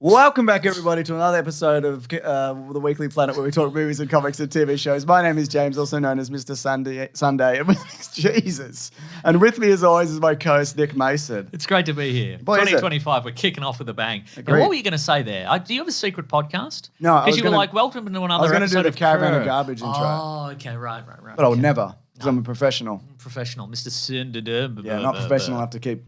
Welcome back, everybody, to another episode of the Weekly Planet, where we talk movies and comics and TV shows. My name is James, also known as Mr. Sunday. And Jesus. And with me, as always, is my co-host, Nick Mason. It's great to be here. Boy, 2025, we're kicking off with a bang. Now, what were you going to say there? Do you have a secret podcast? No, because you were like, welcome to another episode of I was going to do the Caravan of Garbage intro. Oh, okay, right. But I would never, because I'm a professional. Professional, Mr. Sunday. Yeah, not professional enough to keep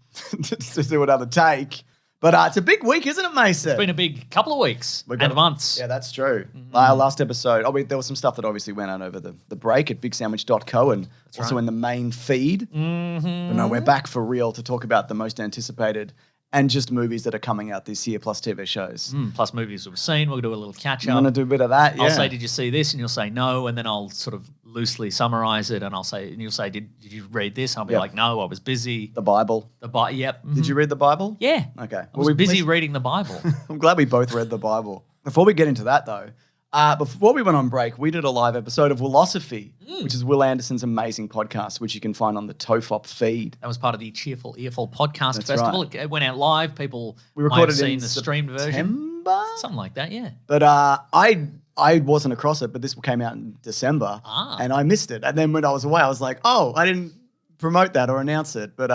to do another take. But it's a big week, isn't it, Mason? It's been a big couple of weeks and months. Yeah, that's true. Our last episode, there was some stuff that obviously went out over the break at bigsandwich.co and also in the main feed. But no, we're back for real to talk about the most anticipated and just movies that are coming out this year, plus TV shows. Plus movies we've seen. We'll do a little catch-up. I'm going to do a bit of that, yeah. I'll say, did you see this? And you'll say no, and then I'll sort of loosely summarize it, and you'll say, did you read this? I'll be like, no, I was busy. The Bible. Yep. Did you read the Bible? Yeah. Okay. I was busy reading the Bible. I'm glad we both read the Bible. Before we get into that, though, before we went on break, we did a live episode of Willosophy, which is Will Anderson's amazing podcast, which you can find on the TOFOP feed. That was part of the Cheerful Earful Podcast That's Festival. Right. It went out live. People We recorded might have it seen in the streamed version. September? Something like that, yeah. But I wasn't across it, but this came out in December, and I missed it. And then when I was away, I was like, oh, I didn't promote that or announce it. But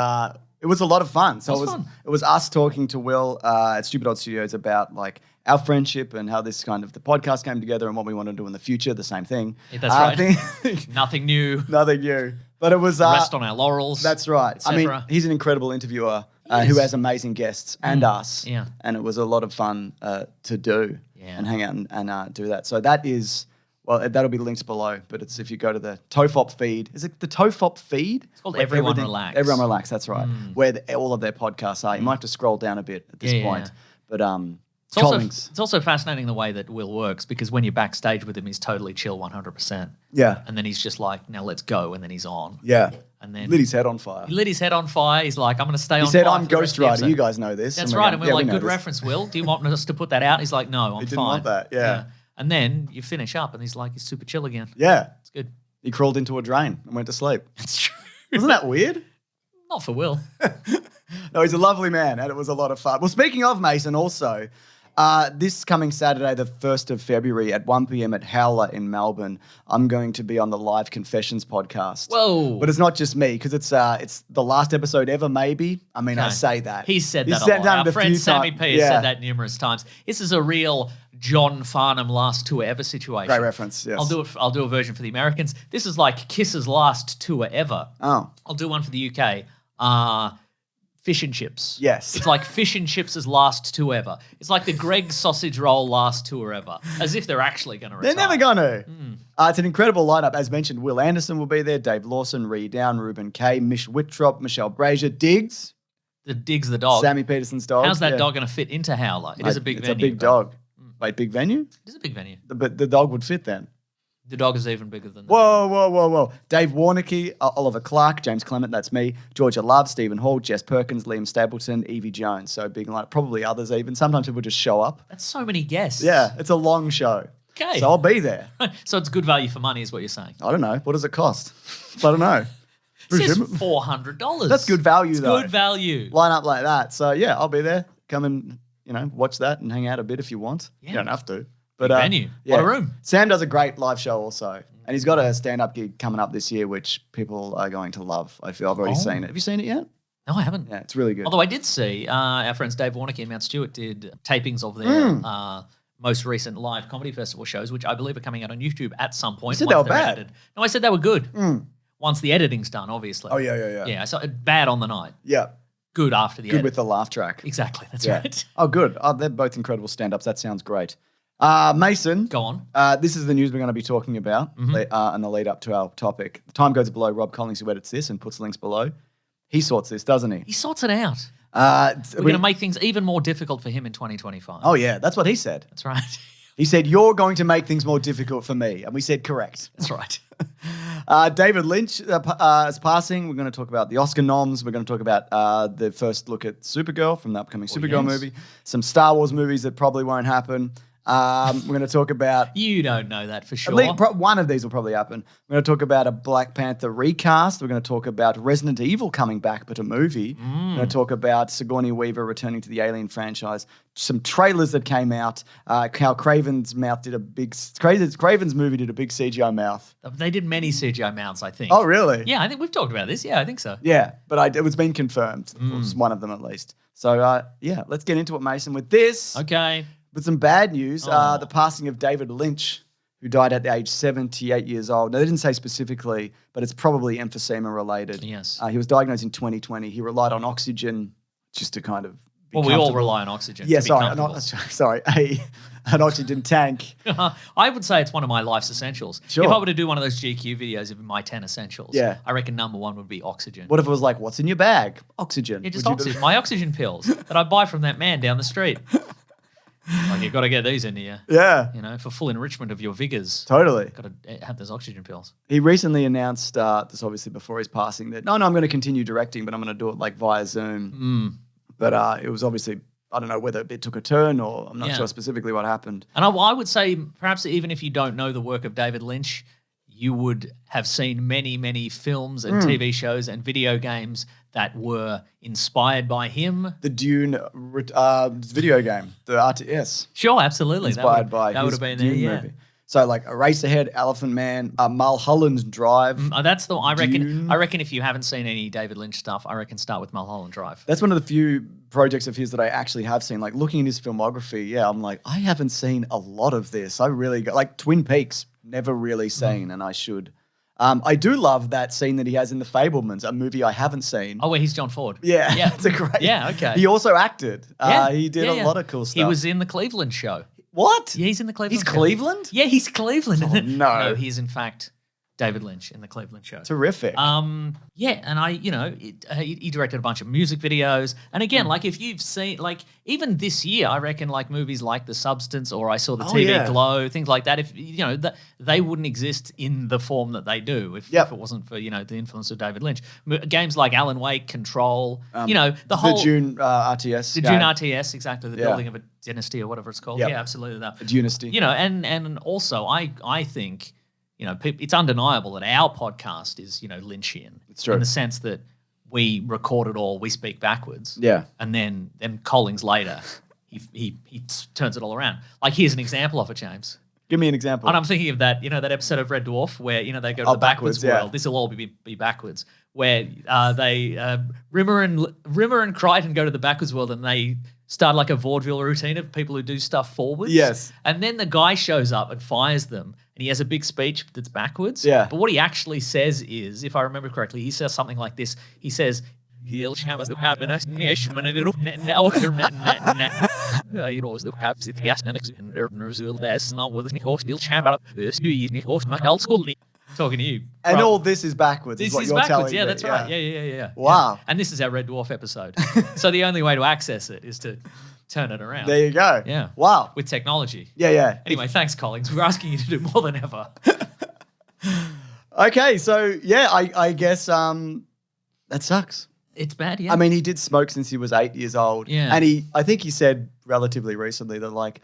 it was a lot of fun. So it was us talking to Will at Stupid Odd Studios about like our friendship and how this kind of the podcast came together and what we want to do in the future. The same thing. Yeah, that's right. Nothing new. Nothing new. But it was rest on our laurals. That's right. I mean, he's an incredible interviewer who has amazing guests and us. Yeah. And it was a lot of fun to do and hang out and do that. So that is. Well, that'll be linked below, but it's if you go to the TOFOP feed. Is it the TOFOP feed? It's called Everyone Relax. Everyone Relax, that's right. Where all of their podcasts are. You might have to scroll down a bit at this point. But it's also fascinating the way that Will works, because when you're backstage with him, he's totally chill 100%. Yeah. And then he's just like, now let's go, and then he's on. Yeah. And then lit his head on fire. He lit his head on fire. He's like, I'm going to stay on fire. He said, I'm Ghost Rider. You guys know this. That's right. And we're like, good reference, Will. Do you want us to put that out? He's like, no, I'm fine. He didn't want that, yeah. And then you finish up, and he's like, he's super chill again. Yeah. It's good. He crawled into a drain and went to sleep. It's true. Wasn't that weird? Not for Will. No, he's a lovely man, and it was a lot of fun. Well, speaking of Mason, also, this coming Saturday, the 1st of February at 1 p.m. at Howler in Melbourne, I'm going to be on the Live Confessions podcast. Whoa. But it's not just me, because it's the last episode ever, maybe. I mean, I say that. He's said that a lot. Our friend Sammy P has said that numerous times. This is a real John Farnham last tour ever situation. Great reference, yes. I'll do a version for the Americans. This is like Kiss's last tour ever. Oh. I'll do one for the UK. Fish and Chips. Yes. It's like Fish and Chips' last tour ever. It's like the Greg Sausage Roll last tour ever. As if they're actually going to retire. They're never going to. It's an incredible lineup. As mentioned, Will Anderson will be there, Dave Lawson, Ree Down, Ruben Kay, Mish Wittrop, Michelle Brazier, Diggs. Diggs the dog. Sammy Peterson's dog. How's that dog going to fit into Howler? It is a big venue. It's a big dog. Wait, big venue? It is a big venue. But the dog would fit then. The dog is even bigger than that. Whoa. Dave Warnicky, Oliver Clark, James Clement, that's me, Georgia Love, Stephen Hall, Jess Perkins, Liam Stapleton, Evie Jones. So big, like probably others even. Sometimes people just show up. That's so many guests. Yeah, it's a long show. Okay. So I'll be there. So it's good value for money is what you're saying. I don't know. What does it cost? I don't know. It says $400. That's good value though. Good value. Line up like that. So yeah, I'll be there. Come and, watch that and hang out a bit if you want. Yeah. You don't have to. But venue. Yeah. What a room. Sam does a great live show also. And he's got a stand-up gig coming up this year, which people are going to love. I feel I've already seen it. Have you seen it yet? No, I haven't. Yeah, it's really good. Although I did see our friends Dave Warnicky and Mount Stewart did tapings of their most recent live comedy festival shows, which I believe are coming out on YouTube at some point. You said they were bad. Edited. No, I said they were good. Once the editing's done, obviously. Oh, yeah. Yeah, so bad on the night. Yeah. Good after the edit. Good with the laugh track. Exactly, that's right. Oh, good. Oh, they're both incredible stand-ups. That sounds great. Mason. Go on. This is the news we're going to be talking about in the lead up to our topic. The time goes below. Rob Collins, who edits this and puts links below, he sorts this, doesn't he? He sorts it out. We're going to make things even more difficult for him in 2025. Oh, yeah. That's what he said. That's right. He said, you're going to make things more difficult for me. And we said, correct. That's right. David Lynch is passing. We're going to talk about the Oscar noms. We're going to talk about the first look at Supergirl from the upcoming Supergirl movie. Some Star Wars movies that probably won't happen. We're going to talk about... You don't know that for sure. At least one of these will probably happen. We're going to talk about a Black Panther recast. We're going to talk about Resident Evil coming back, but a movie. We're going to talk about Sigourney Weaver returning to the Alien franchise. Some trailers that came out. How Kraven's movie did a big CGI mouth. They did many CGI mouths, I think. Oh, really? Yeah, I think we've talked about this. Yeah, I think so. Yeah, but it was been confirmed. It was one of them at least. So, let's get into it, Mason, with this. Okay. But some bad news, the passing of David Lynch, who died at the age 78 years old. Now, they didn't say specifically, but it's probably emphysema related. Yes. He was diagnosed in 2020. He relied on oxygen just to kind of be we all rely on oxygen. Yeah, to be sorry, an oxygen tank. I would say it's one of my life's essentials. Sure. If I were to do one of those GQ videos of my 10 essentials, I reckon number one would be oxygen. What if it was like, what's in your bag? Oxygen. Yeah, just oxygen. My oxygen pills that I buy from that man down the street. Like, you've got to get these into you. Yeah. You know, for full enrichment of your vigors. Totally. Got to have those oxygen pills. He recently announced, this obviously before his passing, that, I'm going to continue directing, but I'm going to do it like via Zoom. But it was obviously, I don't know whether it took a turn or I'm not sure specifically what happened. And I would say perhaps even if you don't know the work of David Lynch, you would have seen many, many films and TV shows and video games that were inspired by him. The Dune video game, the RTS. Sure, absolutely. Inspired by that would his have been Dune there, movie. So like Eraserhead, Elephant Man, Mulholland Drive. That's the I reckon. Dune. I reckon if you haven't seen any David Lynch stuff, I reckon start with Mulholland Drive. That's one of the few projects of his that I actually have seen. Like looking at his filmography, I'm like, I haven't seen a lot of this. I really like Twin Peaks. Never really seen, and I should. I do love that scene that he has in The Fabelmans, a movie I haven't seen. Oh, where he's John Ford. Yeah, it's a great. Yeah, okay. He also acted. He did a lot of cool stuff. He was in the Cleveland show. What? Yeah, he's in the Cleveland show. He's Cleveland? Yeah, he's Cleveland. Oh, no. No, he's in fact David Lynch in the Cleveland show. Terrific. And he directed a bunch of music videos. And again, like if you've seen, like even this year, I reckon like movies like The Substance or I Saw the TV Glow, things like that. If they wouldn't exist in the form that they do if it wasn't for the influence of David Lynch. Games like Alan Wake, Control, the whole June RTS, the June RTS, exactly, the building of a dynasty or whatever it's called. Yep. Yeah, absolutely that. A dynasty. And also I think. It's undeniable that our podcast is, Lynchian. It's true. In the sense that we record it all, we speak backwards. Yeah. And then Collings later, he turns it all around. Like, here's an example of it, James. Give me an example. And I'm thinking of that, that episode of Red Dwarf where, they go to the backwards world. This will all be backwards. Where Rimmer and Crichton go to the backwards world and they start like a vaudeville routine of people who do stuff forwards. Yes. And then the guy shows up and fires them and he has a big speech that's backwards. Yeah. But what he actually says is, if I remember correctly, he says something like this. He says, talking to you. And all this is backwards. This is what is you're backwards. telling Yeah, me. that's right. Yeah. Wow. Yeah. And this is our Red Dwarf episode. So the only way to access it is to turn it around. There you go. Yeah. Wow. With technology. Yeah. Anyway, thanks, Collings. We're asking you to do more than ever. Okay, so I guess that sucks. It's bad, yeah. I mean, he did smoke since he was 8 years old. Yeah. And I think he said relatively recently that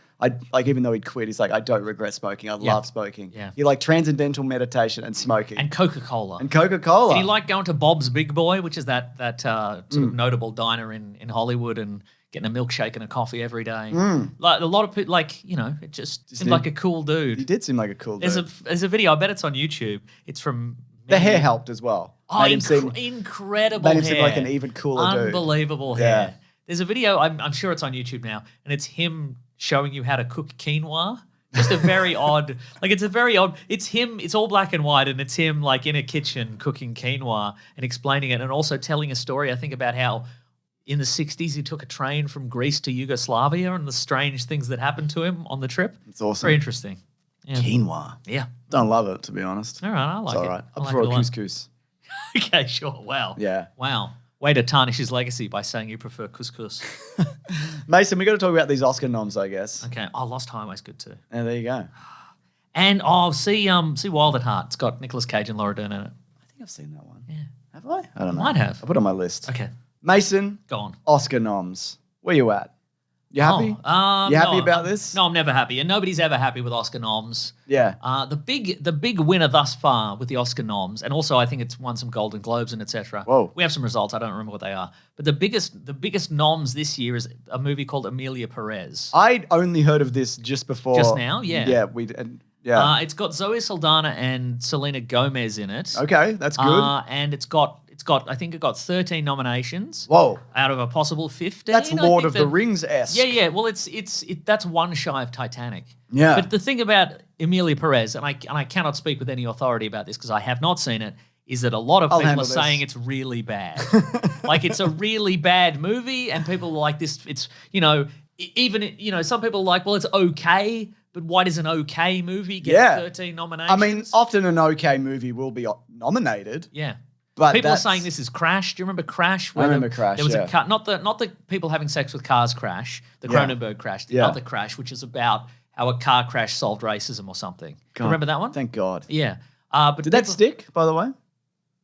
even though he'd quit, he's like, I don't regret smoking. I love smoking. Yeah. He liked transcendental meditation and smoking. And Coca-Cola. And Coca-Cola. And he liked going to Bob's Big Boy, which is that sort of notable diner in Hollywood, and getting a milkshake and a coffee every day. Like a lot of people, it just seemed like a cool dude. He did seem like a cool dude. There's a video, I bet it's on YouTube. It's from... The hair helped as well. Oh, incredible hair. Made him seem like an even cooler dude. Unbelievable hair. There's a video, I'm sure it's on YouTube now, and it's him showing you how to cook quinoa. Just a very odd, it's him, it's all black and white, and it's him like in a kitchen cooking quinoa and explaining it, and also telling a story, I think, about how in the 60s he took a train from Greece to Yugoslavia and the strange things that happened to him on the trip. It's awesome. Very interesting. Yeah. Quinoa. Yeah. Don't love it, to be honest. All right, I like it. It's all right. I like prefer it a lot. couscous. Okay, sure. Wow. Yeah. Wow. Way to tarnish his legacy by saying you prefer couscous. Mason, we got to talk about these Oscar noms, I guess. Okay. Oh, Lost Highway's good too. And there you go. And see Wild at Heart. It's got Nicolas Cage and Laura Dern in it. I think I've seen that one. Yeah. Have I? I don't know. Might have. I put it on my list. Okay. Mason. Go on. Oscar noms. Where you at? You happy? You happy about this? No, I'm never happy, and nobody's ever happy with Oscar noms. Yeah. The big winner thus far with the Oscar noms, and also I think it's won some Golden Globes and etc. Whoa. We have some results. I don't remember what they are, but the biggest noms this year is a movie called Emilia Perez. I'd only heard of this just before. Just now, yeah. Yeah, It's got Zoe Saldana and Selena Gomez in it. Okay, that's good. And it got 13 nominations. Whoa. Out of a possible 15. That's Lord of the Rings-esque. Yeah. Well, that's one shy of Titanic. Yeah. But the thing about Emilia Perez, and I cannot speak with any authority about this because I have not seen it, is that a lot of people are saying it's really bad. Like it's a really bad movie, and people are like this. It's some people are like, well, it's okay. But why does an okay movie get 13 nominations? I mean, often an okay movie will be nominated. Yeah. But people are saying this is Crash. Do you remember Crash? I remember Crash, There was a cut, not the people having sex with cars Crash, the Cronenberg Crash, the other Crash, which is about how a car crash solved racism or something. God, remember that one? Thank God. Yeah. But did that stick, by the way?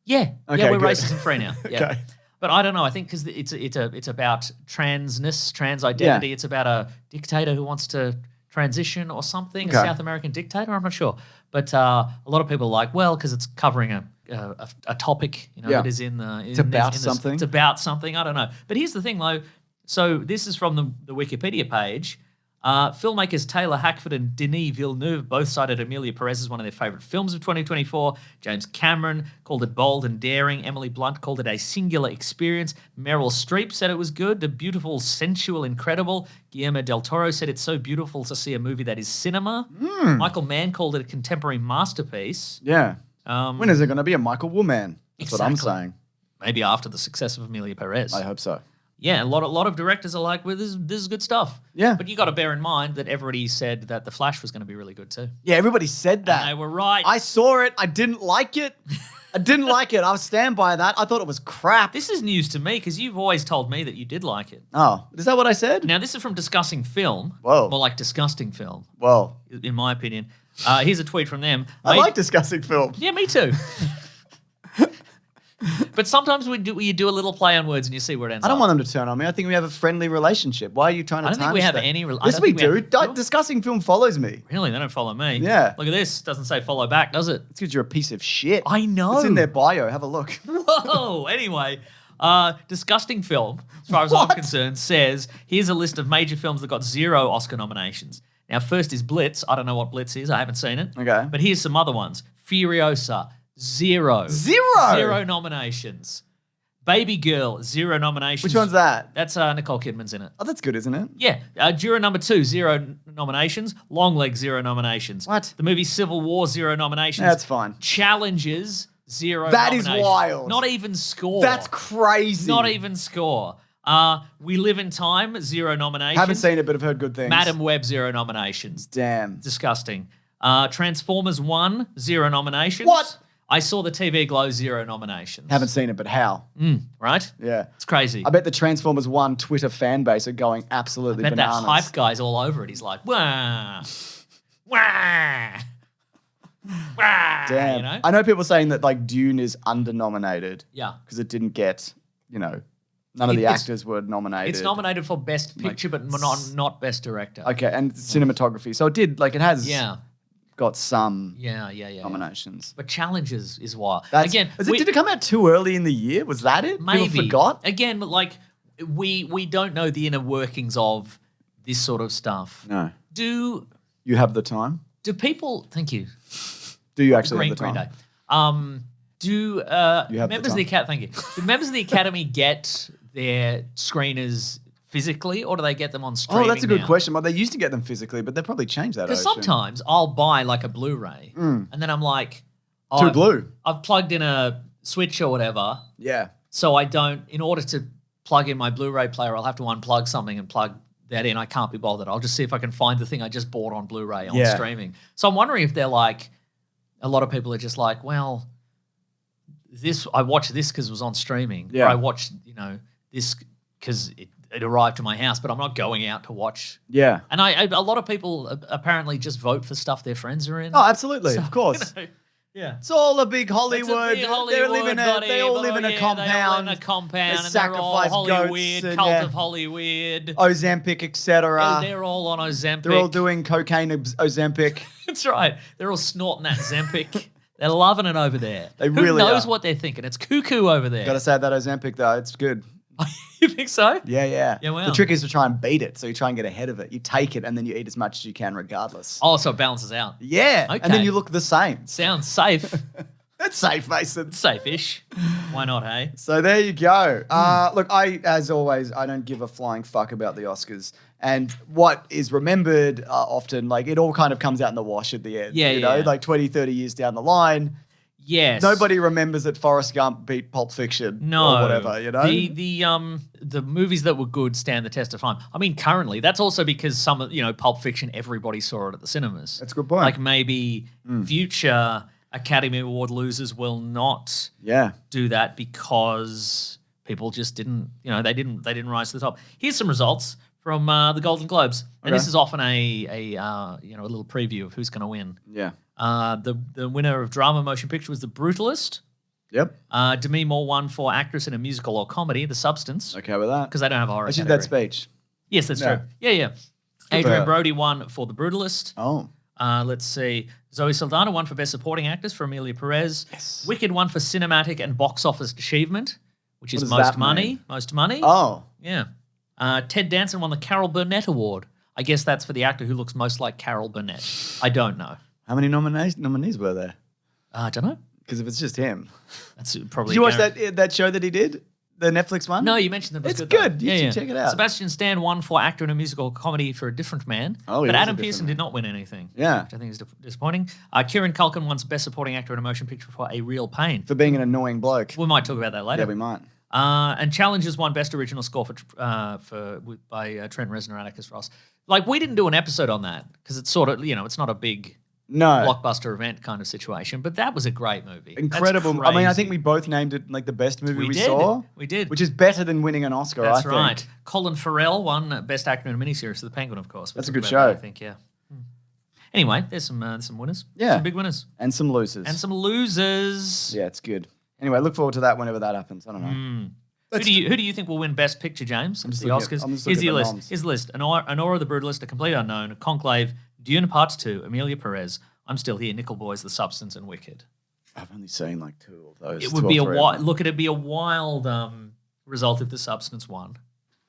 Yeah. Okay, yeah, we're good. racism free now. Yeah. Okay. But I don't know. I think because it's about transness, trans identity. Yeah. It's about a dictator who wants to transition or something, a South American dictator. I'm not sure. But a lot of people are like, well, because it's covering a topic, that is in the. It's about something. It's about something. I don't know. But here's the thing, though. So this is from the Wikipedia page. Filmmakers Taylor Hackford and Denis Villeneuve both cited Emilia Perez as one of their favourite films of 2024. James Cameron called it bold and daring. Emily Blunt called it a singular experience. Meryl Streep said it was good, beautiful, sensual, incredible. Guillermo del Toro said it's so beautiful to see a movie that is cinema. Michael Mann called it a contemporary masterpiece. Yeah. When is there going to be a Michael Woolman? That's what I'm saying. Maybe after the success of Emilia Perez. I hope so. Yeah, a lot of directors are like, well, this is good stuff. Yeah. But you got to bear in mind that everybody said that The Flash was going to be really good too. Yeah, everybody said that. And they were right. I saw it. I didn't like it. I'll stand by that. I thought it was crap. This is news to me because you've always told me that you did like it. Oh, is that what I said? Now, this is from Discussing Film. Whoa. More like Disgusting Film. Whoa. In my opinion. Here's a tweet from them. I like Discussing Film. Yeah, me too. But sometimes you do a little play on words and you see where it ends up. I don't want them to turn on me. I think we have a friendly relationship. Why are you trying to I don't think we have any Yes, we do. Discussing Film follows me. Really? They don't follow me. Yeah. Look at this. Doesn't say follow back, does it? It's because you're a piece of shit. I know. It's in their bio. Have a look. Whoa. Anyway, Disgusting Film, as far as I'm concerned, says, here's a list of major films that got 0 Oscar nominations. Now, first is Blitz. I don't know what Blitz is. I haven't seen it. Okay. But here's some other ones. Furiosa, 0. 0 nominations. Baby Girl, 0 nominations. Which one's that? That's Nicole Kidman's in it. Oh, that's good, isn't it? Yeah. Juror number 2, 0 nominations. Longlegs, 0 nominations. What? The movie Civil War, 0 nominations. That's fine. Challenges, 0 That nominations. is wild. Not even score. That's crazy. Not even score. We Live in Time, 0 nominations. Haven't seen it, but I've heard good things. Madam Web, 0 nominations. Damn. Disgusting. Transformers 1, 0 nominations. What? I saw the TV Glow, 0 nominations. Haven't seen it, but how? Right? Yeah. It's crazy. I bet the Transformers 1 Twitter fan base are going absolutely I bet bananas. that hype guy's all over it. He's like, wah, wah, wah. Damn. You know? I know people saying that like Dune is under-nominated. Yeah. Because it didn't get, none of the actors were nominated. It's nominated for Best Picture, but not Best Director. Okay, and cinematography. So it did, it has got some nominations. But Challenges is wild. Did it come out too early in the year? Was that it? Maybe. People forgot? Again, we don't know the inner workings of this sort of stuff. No. Do you have the time? Do people? Thank you. Do you actually have the time? Green Day. Do members of the Academy? Thank you. Do members of the Academy get their screeners physically, or do they get them on streaming? Oh, that's a good now? question. Well, they used to get them physically, but they've probably changed that. Because sometimes I'll buy a Blu-ray, and then I'm like, too blue. I've plugged in a switch or whatever. Yeah. So I don't. In order to plug in my Blu-ray player, I'll have to unplug something and plug that in. I can't be bothered. I'll just see if I can find the thing I just bought on Blu-ray on streaming. So I'm wondering if they're like, a lot of people are just like, well, I watched this because it was on streaming. Yeah. Or I watched, this because it arrived to my house, but I'm not going out to watch. Yeah. And a lot of people apparently just vote for stuff their friends are in. Oh, absolutely. Of course. Yeah. It's all a big It's a Hollywood. big Hollywood, They all live in a compound. They all live in a compound. They And they're all sacrifice goats Hollywood, and, cult yeah. of Hollywood. Ozempic, etc. They're all on Ozempic. They're all doing cocaine Ozempic. That's right. They're all snorting that Zempic. They're loving it over there. They Who really knows are. what they're thinking? It's cuckoo over there. Got to say that Ozempic though, it's good. You think so? Yeah. Yeah, wow. The trick is to try and beat it. So you try and get ahead of it. You take it and then you eat as much as you can regardless. Oh, so it balances out. Yeah. Okay. And then you look the same. Sounds safe. That's safe, Mason. Safe-ish. Why not, hey? So there you go. Look, as always, I don't give a flying fuck about the Oscars. And what is remembered often, like it all kind of comes out in the wash at the end. Yeah, you know, yeah. like 20, 30 years down the line. Yes. Nobody remembers that Forrest Gump beat Pulp Fiction or whatever, you know? The movies that were good stand the test of time. I mean, currently, that's also because some of, Pulp Fiction, everybody saw it at the cinemas. That's a good point. Like maybe future Academy Award losers will not do that because people just didn't, they didn't rise to the top. Here's some results from the Golden Globes. And this is often a little preview of who's going to win. Yeah. The winner of drama motion picture was The Brutalist. Yep. Demi Moore won for actress in a musical or comedy, The Substance. Okay with that. Because they don't have a horror I did category. that speech. Yes, that's No. true. Yeah. Adrian Brody won for The Brutalist. Oh. Let's see. Zoe Saldana won for Best Supporting Actress for Amelia Perez. Yes. Wicked won for Cinematic and Box Office Achievement, which is does most that money. mean? Most money. Oh. Yeah. Ted Danson won the Carol Burnett Award. I guess that's for the actor who looks most like Carol Burnett. I don't know. How many nominees were there? I don't know. Because if it's just him. That's probably. Did you watch that show that he did? The Netflix one? No, you mentioned that. It's good. good. Though. You should check it out. Sebastian Stan won for actor in a musical comedy for A Different Man. Oh, he but was Adam A Different Pearson Man. did not win anything. Yeah. Which I think is disappointing. Kieran Culkin won Best Supporting Actor in a Motion Picture for A Real Pain. For being an annoying bloke. We might talk about that later. Yeah, we might. And Challengers won Best Original Score by Trent Reznor and Atticus Ross. Like, we didn't do an episode on that because it's sort of, it's not a big No. blockbuster event kind of situation, but that was a great movie. Incredible. That's I mean, I crazy. think we both named it like the best movie we did. saw. We did. Which is better than winning an Oscar, That's I think. right. Colin Farrell won Best Actor in a Miniseries for The Penguin, of course. That's a We'll good talk about show. that, I think, yeah. Anyway, there's some winners. Yeah. Some big winners. And some losers. And some losers. Yeah, it's good. Anyway, look forward to that whenever that happens. I don't know. Who do you think will win Best Picture, James? I'm just The looking Oscars. at- I'm just Here's looking the at the list. noms. Here's the list. Honora the Brutalist, A Complete Unknown, Conclave, Dune Part 2, Amelia Perez, I'm Still Here, Nickel Boys, The Substance, and Wicked. I've only seen like two of those. It would be a wild. It'd be a wild result if The Substance won.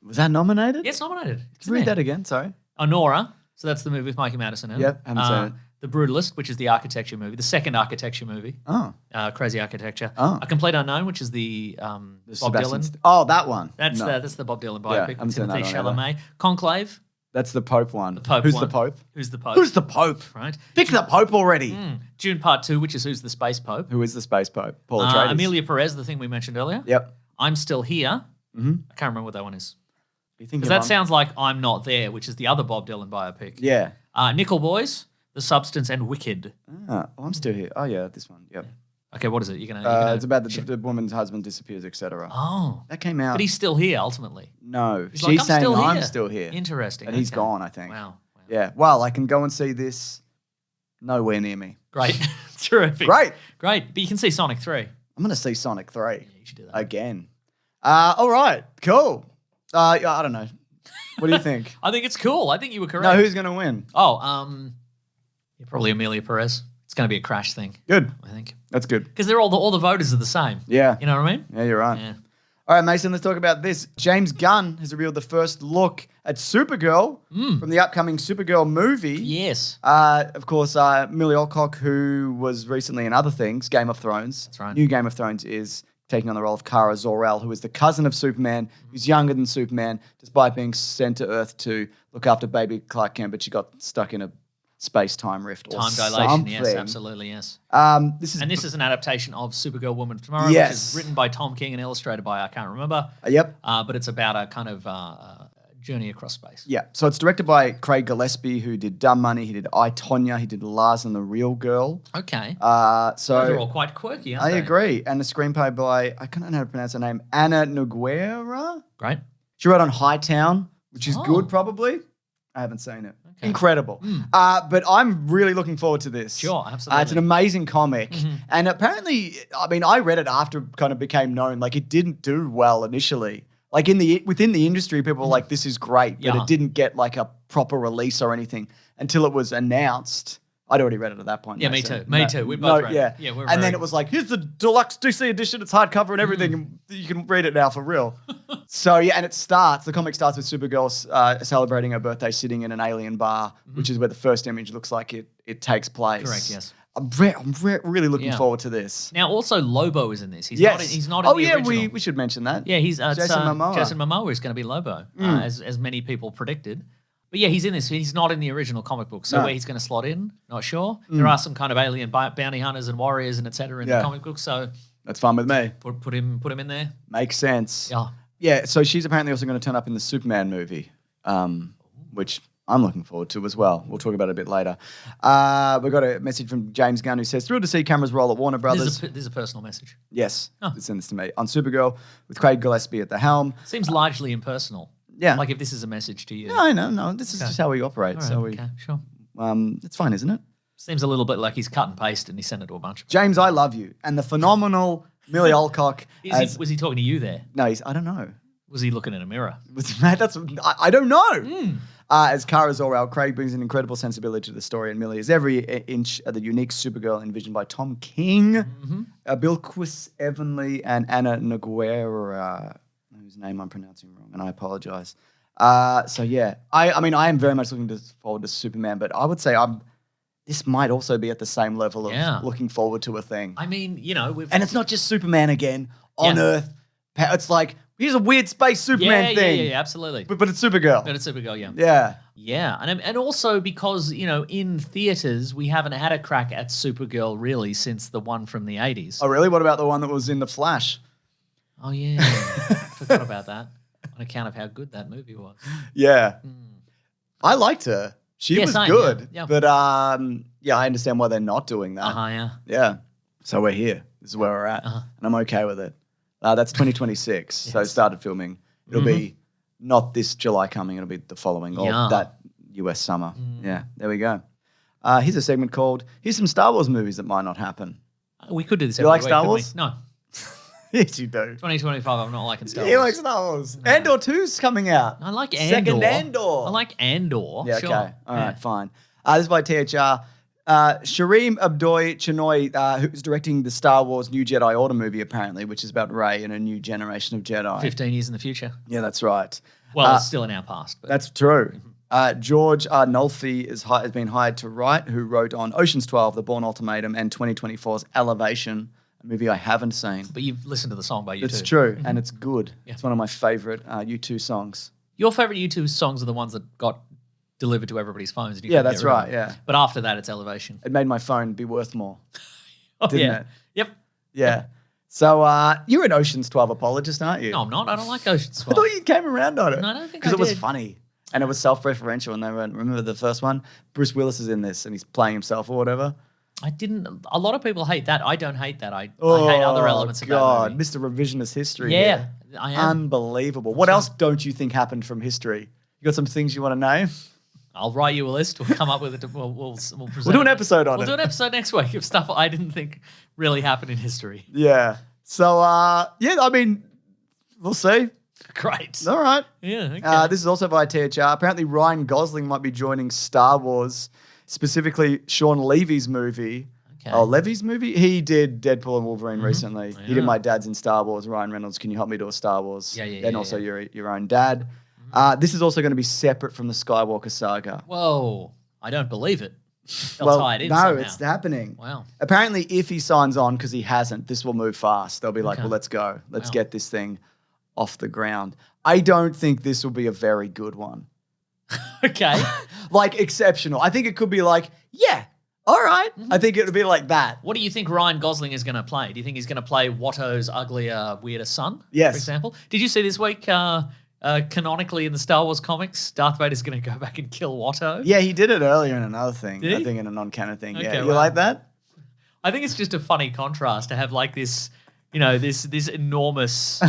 Was that nominated? Yeah, it's nominated. It's Read there. that again, sorry. Honora. So that's the movie with Mikey Madison in it. Yep, haven't seen it. The Brutalist, which is the architecture movie, the second architecture movie. Oh. Crazy Architecture. Oh. A Complete Unknown, which is the Bob Sebastian Dylan. Oh, that one. That's No. that's the Bob Dylan Yeah, biopic haven't with seen Timothée that one Chalamet. Conclave. That's the Pope one. The Pope Who's one. the Pope? Who's the Pope? Who's the Pope? Right. Pick the Pope already. June Part 2, which is Who's the Space Pope. Who is the Space Pope? Paul Atreides. Amelia Perez, the thing we mentioned earlier. Yep. I'm Still Here. Mm-hmm. I can't remember what that one is. You think Because that sounds like I'm Not There, which is the other Bob Dylan biopic. Yeah. Nickel Boys, The Substance, and Wicked. I'm still here. Oh yeah, this one. Yep. Okay, what is it? You're gonna It's about the woman's husband disappears, etc. Oh. That came out. But he's still here, ultimately. No, He's she's like, I'm saying still I'm here. still here. Interesting. And he's okay. gone, I think. Wow. Yeah. Well, I can go and see this nowhere near me. Great. Terrific. Great. Great. But you can see Sonic 3. I'm going to see Sonic 3 Yeah, you should do that. again. All right. Cool. I don't know. What do you think? I think it's cool. I think you were correct. No, who's going to win? Yeah, probably Amelia Perez. It's going to be a crash thing, Good. I think. That's good. Because they're all the voters are the same. Yeah. You know what I mean? Yeah, you're right. Yeah. All right, Mason, let's talk about this. James Gunn has revealed the first look at Supergirl from the upcoming Supergirl movie. Yes. Of course, Millie Alcock, who was recently in other things, Game of Thrones. That's right. New Game of Thrones is taking on the role of Kara Zor-El, who is the cousin of Superman, who's younger than Superman, despite being sent to Earth to look after baby Clark Kent, but she got stuck in a space-time rift or Time dilation. something. Yes, absolutely. Yes. This is an adaptation of Supergirl Woman of Tomorrow, Yes. which is written by Tom King and illustrated by I can't remember. Yep. But it's about a kind of journey across space. Yeah, so it's directed by Craig Gillespie, who did Dumb Money, he did I, Tonya, he did Lars and the Real Girl. Okay. So Those are all quite quirky, aren't I they? agree. And the screenplay by, I can't know how to pronounce her name, Anna Nogueira. Great. She wrote on Hightown, which is Oh. good probably. I haven't seen it. Incredible. But I'm really looking forward to this. Sure, absolutely. It's an amazing comic. And apparently, I mean, I read it after it kind of became known. Like, it didn't do well initially. Like, within the industry, people were like, this is great. But it didn't get, like, a proper release or anything until it was announced. I'd already read it at that point. Yeah, me too. Me too. We both read it. Yeah, and then it was like, here's the deluxe DC edition. It's hardcover and everything. And you can read it now for real. So, yeah, and the comic starts with Supergirl celebrating her birthday sitting in an alien bar, which is where the first image looks like it takes place. Correct, yes. I'm really looking forward to this. Now, also, Lobo is in this. He's not in the original. We should mention that. Yeah, he's Jason Momoa. Jason Momoa is going to be Lobo, as many people predicted. But yeah, he's in this. He's not in the original comic book. So where he's going to slot in, not sure. There are some kind of alien bounty hunters and warriors and et cetera in the comic book. So that's fine with me. Put him in there. Makes sense. Yeah. Yeah, so she's apparently also going to turn up in the Superman movie, which I'm looking forward to as well. We'll talk about it a bit later. We've got a message from James Gunn who says, thrilled to see cameras roll at Warner Brothers. This is a personal message. Yes, send this to me. On Supergirl, with Craig Gillespie at the helm. Seems largely impersonal. Yeah. Like if this is a message to you. No. This is just how we operate. Right, so sure. It's fine, isn't it? Seems a little bit like he's cut and pasted and he sent it to a bunch of people. James, I love you. And the phenomenal Millie Alcock. Was he talking to you there? No, I don't know. Was he looking in a mirror? I don't know. As Kara Zor-El, Craig brings an incredible sensibility to the story, and Millie is every inch of the unique Supergirl envisioned by Tom King, Bilquis Evanley, and Anna Noguera, whose name I'm pronouncing wrong, and I apologize. So yeah, I mean, I am very much looking forward to Superman, but I would say this might also be at the same level of looking forward to a thing. I mean, and it's not just Superman again on Earth. It's like, here's a weird space Superman thing. Yeah, absolutely. But it's Supergirl. Yeah. Yeah, and also because, in theaters, we haven't had a crack at Supergirl really since the one from the 80s. Oh, really? What about the one that was in The Flash? Oh, yeah. Forgot about that on account of how good that movie was. Yeah. I liked her. She was good. Yeah. But, I understand why they're not doing that. Yeah. Yeah. So we're here. This is where we're at. And I'm okay with it. That's 2026. So it started filming. It'll be not this July coming. It'll be the following or that US summer. Yeah, there we go. Here's a segment called Here's Some Star Wars Movies That Might Not Happen. We could do this every week. You like Star Wars? No. Yes, you do. 2025, I'm not liking Star Wars. You like Star Wars. No. Andor 2's coming out. I like Andor. Second Andor. I like Andor. Yeah, sure. okay. All right, fine. This is by THR. Shareem Abdoy Chenoy, who's directing the Star Wars New Jedi Order movie, apparently, which is about Rey and a new generation of Jedi. 15 years in the future. Yeah, that's right. Well, it's still in our past. But. That's true. George Nolfi has been hired to write, who wrote on Ocean's 12, The Bourne Ultimatum, and 2024's Elevation, a movie I haven't seen. But you've listened to the song by U2. It's true, and it's good. Yeah. It's one of my favourite U2 songs. Your favourite U2 songs are the ones that got delivered to everybody's phones. And yeah, that's right, yeah. But after that, it's Elevation. It made my phone be worth more. Didn't it? Yep. Yeah. So you're an Ocean's 12 apologist, aren't you? No, I'm not. I don't like Ocean's 12. I thought you came around on it. No, I don't think I did. Because it was funny. And it was self-referential. And they went, remember the first one? Bruce Willis is in this and he's playing himself or whatever. I didn't. A lot of people hate that. I don't hate that. I hate other elements of that movie. Mr. Revisionist history. Yeah, here. I am. Unbelievable. What else don't you think happened from history? You got some things you want to name? I'll write you a list. We'll come up with it. We'll do an episode on it. We'll do an episode next week of stuff I didn't think really happened in history. Yeah. So, I mean, we'll see. Great. All right. Yeah. Okay. This is also via THR. Apparently, Ryan Gosling might be joining Star Wars, specifically Sean Levy's movie. Okay. Oh, Levy's movie? He did Deadpool and Wolverine recently. Yeah. He did My Dad's in Star Wars. Ryan Reynolds, can you help me do a Star Wars? Yeah. And also your own dad. This is also going to be separate from the Skywalker saga. Whoa. I don't believe it. They'll tie it in somehow. No, it's happening. Wow. Apparently, if he signs on, because he hasn't, this will move fast. They'll be like, well, let's go. Let's get this thing off the ground. I don't think this will be a very good one. Okay. Like, exceptional. I think it could be like, yeah, all right. I think it would be like that. What do you think Ryan Gosling is going to play? Do you think he's going to play Watto's uglier, weirder son? Yes. For example? Did you see this week, canonically in the Star Wars comics, Darth Vader's going to go back and kill Watto? Yeah, he did it earlier in another thing. Did he? I think in a non-canon thing. Okay, yeah. You like that? I think it's just a funny contrast to have like this, this enormous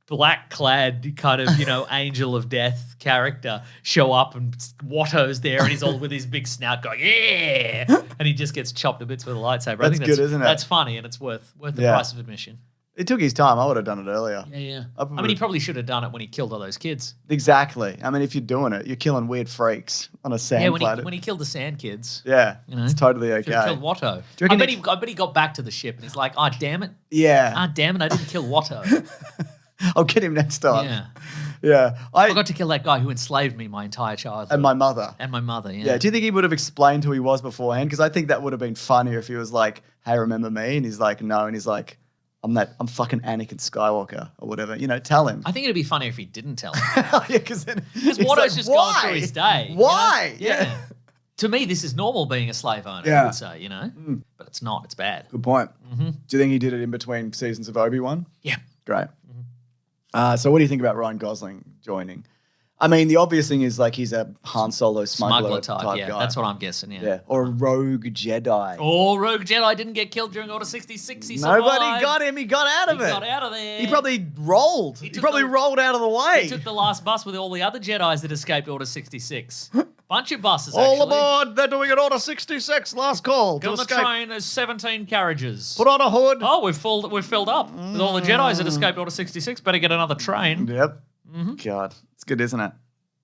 black-clad kind of, angel of death character show up and Watto's there and he's all with his big snout going, yeah! And he just gets chopped to bits with a lightsaber. That's good, isn't it? That's funny and it's worth the price of admission. It took his time. I would have done it earlier. Yeah. I mean, he probably should have done it when he killed all those kids. Exactly. I mean, if you're doing it, you're killing weird freaks on a sand planet. When he killed the sand kids. Yeah, it's totally okay. Killed Watto. I bet he got back to the ship and he's like, oh, damn it. Yeah. Ah, damn it, I didn't kill Watto. I'll get him next time. Yeah. Yeah. I forgot to kill that guy who enslaved me my entire childhood. And my mother. Yeah. Do you think he would have explained who he was beforehand? Because I think that would have been funnier if he was like, hey, remember me? And he's like, no. And he's like, I'm fucking Anakin Skywalker or whatever. Tell him. I think it'd be funny if he didn't tell him. Yeah, because Watto's like, just going through his day. Why? Yeah. To me, this is normal being a slave owner, I would say, But it's not. It's bad. Good point. Mm-hmm. Do you think he did it in between seasons of Obi-Wan? Yeah. Great. Mm-hmm. So what do you think about Ryan Gosling joining? I mean, the obvious thing is like he's a Han Solo smuggler type guy. That's what I'm guessing, yeah. Or a rogue Jedi. Oh, rogue Jedi didn't get killed during Order 66. He survived. Nobody got him. He got out of it. He got out of there. He probably rolled. He probably rolled out of the way. He took the last bus with all the other Jedis that escaped Order 66. Bunch of buses, All aboard. They're doing an Order 66. Last call to escape. On the train, there's 17 carriages. Put on a hood. Oh, we've filled up with all the Jedis that escaped Order 66. Better get another train. Yep. Mm-hmm. God, it's good, isn't it?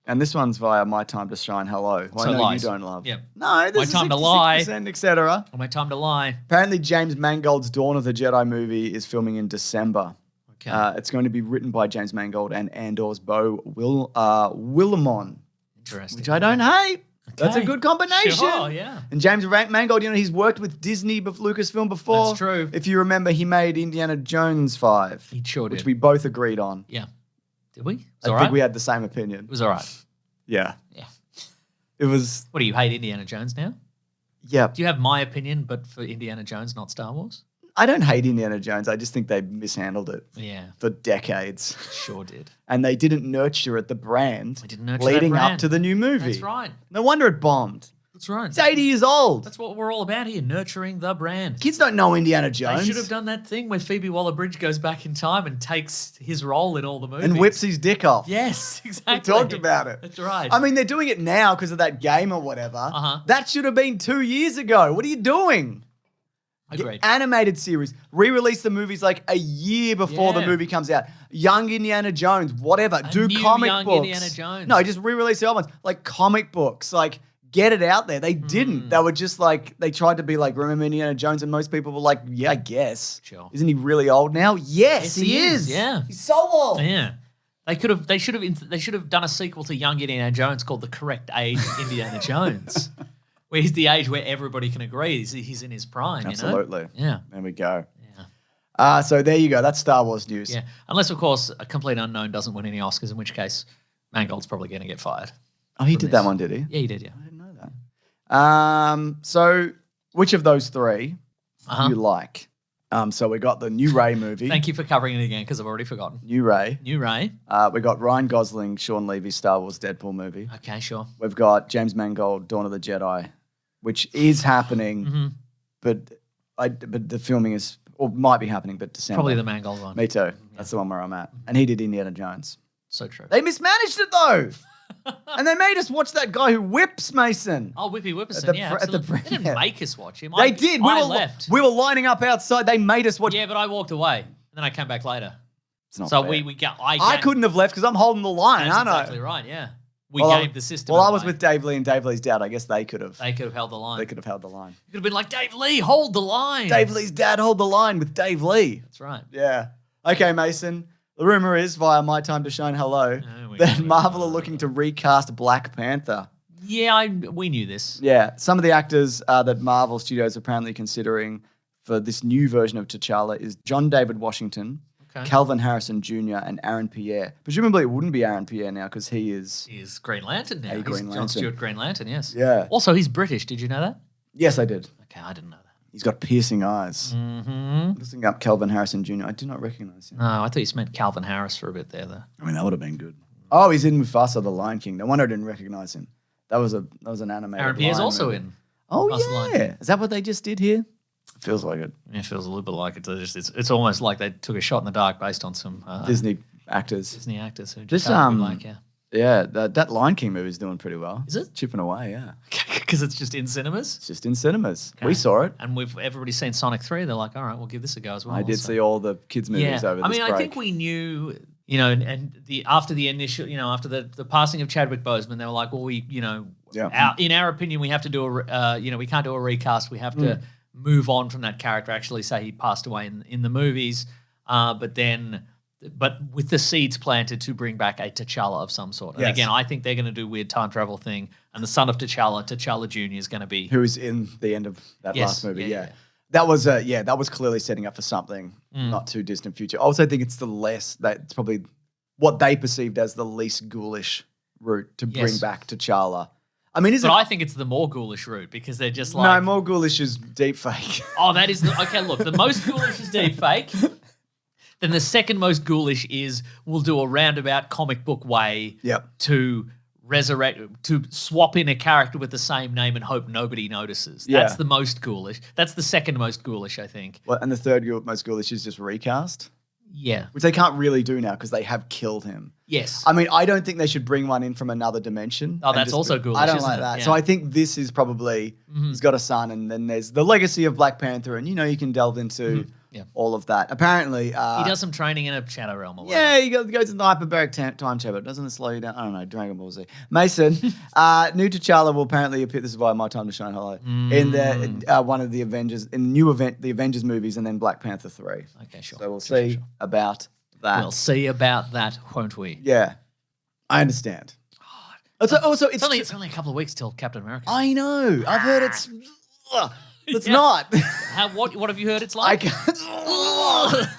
And this one's via My Time to Shine Hello. Well, I know you don't love. Yep. No, this My is Time to Lie, etc. My Time to Lie. Apparently, James Mangold's Dawn of the Jedi movie is filming in December. Okay. It's going to be written by James Mangold and Andor's Bo Willimon. Interesting. Which I don't hate. Okay. That's a good combination. Sure, yeah. And James Mangold, he's worked with Disney, Lucasfilm before. That's true. If you remember, he made Indiana Jones 5. He sure did. Which we both agreed on. Yeah. Did we? I think we had the same opinion. It was all right. Yeah. Yeah. It was... What, do you hate Indiana Jones now? Yeah. Do you have my opinion, but for Indiana Jones, not Star Wars? I don't hate Indiana Jones. I just think they mishandled it. Yeah. For decades. Sure did. And they didn't nurture it, the brand. They didn't nurture leading that brand. up to the new movie. That's right. No wonder it bombed. That's right. It's 80 years old. That's what we're all about here, nurturing the brand. Kids don't know Indiana Jones. They should have done that thing where Phoebe Waller-Bridge goes back in time and takes his role in all the movies. And whips his dick off. Yes, exactly. We talked about it. That's right. I mean, they're doing it now because of that game or whatever. Uh-huh. That should have been 2 years ago. What are you doing? Agreed. Animated series. Re-release the movies like a year before the movie comes out. Young Indiana Jones, whatever. Do comic young books. Indiana Jones. No, just re-release the old ones. Like comic books. Like, get it out there. They didn't. They were just like, they tried to be like, remember Indiana Jones? And most people were like, yeah, I guess. Sure. Isn't he really old now? Yes, he is. Yeah. He's so old. Yeah. They should have done a sequel to Young Indiana Jones called The Correct Age Indiana Jones. Where he's the age where everybody can agree he's in his prime. Absolutely. Yeah. There we go. Yeah. So there you go. That's Star Wars news. Yeah. Unless, of course, a complete unknown doesn't win any Oscars, in which case Mangold's probably going to get fired. Oh, he did that one, did he? Yeah, he did, yeah. I didn't know that. So which of those three do you like? So we got the new Ray movie. Thank you for covering it again because I've already forgotten. New Ray. New Ray. We got Ryan Gosling, Sean Levy's Star Wars Deadpool movie. Okay, sure. We've got James Mangold, Dawn of the Jedi, which is happening, but the filming is, or might be happening, but December. Probably the Mangold one. Me too. Yeah. That's the one where I'm at. And he did Indiana Jones. So true. They mismanaged it though. And they made us watch that guy who whips Mason. Oh, Whippy Whipperson, absolutely. They didn't make us watch him. They did. I left. We were lining up outside. They made us watch. Yeah, but I walked away. And then I came back later. It's not so fair. I couldn't have left because I'm holding the line, That's aren't exactly I? right, yeah. We gave the system Well, away. I was with Dave Lee and Dave Lee's dad. I guess they could have. They could have held the line. They could have held the line. You could have been like, Dave Lee, hold the line. Dave Lee's dad, hold the line with Dave Lee. That's right. Yeah. Okay, Mason. The rumor is, via My Time to Shine Hello, that Marvel are looking to recast Black Panther. Yeah, we knew this. Yeah. Some of the actors that Marvel Studios are apparently considering for this new version of T'Challa is John David Washington, Calvin Harrison Jr., and Aaron Pierre. Presumably it wouldn't be Aaron Pierre now because he is... He's Green Lantern now. Green Lantern. John Stewart Green Lantern, yes. Yeah. Also, he's British. Did you know that? Yes, I did. Okay, I didn't know that. He's got piercing eyes. Mm-hmm. Looking up Calvin Harrison Jr., I did not recognize him. No, I thought you meant Calvin Harris for a bit there, though. I mean, that would have been good. Oh, he's in Mufasa, the Lion King. No wonder I didn't recognize him. That was an animated Aaron Pierre's also movie. in. Oh, Mufasa, the Lion yeah. King. Is that what they just did here? It feels like it. Yeah, it feels a little bit like it. It's almost like they took a shot in the dark based on some Disney actors. Disney actors who Just, we like, yeah. Yeah, that Lion King movie is doing pretty well. Is it? Chipping away, yeah. Because it's just in cinemas? It's just in cinemas. Okay. We saw it. And everybody's seen Sonic 3. They're like, all right, we'll give this a go as well. I did see all the kids' movies over this break. I think we knew, after the initial, after the passing of Chadwick Boseman, they were like, well, in our opinion, we have to do we can't do a recast. We have to move on from that character, actually say he passed away in the movies. But with the seeds planted to bring back a T'Challa of some sort. And again, I think they're going to do weird time travel thing. And the son of T'Challa Jr. is going to be... Who's in the end of that last movie, yeah. That was clearly setting up for something not too distant future. I also think it's it's probably what they perceived as the least ghoulish route to bring back T'Challa. I mean, I think it's the more ghoulish route because they're just like... No, more ghoulish is deep fake. Oh, that is... Okay, look, the most ghoulish is deep fake. Then the second most ghoulish is we'll do a roundabout comic book way to swap in a character with the same name and hope nobody notices. Yeah. That's the most ghoulish. That's the second most ghoulish, I think. Well, and the third most ghoulish is just recast? Yeah. Which they can't really do now because they have killed him. Yes. I mean, I don't think they should bring one in from another dimension. Oh, that's also ghoulish, I don't isn't like it? that. Yeah. So I think this is probably, he's got a son, and then there's the legacy of Black Panther, and you can delve into all of that. Apparently... he does some training in a shadow realm or whatever. Yeah, he goes in the hyperbaric time chamber. Doesn't it slow you down? I don't know, Dragon Ball Z. Mason, new T'Challa will apparently appear, this is via My Time to Shine Hello, in one of the Avengers, in the new event, the Avengers movies, and then Black Panther 3. Okay, sure. So we'll see about that. We'll see about that, won't we? Yeah, I understand. Also, it's only a couple of weeks till Captain America. I know. I've heard it's... It's not. What have you heard it's like? I can't...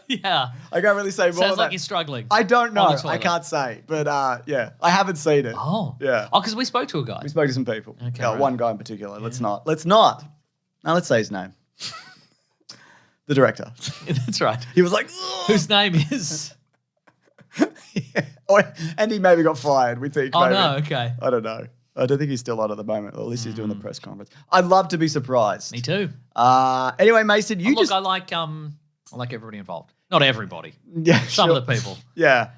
Yeah. I can't really say more. Sounds like you're struggling. I don't know. I can't say. But I haven't seen it. Oh. Yeah. Oh, because we spoke to a guy. We spoke to some people. Okay, right. One guy in particular. Let's not. No, let's say his name. The director. That's right. He was like... Whose name is... And he maybe got fired, we think. Oh, maybe. no, okay. I don't know. I don't think he's still on at the moment. Or at least he's doing the press conference. I'd love to be surprised. Me too. Anyway, Mason, I like everybody involved. Not everybody. Yeah, Some of the people. Yeah.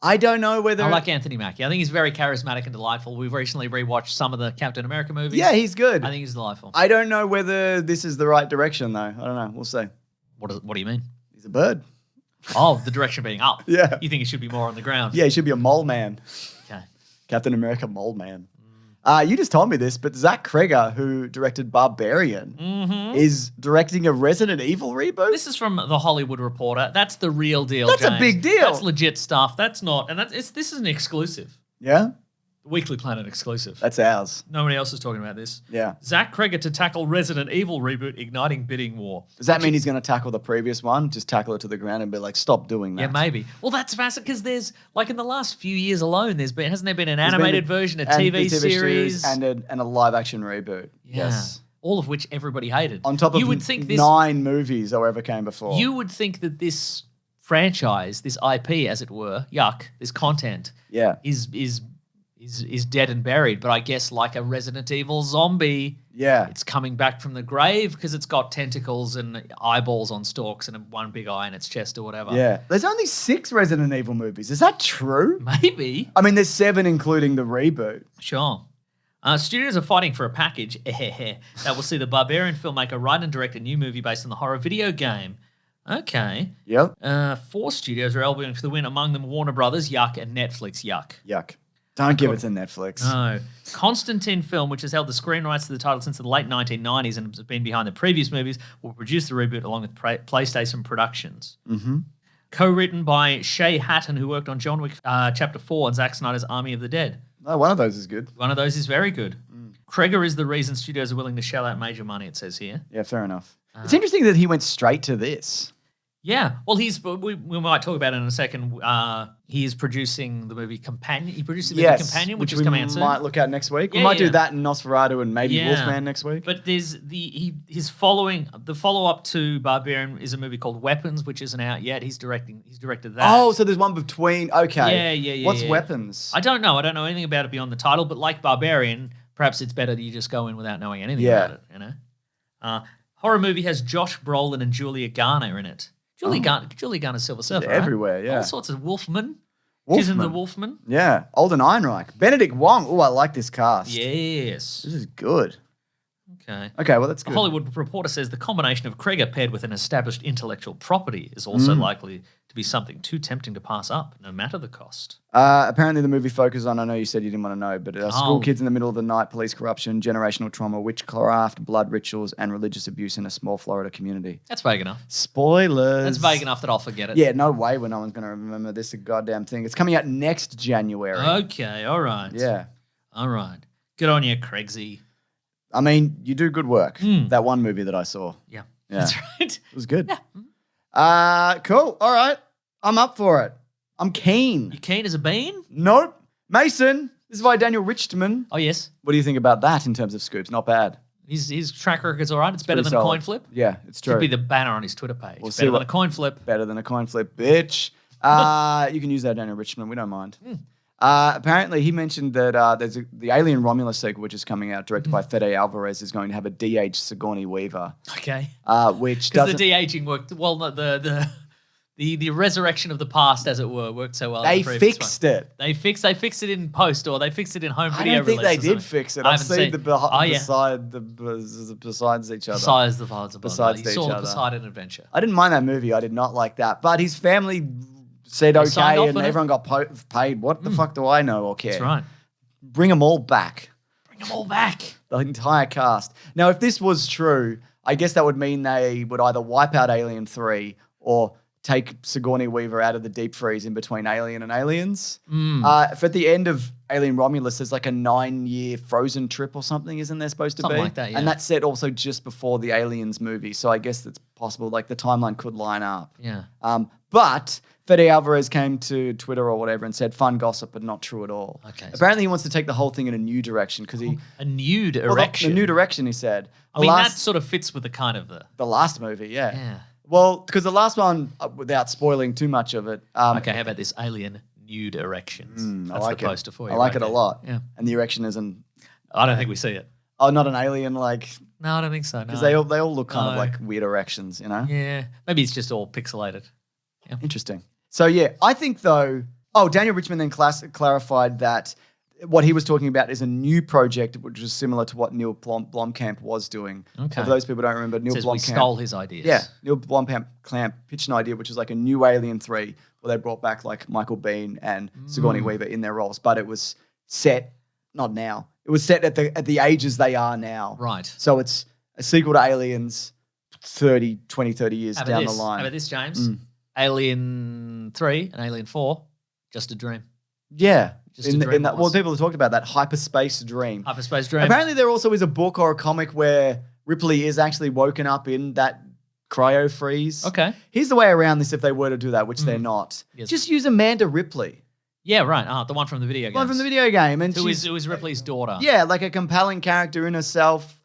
I don't know whether... I like Anthony Mackie. I think he's very charismatic and delightful. We've recently rewatched some of the Captain America movies. Yeah, he's good. I think he's delightful. I don't know whether this is the right direction, though. I don't know. We'll see. What do you mean? He's a bird. Oh, the direction being up. Yeah. You think he should be more on the ground? Yeah, he should be a mole man. Okay. Captain America mole man. You just told me this, but Zach Kreger, who directed Barbarian, is directing a Resident Evil reboot. This is from The Hollywood Reporter. That's the real deal, That's James. a big deal. That's legit stuff. That's not, and this is an exclusive. Yeah? Weekly Planet exclusive. That's ours. Nobody else is talking about this. Yeah. Zach Kreger to tackle Resident Evil reboot, igniting bidding war. Does that mean he's going to tackle the previous one? Just tackle it to the ground and be like, stop doing that? Yeah, maybe. Well, that's fascinating because there's, like in the last few years alone, hasn't there been an animated version, a TV series? And a live-action reboot. Yeah. Yes. All of which everybody hated. On top of you would think 9 movies or ever came before. You would think that this franchise, this IP, as it were, this content, is dead and buried. But I guess like a Resident Evil zombie, it's coming back from the grave because it's got tentacles and eyeballs on stalks and one big eye in its chest or whatever. Yeah. There's only 6 Resident Evil movies. Is that true? Maybe. I mean, there's 7 including the reboot. Sure. Studios are fighting for a package that will see the Barbarian filmmaker write and direct a new movie based on the horror video game. Okay. Yep. 4 studios are elbowing for the win, among them Warner Brothers, yuck, and Netflix, yuck. Don't give it to Netflix. No. Constantine Film, which has held the screen rights to the title since the late 1990s and has been behind the previous movies, will produce the reboot along with PlayStation Productions. Mm-hmm. Co-written by Shay Hatton, who worked on John Wick Chapter 4 and Zack Snyder's Army of the Dead. Oh, one of those is good. One of those is very good. Kreger is the reason studios are willing to shell out major money, it says here. Yeah, fair enough. It's interesting that he went straight to this. Yeah, well, we might talk about it in a second. He is producing the movie Companion. He produced the movie Companion, which is coming out soon. We might look at next week. We might do that in Nosferatu and maybe Wolfman next week. But there's the follow-up to Barbarian is a movie called Weapons, which isn't out yet. He's directed that. Oh, so there's one between. Okay. Yeah. What's Weapons? I don't know. I don't know anything about it beyond the title. But like Barbarian, perhaps it's better that you just go in without knowing anything about it. Horror movie has Josh Brolin and Julia Garner in it. Julie Garner, Silver Surfer. They're everywhere, yeah. All sorts of Wolfman. She's in the Wolfman. Yeah. Alden Ehrenreich. Benedict Wong. Oh, I like this cast. Yes. This is good. Okay, well, that's good. A Hollywood Reporter says the combination of Krieger paired with an established intellectual property is also likely to be something too tempting to pass up, no matter the cost. Apparently, the movie focuses on, I know you said you didn't want to know, but school kids in the middle of the night, police corruption, generational trauma, witchcraft, blood rituals, and religious abuse in a small Florida community. That's vague enough. Spoilers. That's vague enough that I'll forget it. Yeah, no way when no one's going to remember this goddamn thing. It's coming out next January. Okay, all right. Yeah. All right. Good on you, Craigsy. I mean, you do good work. That one movie that I saw. Yeah. That's right. It was good. Yeah. Cool. All right. I'm up for it. I'm keen. You keen as a bean? Nope. Mason, this is by Daniel Richtman. Oh, yes. What do you think about that in terms of scoops? Not bad. His track record's all right. It's better than a coin flip. Yeah, it's true. Should be the banner on his Twitter page. We'll better than a coin flip. Better than a coin flip, bitch. You can use that, Daniel Richtman. We don't mind. Apparently, he mentioned that there's the Alien Romulus sequel, which is coming out, directed by Fede Alvarez, is going to have a de-aged Sigourney Weaver. Okay. Which because doesn't... the de-aging worked well. The resurrection of the past, as it were, worked so well. They fixed it. They fixed it in post, or they fixed it in home video. I don't think they did something. fix it. I've seen the besides each other. Besides the parts besides you each saw other. the Poseidon Adventure. I didn't mind that movie. I did not like that. But his family said okay, and everyone got paid. What the fuck do I know or care? That's right. Bring them all back. Bring them all back. The entire cast. Now, if this was true, I guess that would mean they would either wipe out Alien 3 or take Sigourney Weaver out of the deep freeze in between Alien and Aliens. If at the end of Alien Romulus, there's like a 9-year frozen trip or something, isn't there supposed to be? Something like that, yeah. And that's set also just before the Aliens movie. So I guess that's possible. Like the timeline could line up. Yeah. But Fede Alvarez came to Twitter or whatever and said, fun gossip, but not true at all. Okay. Apparently he wants to take the whole thing in a new direction because he... A nude erection. A new direction, he said. I mean, that sort of fits with the kind of the last movie, yeah. Yeah. Well, because the last one, without spoiling too much of it... okay, how about this? Alien nude erections. That's like the poster for you. I like it a lot. Yeah. And the erection isn't... I don't think we see it. Oh, not an alien, like... No, I don't think so, Because they all look kind of like weird erections, you know? Yeah. Maybe it's just all pixelated. Yeah. Interesting. So, yeah, I think, though... Oh, Daniel Richtman then clarified that what he was talking about is a new project which was similar to what Neil Blomkamp was doing. Okay. So for those people who don't remember, Neil Blomkamp... We stole his ideas. Yeah. Neil Blomkamp pitched an idea which was like a new Alien 3 where they brought back like Michael Biehn and Sigourney Weaver in their roles, but it was set... Not now. It was set at the ages they are now. Right. So it's a sequel to Aliens 30 years down the line. How about this, James? Alien 3 and Alien 4, just a dream. Yeah. Just a dream. Well, people have talked about that hyperspace dream. Hyperspace dream. Apparently there also is a book or a comic where Ripley is actually woken up in that cryo freeze. Okay. Here's the way around this if they were to do that, which they're not. Yes. Just use Amanda Ripley. Yeah, right. The one from the video game. One from the video game. And who is Ripley's daughter. Yeah, like a compelling character in herself.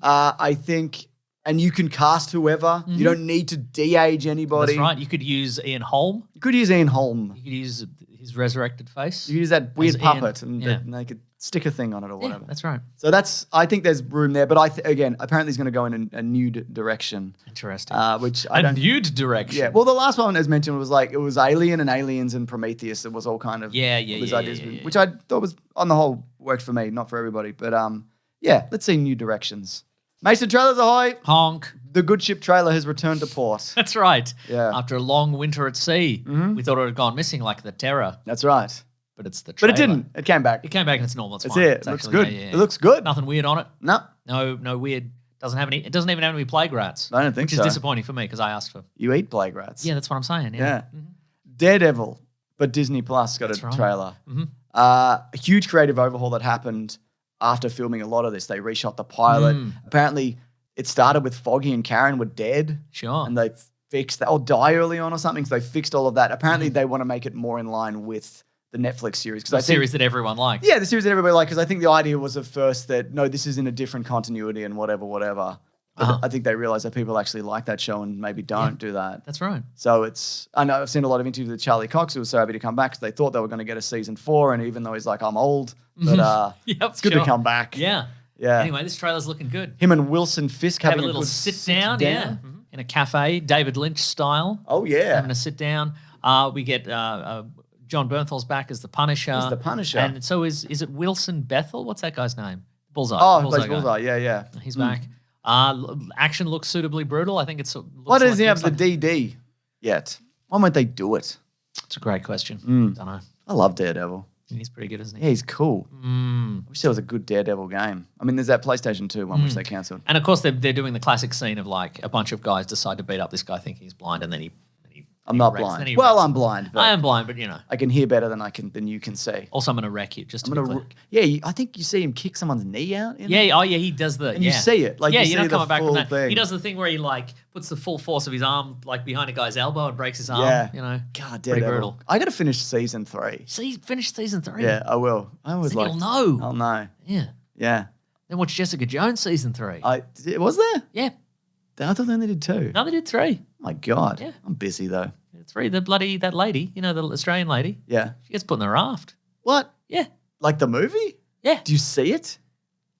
I think, and you can cast whoever. You don't need to de-age anybody. That's right. You could use Ian Holm. You could use Ian Holm. You could use his resurrected face. You could use that weird puppet and they could stick a thing on it or whatever. Yeah, that's right. So I think there's room there. But again, apparently he's going to go in a nude direction. Interesting. Which I don't... nude direction. Yeah. Well, the last one, as mentioned, was like, it was Alien and Aliens and Prometheus. It was all kind of... these ideas, which I thought was, on the whole, worked for me, not for everybody. But yeah, let's see new directions. Mason, trailers ahoy. Honk. The Good Ship trailer has returned to port. That's right. Yeah. After a long winter at sea, we thought it had gone missing like the Terror. That's right. But it's the trailer. But it didn't. It came back. It came back and it's normal. It's That's fine. it. It looks good. It looks good. Nothing weird on it. No. No weird. It doesn't even have any plague rats. I don't think so. so. Which is disappointing for me because I asked for. You eat plague rats. Yeah, that's what I'm saying. Yeah. Daredevil, but Disney Plus got a trailer. A huge creative overhaul that happened after filming a lot of this. They reshot the pilot. Apparently, it started with Foggy and Karen were dead. Sure. And they fixed that, or die early on or something. So they fixed all of that. Apparently, they want to make it more in line with the Netflix series. The series that everyone liked. Yeah, the series that everybody liked. Because I think the idea was at first that, no, this is in a different continuity and whatever. But I think they realized that people actually like that show and maybe don't do that. That's right. So I know I've seen a lot of interviews with Charlie Cox who was so happy to come back because they thought they were going to get a season 4. And even though he's like, I'm old, but it's good to come back. Yeah. Yeah. Anyway, this trailer's looking good. Him and Wilson Fisk Have having a little sit down. Yeah. in a cafe, David Lynch style. Oh, yeah. Having a sit down. We get John Bernthal's back as the Punisher. He's the Punisher. And so is it Wilson Bethel? What's that guy's name? Bullseye. Oh, he Bullseye plays guy. Bullseye. Yeah. He's back. Action looks suitably brutal. I think it's. Why doesn't he have the DD yet? Why won't they do it? It's a great question. Don't know. I love Daredevil. He's pretty good, isn't he? Yeah, he's cool. I wish there was a good Daredevil game. I mean, there's that PlayStation 2 one which they cancelled. And of course, they're doing the classic scene of like a bunch of guys decide to beat up this guy thinking he's blind, and then he I'm not wrecks, blind. then he Well, wrecks. I'm blind. But I am blind, but I can hear better than you can see. Also, I'm going to wreck you. Just to I'm be gonna, clear. yeah, I think you see him kick someone's knee out. In it. Yeah, oh yeah, he does the. And yeah. you see it, like yeah, you you're see not coming the back from full that. thing. He does the thing where he like puts the full force of his arm like behind a guy's elbow and breaks his arm. Yeah. You know, God, pretty Daredevil. brutal. I got to finish season 3. See, finish season 3. Yeah, I will. I always Then like. you'll know. I'll know. Yeah. Yeah. Then watch Jessica Jones season 3. Was there? Yeah. I thought they only did 2. No, they did 3. Oh my God. Yeah. I'm busy though. 3. That lady, you know, the Australian lady. Yeah. She gets put in the raft. What? Yeah. Like the movie? Yeah. Do you see it?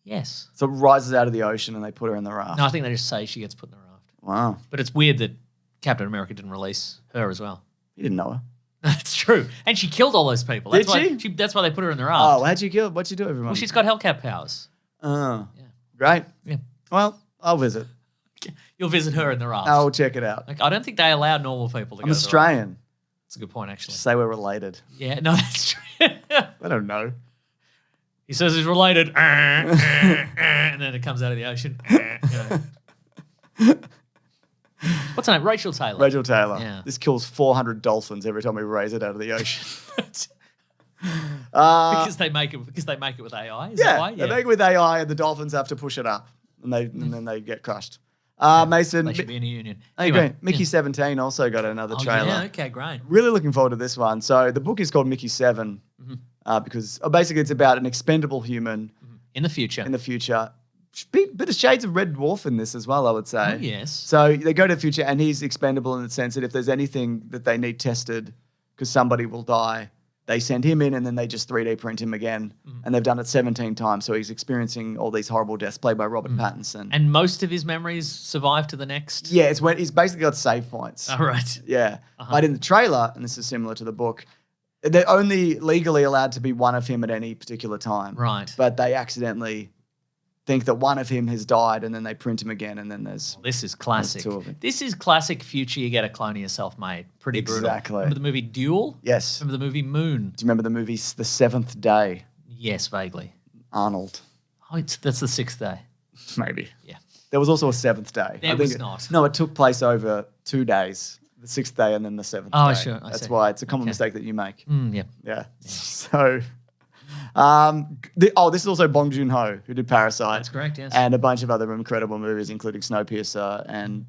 Yes. So it rises out of the ocean and they put her in the raft. No, I think they just say she gets put in the raft. Wow. But it's weird that Captain America didn't release her as well. You didn't know her. That's true. And she killed all those people. Did That's why that's why they put her in the raft. Oh, how'd you kill? What'd you do, everyone? Well, she's got Hellcat powers. Oh. Yeah. Great. Yeah. Well, I'll visit. You'll visit her in the raft. I'll check it out. Like, I don't think they allow normal people to go I'm to the raft. Australian. That's a good point, actually. Say we're related. Yeah, no, that's true. I don't know. He says he's related. And then it comes out of the ocean. What's her name? Rachel Taylor. Rachel Taylor. Yeah. This kills 400 dolphins every time we raise it out of the ocean. because they make it with AI. Is that why? They make it with AI and the dolphins have to push it up and then they get crushed. Mason. They should be in a union. I agree. Mickey 17 also got another trailer. Yeah, okay, great. Really looking forward to this one. So the book is called Mickey 7 because basically it's about an expendable human In the future. in the future. Bit of shades of Red Dwarf in this as well, I would say. Oh, yes. So they go to the future and he's expendable in the sense that if there's anything that they need tested because somebody will die, they send him in and then they just 3D print him again. And they've done it 17 times. So he's experiencing all these horrible deaths played by Robert Pattinson. And most of his memories survive to the next? Yeah, it's when he's basically got save points. All right. Yeah. But in the trailer, and this is similar to the book, they're only legally allowed to be one of him at any particular time. Right. But they accidentally think that one of him has died and then they print him again and then there's... This is classic. two of it. This is classic future you get a clone of yourself made. Pretty brutal. Exactly. Remember the movie Duel? Yes. Remember the movie Moon? Do you remember the movie The Seventh Day? Yes, vaguely. Arnold. Oh, that's the 6th day. Maybe. Yeah. There was also a seventh day. There was not. No, it took place over 2 days. The 6th day and then the 7th day. Oh, sure. I That's see. why it's a common mistake that you make. Yeah. Yeah. So, this is also Bong Joon-ho, who did Parasite. That's correct, yes. And a bunch of other incredible movies, including Snowpiercer and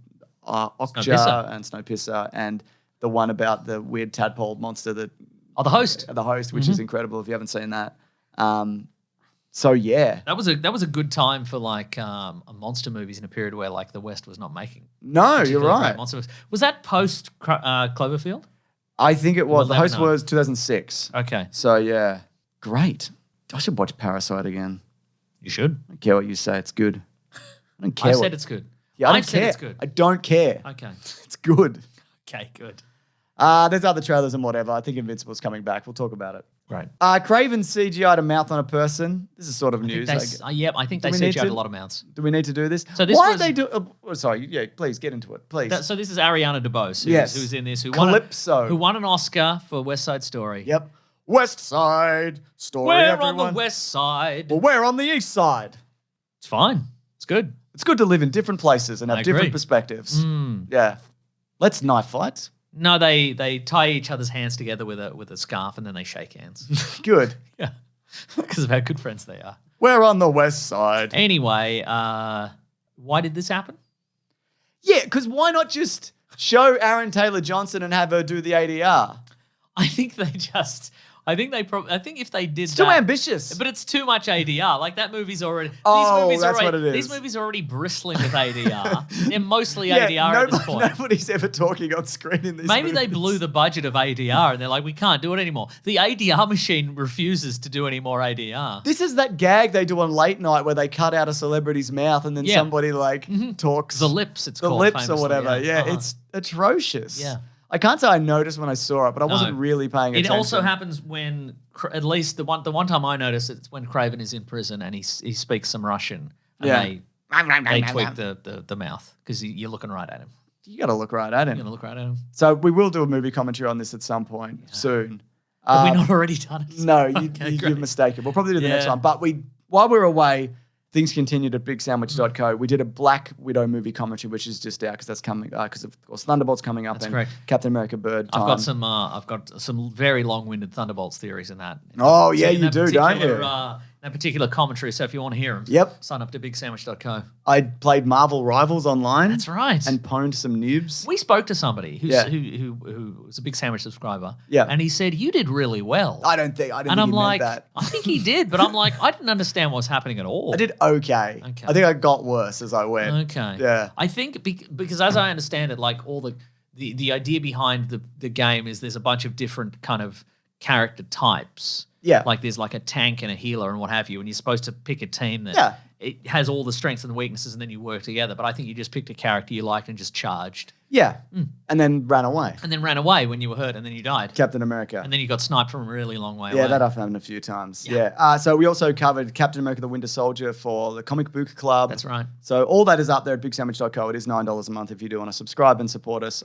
Okja Snowpiercer. and Snowpiercer and the one about the weird tadpole monster that... Oh, The Host. The Host, which is incredible if you haven't seen that. So, yeah. That was a good time for like monster movies in a period where like the West was not making. No, you're particularly great right. monster movies. Was that post Cloverfield? I think it was. We'll The Host never know. was 2006. Okay. So, yeah. Great. I should watch Parasite again. You should. I don't care what you say. It's good. I don't care. I said it's good. Yeah, I don't I've said care. it's good. I don't care. Okay. It's good. Okay, good. There's other trailers and whatever. I think Invincible's coming back. We'll talk about it. Great. Kraven CGI'd a mouth on a person. This is sort of news. I think they Do we need CGI'd to- a lot of mounts. Do we need to do this? So this Why was- they do? Sorry. Yeah. Please get into it. Please. So this is Ariana DeBose, Yes. who's in this, Calypso. who won an Oscar for West Side Story. Yep. West Side Story. We're everyone. on the West Side. Well, we're on the East Side. It's fine. It's good. It's good to live in different places and have I different agree. perspectives. Yeah. Let's knife fight. No, they tie each other's hands together with a scarf and then they shake hands. Good. Yeah, because of how good friends they are. We're on the West Side. Anyway, why did this happen? Yeah, because why not just show Aaron Taylor Johnson and have her do the ADR? I think they just. I think if they did It's too ambitious. but it's too much ADR. Like that movie's already. What it is. These movies are already bristling with ADR. They're mostly ADR at this point. Nobody's ever talking on screen in these Maybe movies. they blew the budget of ADR and they're like, we can't do it anymore. The ADR machine refuses to do any more ADR. This is that gag they do on late night where they cut out a celebrity's mouth and then somebody talks. The lips, it's called. The lips famously, or whatever. Yeah, Uh-huh. it's atrocious. Yeah. I can't say I noticed when I saw it, but I wasn't really paying attention. It also happens when, at least the one time I noticed, it's when Kraven is in prison and he speaks some Russian. And they tweak the mouth because you're looking right at him. You got to look right at him. You're going to look right at him. So we will do a movie commentary on this at some point soon. Have we not already done it? No, you're mistaken. We'll probably do the next one. But while we're away, things continued at bigsandwich.co. We did a Black Widow movie commentary, which is just out because that's coming because of course Thunderbolt's coming up. That's and correct. Captain America Bird time. I've got some very long-winded Thunderbolts theories in that. Oh yeah, you do, don't you? That particular commentary. So if you want to hear them, sign up to bigsandwich.co. I played Marvel Rivals online. That's right. And pwned some noobs. We spoke to somebody who was a Big Sandwich subscriber. Yeah. And he said, you did really well. I didn't think and I'm he like, meant that. I think he did, but I'm like, I didn't understand what was happening at all. I did okay. I think I got worse as I went. Okay. Yeah. I think because as I understand it, like all the idea behind the game is there's a bunch of different kind of character types. Yeah. Like there's like a tank and a healer and what have you, and you're supposed to pick a team that it has all the strengths and the weaknesses and then you work together. But I think you just picked a character you liked and just charged. Yeah. And then ran away. And then ran away when you were hurt and then you died. Captain America. And then you got sniped from a really long way away. Yeah, that I've happened a few times. Yeah. So we also covered Captain America the Winter Soldier for the Comic Book Club. That's right. So all that is up there at bigsandwich.co. It is $9 a month if you do want to subscribe and support us.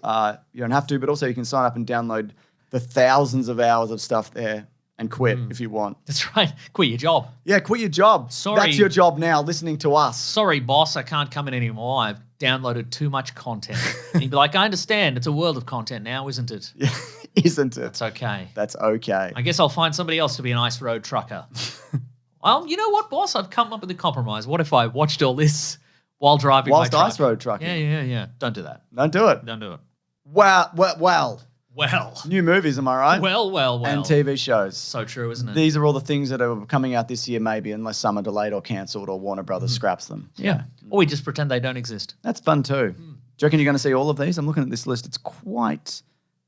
You don't have to, but also you can sign up and download the thousands of hours of stuff there. And quit if you want. That's right. Quit your job. Yeah, quit your job. Sorry. That's your job now, listening to us. Sorry, boss, I can't come in anymore. I've downloaded too much content. And you'd be like, I understand. It's a world of content now, isn't it? Yeah, isn't it? That's okay. That's okay. I guess I'll find somebody else to be an ice road trucker. Well, you know what, boss? I've come up with a compromise. What if I watched all this while driving Whilst my truck? ice road trucking. Yeah. Don't do that. Don't do it. Don't do it. Well. New movies, am I right? Well. And TV shows. So true, isn't it? These are all the things that are coming out this year, maybe, unless some are delayed or cancelled or Warner Brothers scraps them. Yeah. Or we just pretend they don't exist. That's fun too. Do you reckon you're going to see all of these? I'm looking at this list. It's quite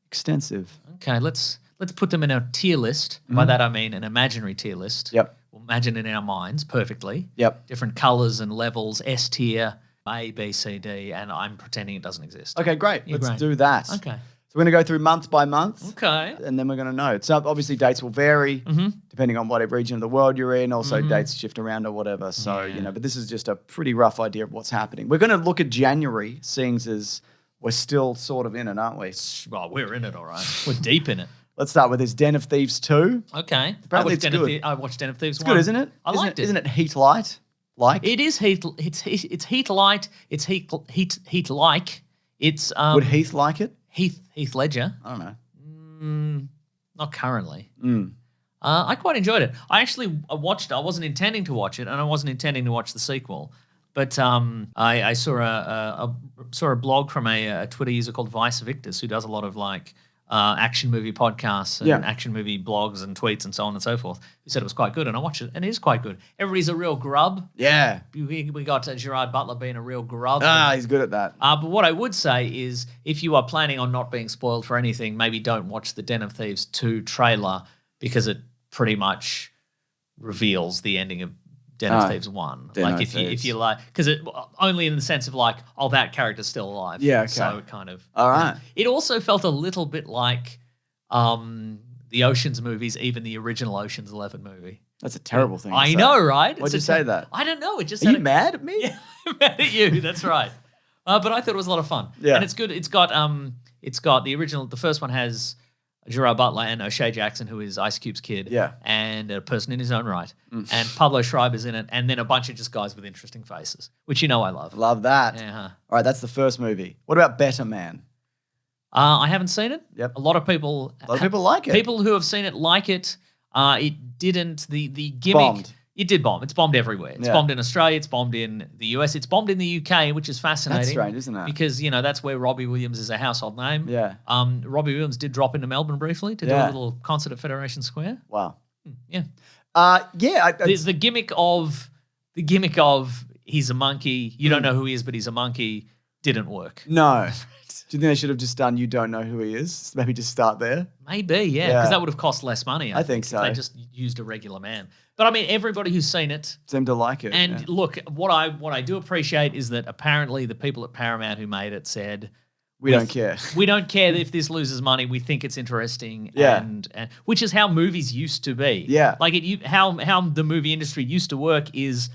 extensive. Okay, let's put them in a tier list. By that I mean an imaginary tier list. Yep. We'll imagine it in our minds perfectly. Yep. Different colours and levels, S tier, A, B, C, D, and I'm pretending it doesn't exist. Okay, great. Yeah, Let's great. do that. Okay. So we're going to go through month by month. Okay. And then we're going to know. So obviously dates will vary depending on whatever region of the world you're in. Also dates shift around or whatever. So, but this is just a pretty rough idea of what's happening. We're going to look at January, seeing as we're still sort of in it, aren't we? Well, we're in it, all right. We're deep in it. Let's start with this Den of Thieves 2. Okay. Apparently it's good. I watched Den of Thieves 1. It's good, isn't it? I liked it. Isn't it Heat Light? Like? It is Heat. It's Heat Light. It's Heat like. It's Would Heath like it? Heath Ledger. I don't know. Not currently. I quite enjoyed it. I actually watched it. I wasn't intending to watch it, and I wasn't intending to watch the sequel. But I saw a blog from a Twitter user called Vice Victus, who does a lot of like action movie podcasts and action movie blogs and tweets and so on and so forth, who said it was quite good, and I watched it, and it is quite good. Everybody's a real grub. Yeah. We got Gerard Butler being a real grub. He's good at that. But what I would say is if you are planning on not being spoiled for anything, maybe don't watch the Den of Thieves 2 trailer because it pretty much reveals the ending of Den of Thieves 1. Like if you like, because it only in the sense of like, oh, that character's still alive. Yeah, okay. So it kind of. All right. It also felt a little bit like the Ocean's movies, even the original Ocean's 11 movie. That's a terrible thing. I know, right? Why'd you say that? I don't know. It just. Are you mad at me? Yeah, I'm mad at you. That's right. But I thought it was a lot of fun. Yeah. And it's good. It's got the original. The first one has Gerard Butler and O'Shea Jackson, who is Ice Cube's kid. Yeah. And a person in his own right. And Pablo Schreiber's in it, and then a bunch of just guys with interesting faces, which I love. Love that. Yeah. All right, that's the first movie. What about Better Man? I haven't seen it. Yep. A lot of people like it. People who have seen it like it. It didn't. The gimmick. Bombed. It did bomb. It's bombed everywhere. It's bombed in Australia. It's bombed in the US. It's bombed in the UK, which is fascinating. That's strange, isn't it? Because, that's where Robbie Williams is a household name. Yeah. Robbie Williams did drop into Melbourne briefly to do a little concert at Federation Square. Wow. Yeah. The gimmick of he's a monkey. You don't know who he is, but he's a monkey. Didn't work. No. Do you think they should have just done you don't know who he is? Maybe just start there? Maybe, yeah. Because that would have cost less money. I think so. If they just used a regular man. But I mean, everybody who's seen it seemed to like it. And look, what I do appreciate is that apparently the people at Paramount who made it said, we don't care. We don't care if this loses money. We think it's interesting. Yeah. And which is how movies used to be. Yeah. Like how the movie industry used to work is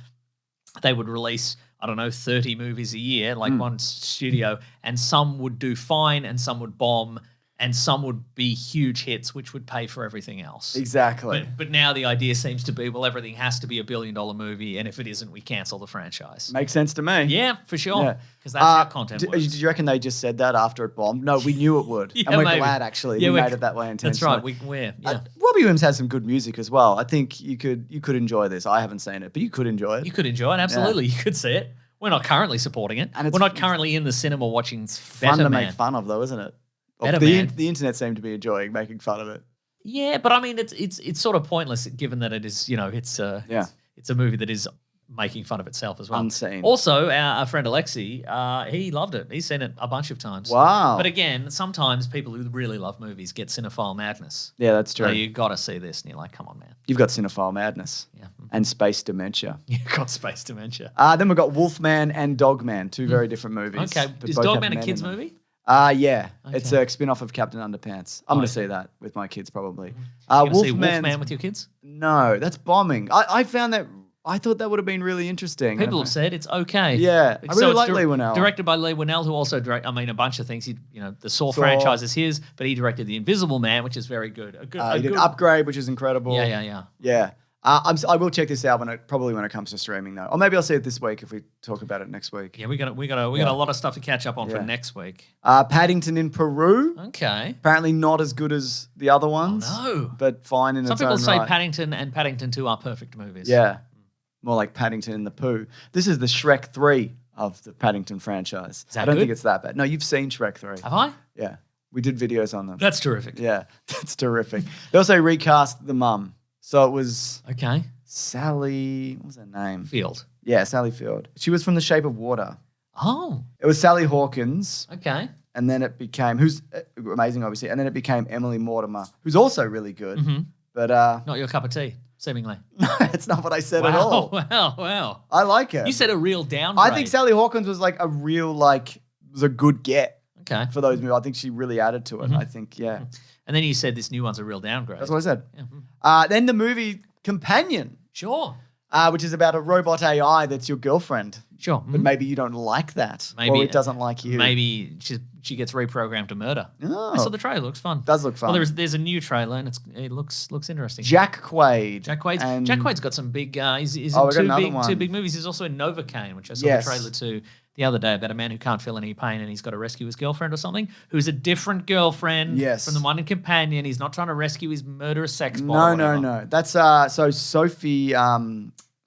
they would release, 30 movies a year, like one studio, and some would do fine and some would bomb and some would be huge hits, which would pay for everything else. Exactly. But now the idea seems to be, well, everything has to be $1 billion movie, and if it isn't, we cancel the franchise. Makes sense to me. Yeah, for sure. Because that's how content works. Did you reckon they just said that after it bombed? No, we knew it would. And we're glad, actually. We made it that way intentionally. That's right. Robbie Williams has some good music as well. I think you could enjoy this. I haven't seen it, but you could enjoy it. You could enjoy it, absolutely. You could see it. We're not currently supporting it. And we're not currently in the cinema watching It's fun to make fun of, though, isn't it? The internet seemed to be enjoying making fun of it. Yeah, but I mean, it's sort of pointless given that it is, it's a movie that is making fun of itself as well. Unseen. Also, our friend Alexi, he loved it. He's seen it a bunch of times. Wow. But again, sometimes people who really love movies get cinephile madness. Yeah, that's true. So you got to see this, and you're like, come on, man. You've got cinephile madness. Yeah. And space dementia. You've got space dementia. Then we've got Wolfman and Dogman, two very different movies. Okay. Is Dogman a kid's movie? Yeah. Okay. It's a spin-off of Captain Underpants. I'm going to see that with my kids probably. You see Wolfman with your kids? No, that's bombing. I found that... I thought that would have been really interesting. People have said it's okay. Yeah. I really like Leigh Whannell. Directed by Leigh Whannell, who also directed, a bunch of things. The Saw franchise is his, but he directed The Invisible Man, which is very good. He did Upgrade, which is incredible. Yeah. I will check this out when it comes to streaming though, or maybe I'll see it this week if we talk about it next week. Yeah, we got a lot of stuff to catch up on for next week. Paddington in Peru. Okay. Apparently not as good as the other ones. Oh, no. But fine in its own right. Some people say Paddington and Paddington 2 are perfect movies. Yeah. More like Paddington in the Pooh. This is the Shrek 3 of the Paddington franchise. I don't think it's that bad. No, you've seen Shrek 3. Have I? Yeah. We did videos on them. That's terrific. Yeah, that's terrific. They also recast the mum. So it was Sally, what was her name? Field. Yeah, Sally Field. She was from The Shape of Water. Oh. It was Sally Hawkins. Okay. And then it became, who's amazing obviously, and then it became Emily Mortimer, who's also really good. Mm-hmm. But not your cup of tea. Seemingly. No, it's not what I said at all. Wow. I like her. You said a real downgrade. I think Sally Hawkins was like was a good get. Okay. For those movies. I think she really added to it. Mm-hmm. I think, yeah. And then you said this new one's a real downgrade. That's what I said. Yeah. Then the movie Companion. Sure. Which is about a robot AI that's your girlfriend. Sure. But maybe you don't like that. Maybe, or it doesn't like you. Maybe she gets reprogrammed to murder. Oh. I saw the trailer. It looks fun. Does look fun. Well, there's a new trailer and it looks interesting. Jack Quaid. Jack Quaid's got some big. He's in two big movies. He's also in Novocaine, which I saw the trailer to the other day about a man who can't feel any pain and he's got to rescue his girlfriend or something, who's a different girlfriend from the one in Companion. He's not trying to rescue his murderous sex ball. No. That's so Sophie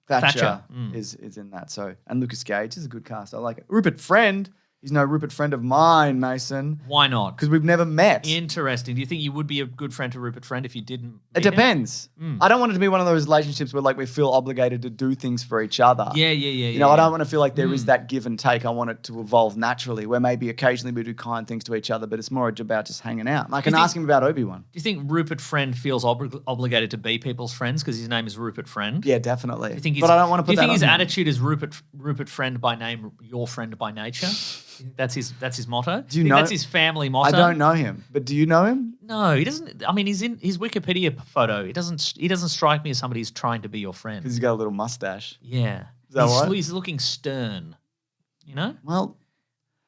Thatcher is in that. So and Lucas Gage is a good cast. I like it. Rupert Friend. He's no Rupert Friend of mine, Mason. Why not? Because we've never met. Interesting. Do you think you would be a good friend to Rupert Friend if you didn't? It depends. I don't want it to be one of those relationships where we feel obligated to do things for each other. Yeah. You know, I don't want to feel like there is that give and take. I want it to evolve naturally, where maybe occasionally we do kind things to each other, but it's more about just hanging out. I can ask him about Obi-Wan. Do you think Rupert Friend feels obligated to be people's friends because his name is Rupert Friend? Yeah, definitely. But I don't want to put that on him. Do you think his attitude is Rupert Friend by name, your friend by nature? That's his motto. Do you know? That's his family motto. I don't know him, but do you know him? No, he doesn't. I mean, he's in his Wikipedia photo. He doesn't strike me as somebody who's trying to be your friend. Because he's got a little mustache. Yeah, is that why? He's looking stern. You know. Well,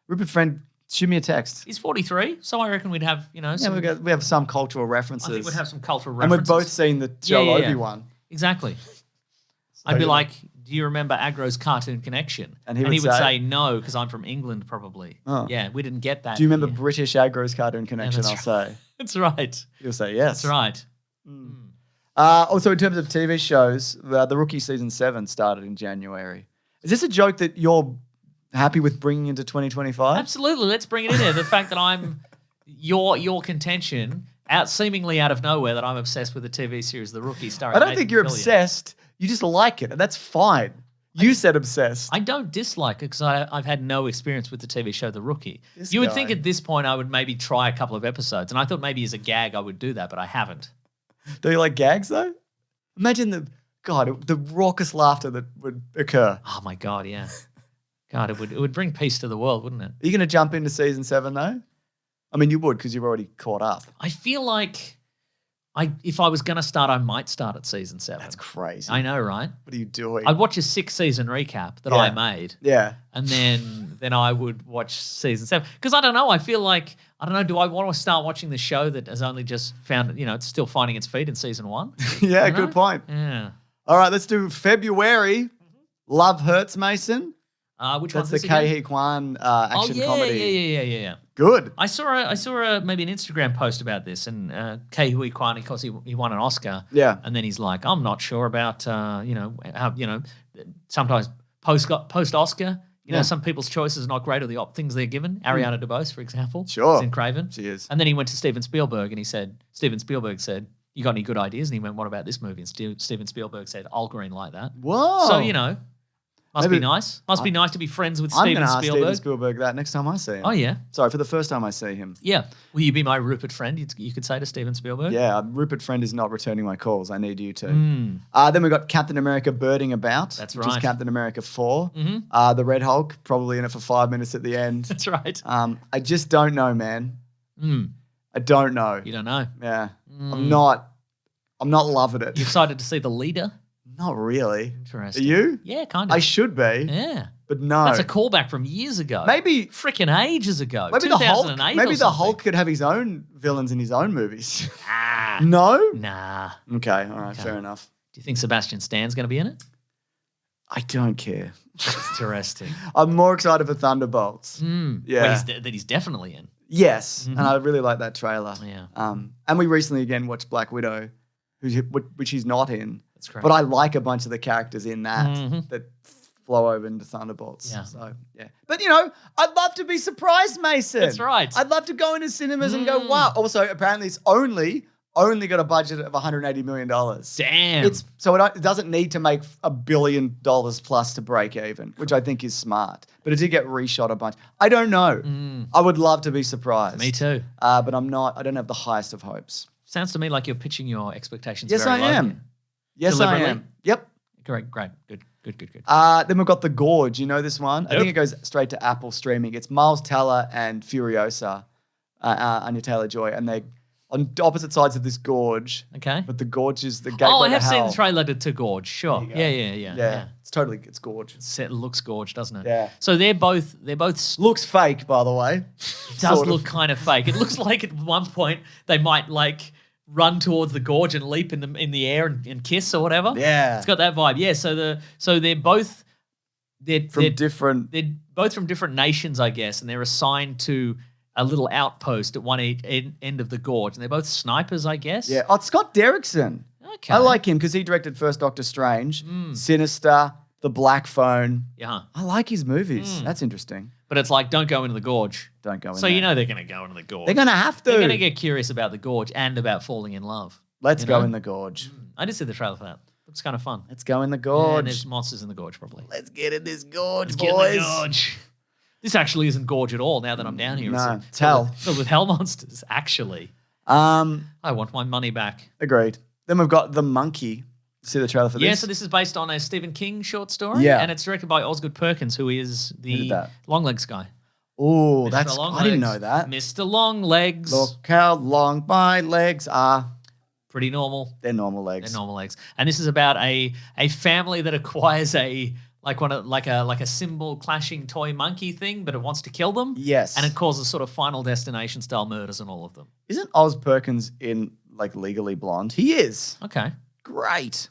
Rupert Friend, shoot me a text. He's 43, so I reckon we'd have we have some cultural references. I think we'd have some cultural references. And we've both seen the show Obi-Wan. Exactly. I'd be like, do you remember Agro's Cartoon Connection? And he would say no, because I'm from England, probably. Oh. Yeah, we didn't get that. Do you remember British Agro's Cartoon Connection, I'll say? That's right. You'll say yes. That's right. Also, in terms of TV shows, the Rookie season 7 started in January. Is this a joke that you're happy with bringing into 2025? Absolutely. Let's bring it in there. The fact that I'm your contention seemingly out of nowhere that I'm obsessed with the TV series The Rookie starring I don't Nathan think you're Fillion. obsessed. You just like it, and that's fine. You said obsessed. I don't dislike it because I've had no experience with the TV show The Rookie. This You would guy. think at this point I would maybe try a couple of episodes, and I thought maybe as a gag I would do that, but I haven't. Do you like gags, though? Imagine the raucous laughter that would occur. Oh my God, yeah. God, it would bring peace to the world, wouldn't it? Are you going to jump into season 7, though? I mean, you would because you've already caught up. I feel like if I was going to start, I might start at season 7. That's crazy. I know, right? What are you doing? I'd watch a 6-season recap that I made. Yeah. And then I would watch season 7. Because I don't know, I feel like, do I want to start watching the show that has only just found, it's still finding its feet in season 1? Yeah, good point. Yeah. All right, let's do February. Love Hurts, Mason. Which That's one's the this again? Kei Kwan action comedy. Yeah. Good. I saw maybe an Instagram post about this, and Kei Hui Kwan, of course, he won an Oscar. Yeah. And then he's like, I'm not sure about, sometimes post-Oscar, some people's choices are not great or the things they're given. Ariana DeBose, for example. Sure. Is in Kraven. She is. And then he went to Steven Spielberg, and Steven Spielberg said, you got any good ideas? And he went, what about this movie? And Steven Spielberg said, I'll green light that. Whoa. So, must be nice. Must be nice to be friends with I'm Steven going to ask Spielberg. Steven Spielberg that next time I see him. Oh, yeah. Sorry, for the first time I see him. Yeah. Will you be my Rupert friend, you could say to Steven Spielberg? Yeah, Rupert Friend is not returning my calls. I need you to. Then we've got Captain America Birding About. That's which is right. Captain America 4. The Red Hulk, probably in it for 5 minutes at the end. That's right. I just don't know, man. I don't know. You don't know. Yeah. I'm not loving it. You excited to see The Leader? Not really. Interesting. Are you? Yeah, kind of. I should be. Yeah. But no. That's a callback from years ago. Maybe freaking ages ago. Maybe 2008 Maybe or the Hulk something. could have his own villains in his own movies. Ah. No? Nah. Okay, all right, fair enough. Do you think Sebastian Stan's going to be in it? I don't care. Interesting. I'm more excited for Thunderbolts. Yeah. Well, that he's definitely in. Yes, and I really like that trailer. Yeah. And we recently again watched Black Widow, which he's not in. That's great. But I like a bunch of the characters in that that flow over into Thunderbolts. Yeah. So, yeah. But, I'd love to be surprised, Mason. That's right. I'd love to go into cinemas and go, wow. Also, apparently it's only got a budget of $180 million. Damn. It doesn't need to make $1 billion plus to break even, which I think is smart. But it did get reshot a bunch. I don't know. I would love to be surprised. Me too. But I'm not. I don't have the highest of hopes. Sounds to me like you're pitching your expectations Yes, very I low am. here. Yes, I Deliberately? am. Yep. Great. Good. Then we've got The Gorge. You know this one? I think it goes straight to Apple streaming. It's Miles Teller and Furiosa, Anya Taylor-Joy, and they're on opposite sides of this gorge. Okay. But the gorge is the gateway Oh, I to have seen hell. the trailer to Gorge. Sure. There you go. Yeah. Yeah. It's gorge. It looks gorge, doesn't it? Yeah. So they're both Looks fake, by the way. does Sort of. look kind of fake. It looks like at one point they might run towards the gorge and leap in the air and kiss or whatever. Yeah. It's got that vibe. Yeah. So they're both different. They're both from different nations, I guess, and they're assigned to a little outpost at one end of the gorge, and they're both snipers, I guess. Yeah. Oh, it's Scott Derrickson. Okay. I like him because he directed First Doctor Strange, Sinister, The Black Phone. Yeah. I like his movies. That's interesting. But it's like, don't go into the gorge. Don't go in So there. you know they're going to go into the gorge. They're going to have to. They're going to get curious about the gorge and about falling in love. Let's you go know? in the gorge. I did see the trailer for that. Looks kind of fun. Let's go in the And gorge. there's monsters in the gorge, probably. Let's get in this gorge, Let's get in boys. the gorge. This actually isn't gorge at all now that I'm down here. No, It's it's hell. filled with hell monsters, actually. I want my money back. Agreed. Then we've got The Monkey. See the trailer for this? Yeah, so this is based on a Stephen King short story. Yeah. And it's directed by Osgood Perkins, who is did the that? Longlegs guy. Oh, Mr. that's. Longlegs. I didn't know that. Mr. Longlegs. Look how long my legs are. Pretty normal. They're normal legs. They're normal legs. And this is about a family that acquires a symbol clashing toy monkey thing, but it wants to kill them. Yes. And it causes sort of Final Destination style murders on all of them. Isn't Oz Perkins in Legally Blonde? He is. Okay. Great.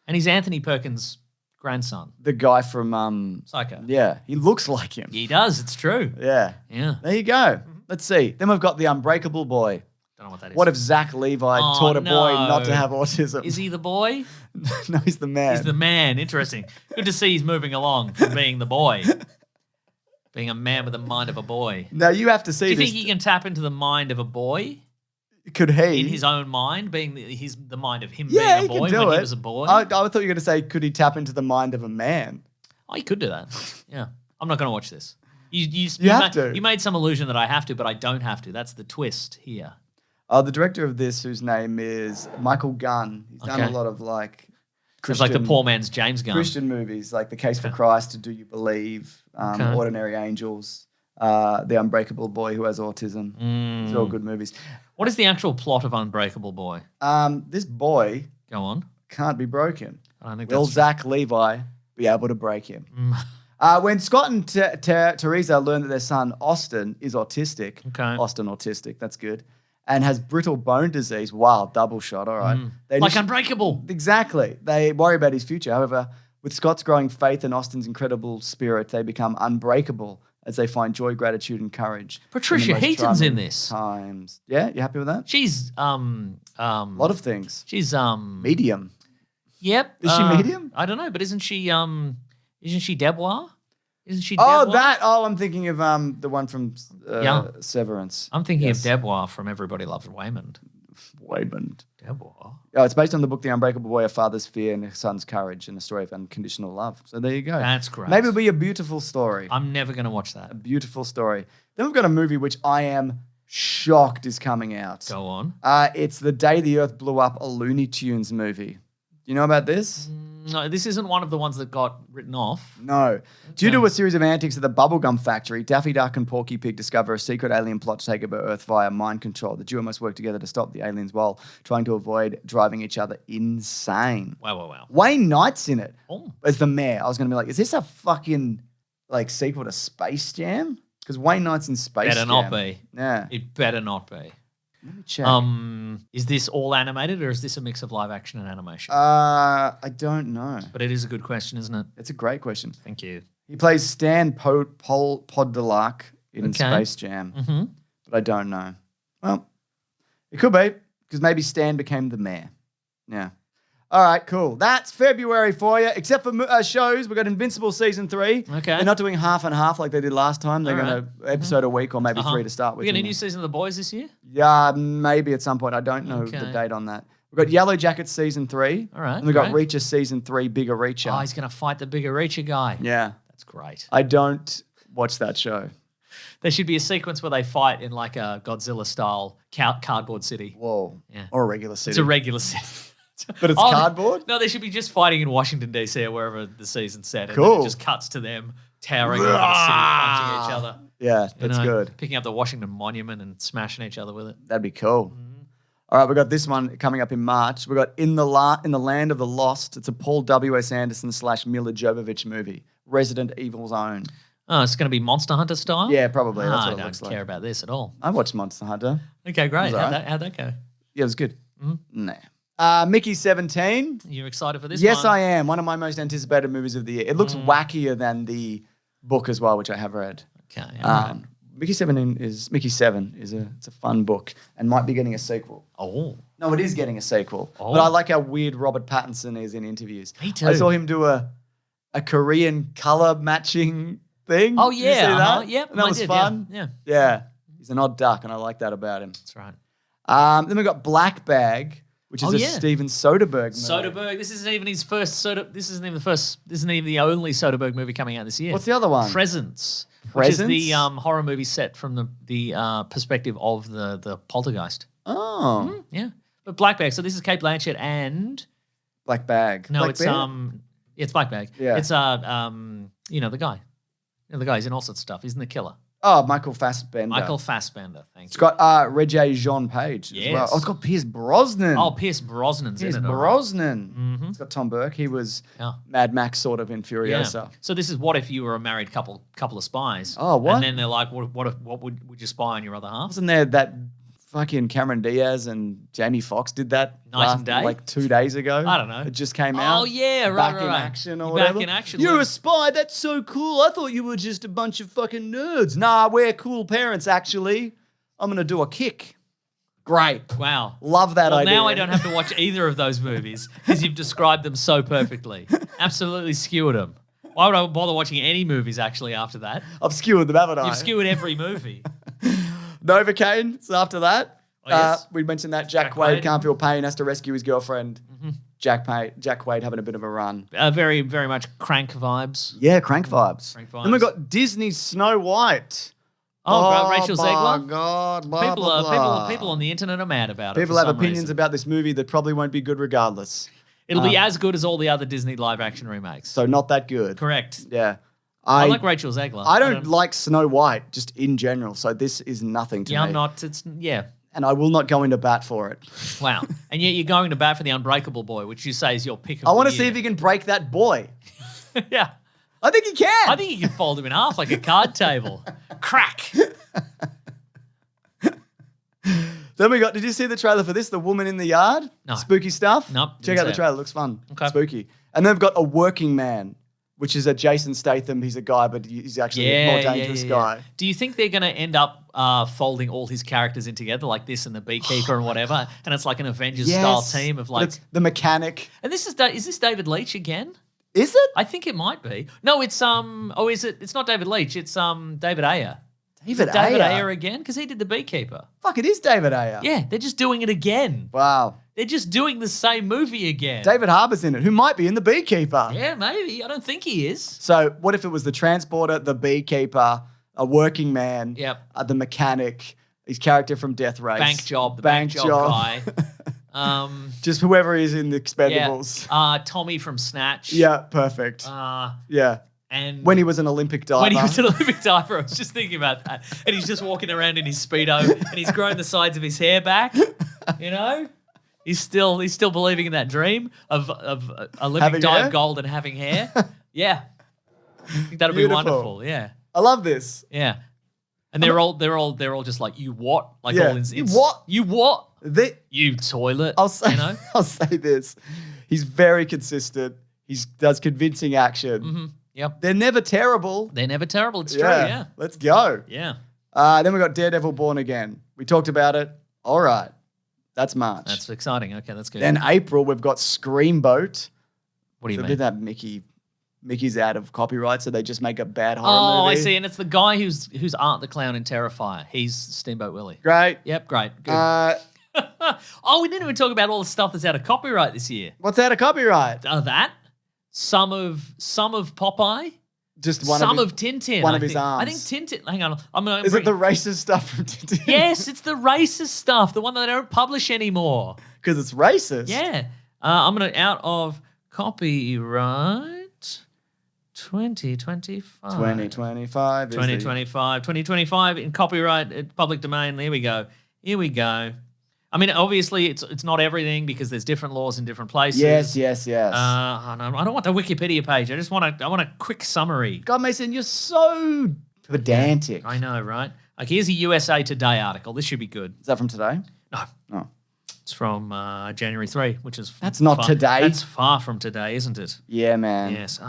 And he's Anthony Perkins' grandson. The guy from Psycho. Yeah, he looks like him. He does, it's true. Yeah. Yeah. There you go. Let's see. Then we've got The Unbreakable Boy. Don't know know what that is. What if Zach Levi taught a boy not to have autism? Is he the boy? No, he's the man. He's the man. Interesting. Good to see he's moving along from being the boy. Being a man with the mind of a boy. Now you have to see Do you this. think he can tap into the mind of a boy? Could he? In his own mind, being the mind of him Yeah, being a boy he could do when it. he was a boy? I thought you were going to say, could he tap into the mind of a man? Oh, he could do that. Yeah. I'm not going to watch this. You have to. You made some illusion that I have to, but I don't have to. That's the twist here. The director of this, whose name is Michael Gunn, he's done a lot of like It's like the poor man's James Gunn. Christian movies, like The Case for Christ, Do You Believe, Ordinary Angels, The Unbreakable Boy Who Has Autism. These are all good movies. What is the actual plot of Unbreakable Boy? This boy Go on. can't be broken. I think Will that's Zach Levi be able to break him? When Scott and Teresa learn that their son Austin is autistic, Austin autistic, that's good, and has brittle bone disease. Wow, double shot. All right, like Unbreakable. Exactly. They worry about his future. However, with Scott's growing faith and Austin's incredible spirit, they become unbreakable as they find joy, gratitude, and courage. Patricia Heaton's in this. Times. Yeah, you happy with that? She's a lot of things. She's medium. Yep. Is she medium? I don't know, but isn't she Debois? Isn't she Oh, Debois? I'm thinking of the one from Severance. I'm thinking of Debois from Everybody Loves Waymond. Waymond. Debois. Oh, it's based on the book The Unbreakable Boy, A Father's Fear and a Son's Courage, and a story of unconditional love. So there you go. That's great. Maybe it'll be a beautiful story. I'm never going to watch that. A beautiful story. Then we've got a movie which I am shocked is coming out. Go on. It's The Day the Earth Blew Up, a Looney Tunes movie. Do you know about this? No, this isn't one of the ones that got written off. No. Due to a series of antics at the bubblegum factory, Daffy Duck and Porky Pig discover a secret alien plot to take over Earth via mind control. The duo must work together to stop the aliens while trying to avoid driving each other insane. Wow. Wayne Knight's in it Oh. as the mayor. I was going to be like, is this a fucking like sequel to Space Jam? Because Wayne Knight's in Space Jam. Better not be. Yeah. It better not be. Let me check. Is this all animated or is this a mix of live action and animation? I don't know. But it is a good question, isn't it? It's a great question. Thank you. He plays Stan Poddelark in Space Jam, but I don't know. Well, it could be because maybe Stan became the mayor. Yeah. All right, cool. That's February for you. Except for shows, we've got Invincible Season 3. Okay. They're not doing half and half like they did last time. They're going to episode a week or maybe 3 to start with. We get a new season of The Boys this year? Yeah, maybe at some point. I don't know the date on that. We've got Yellow Jackets Season 3. All right. And we've got Reacher Season 3, Bigger Reacher. Oh, he's going to fight the bigger Reacher guy. Yeah. That's great. I don't watch that show. There should be a sequence where they fight in like a Godzilla-style cardboard city. Whoa. Yeah. Or a regular city. It's a regular city. But it's cardboard? No, they should be just fighting in Washington, D.C. or wherever the season's set. And Cool. then it just cuts to them towering over the city, punching each other. Yeah, that's good. Picking up the Washington Monument and smashing each other with it. That'd be cool. All right, we've got this one coming up in March. We've got In the Land of the Lost. It's a Paul W.S. Anderson / Mila Jovovich movie. Resident Evil's own. Oh, it's going to be Monster Hunter style? Yeah, probably. That's what it I looks don't like. care about this at all. I watched Monster Hunter. Okay, great. Right. How'd that go? Yeah, it was good. Nah. Mickey 17. You excited for this Yes, one? I am. One of my most anticipated movies of the year. It looks wackier than the book as well, which I have read. Okay, all right. Mickey 7 is it's a fun book and might be getting a sequel. Oh. No, it is getting a sequel. Oh. But I like how weird Robert Pattinson is in interviews. Me too. I saw him do a Korean color matching thing. Oh, Did yeah. you see that? Yep, And that I was did, fun. Yeah. Yeah. He's an odd duck, and I like that about him. That's right. Then we've got Black Bag, which is a Steven Soderbergh movie. Soderbergh. This isn't even his first This isn't even the only Soderbergh movie coming out this year. What's the other one? Presence. Presence? Which is the horror movie set from the perspective of the poltergeist. Oh. Yeah. But Black Bag. So this is Kate Blanchett and Black Bag. no, Black it's Bear? it's Black Bag. Yeah. It's the guy. The guy's in all sorts of stuff. He's in The Killer. Oh, Michael Fassbender. Michael Fassbender. Thank It's you. got Regé Jean Page as well. Yes. Oh, it's got Pierce Brosnan. Oh, Pierce Brosnan's Pierce in it. all right. Brosnan. It's got Tom Burke. He was Yeah. Mad Max sort of in Yeah. Furiosa. So this is what if you were a married couple of spies? Oh, what? And then they're like, what would you spy on your other half? Wasn't there that fucking Cameron Diaz and Jamie Foxx did that Night and Day? like 2 days ago? I don't know. It just came out. Oh yeah, right, Back in right. action or You're whatever. Back in action. You're Look. a spy. That's so cool. I thought you were just a bunch of fucking nerds. Nah, we're cool parents, actually. I'm going to do a kick. Great. Wow. Love that idea. Now I don't have to watch either of those movies because you've described them so perfectly. Absolutely skewered them. Why would I bother watching any movies actually after that? I've skewered them, haven't I? You've skewered every movie. Novocaine, so after that. Oh, yes. We mentioned that Jack Quaid can't feel pain, has to rescue his girlfriend. Mm-hmm. Jack Quaid having a bit of a run. Very, very much Crank vibes. Yeah, Crank vibes. Crank vibes. Then we've got Disney's Snow White. Oh, Rachel my Zegler. God, blah, blah, blah. People on the internet are mad about it. People have opinions about this movie that probably won't be good regardless. It'll be as good as all the other Disney live action remakes. So not that good. Correct. Yeah. I like Rachel Zegler. I don't like Snow White just in general, so this is nothing to me. Yeah, I'm not. And I will not go into bat for it. Wow. And yet you're going to bat for the Unbreakable Boy, which you say is your pick of I want to see if he can break that boy. Yeah. I think he can. I think he can fold him in half like a card table. Crack. Then we got, did you see the trailer for this? The Woman in the Yard? No. Spooky stuff? Nope. Check out the trailer. It looks fun. Okay. Spooky. And then we've got A Working Man, which is a Jason Statham. He's a guy, but he's actually a more dangerous guy. Do you think they're going to end up folding all his characters in together like this and the Beekeeper and whatever? And it's like an Avengers-style team of like... It's the Mechanic. And is this David Leitch again? Is it? I think it might be. No, it's... is it? It's not David Leitch. It's David Ayer. David Ayer again? Because he did the Beekeeper. Fuck, it is David Ayer. Yeah, they're just doing it again. Wow. They're just doing the same movie again. David Harbour's in it, who might be in The Beekeeper. Yeah, maybe. I don't think he is. So what if it was the Transporter, the Beekeeper, A Working Man, the Mechanic, his character from Death Race. Bank Job, bank job guy. Just whoever is in the Expendables. Yeah. Tommy from Snatch. Yeah, perfect. Yeah. And when he was an Olympic diver. When he was an Olympic diver, I was just thinking about that. And he's just walking around in his Speedo and he's grown the sides of his hair back. You know? He's still believing in that dream of Olympic dive gold and having hair. Yeah. I think that'll be wonderful. Yeah. I love this. Yeah. And they're all just like, you what? Like all in you what? You what? You toilet. I'll say, you know? I'll say this. He's very consistent. He does convincing action. Mm-hmm. Yep. They're never terrible. They're never terrible. It's true, yeah. Let's go. Yeah. Then we got Daredevil Born Again. We talked about it. All right. That's March. That's exciting. Okay, that's good. Then April, we've got Screamboat. What do you mean? Did that Mickey's out of copyright, so they just make a bad horror movie. I see. And it's the guy who's Art the Clown in Terrifier. He's Steamboat Willie. Great. Yep, great. Good. We didn't even talk about all the stuff that's out of copyright this year. What's out of copyright? That. Some of Popeye. Just one of Tintin. One of his arms. I think Tintin. Hang on. Is it the racist stuff from Tintin? Yes, it's the racist stuff. The one that they don't publish anymore. Because it's racist. Yeah. I'm going to out of copyright 2025. 2025. 2025 in copyright public domain. Here we go. I mean, obviously, it's not everything because there's different laws in different places. Yes. I don't want the Wikipedia page. I want a quick summary. God, Mason, you're so pedantic. I know, right? Okay, here's a USA Today article. This should be good. Is that from today? No. Oh. It's from January 3, which is That's not today. That's far from today, isn't it? Yeah, man. Yes.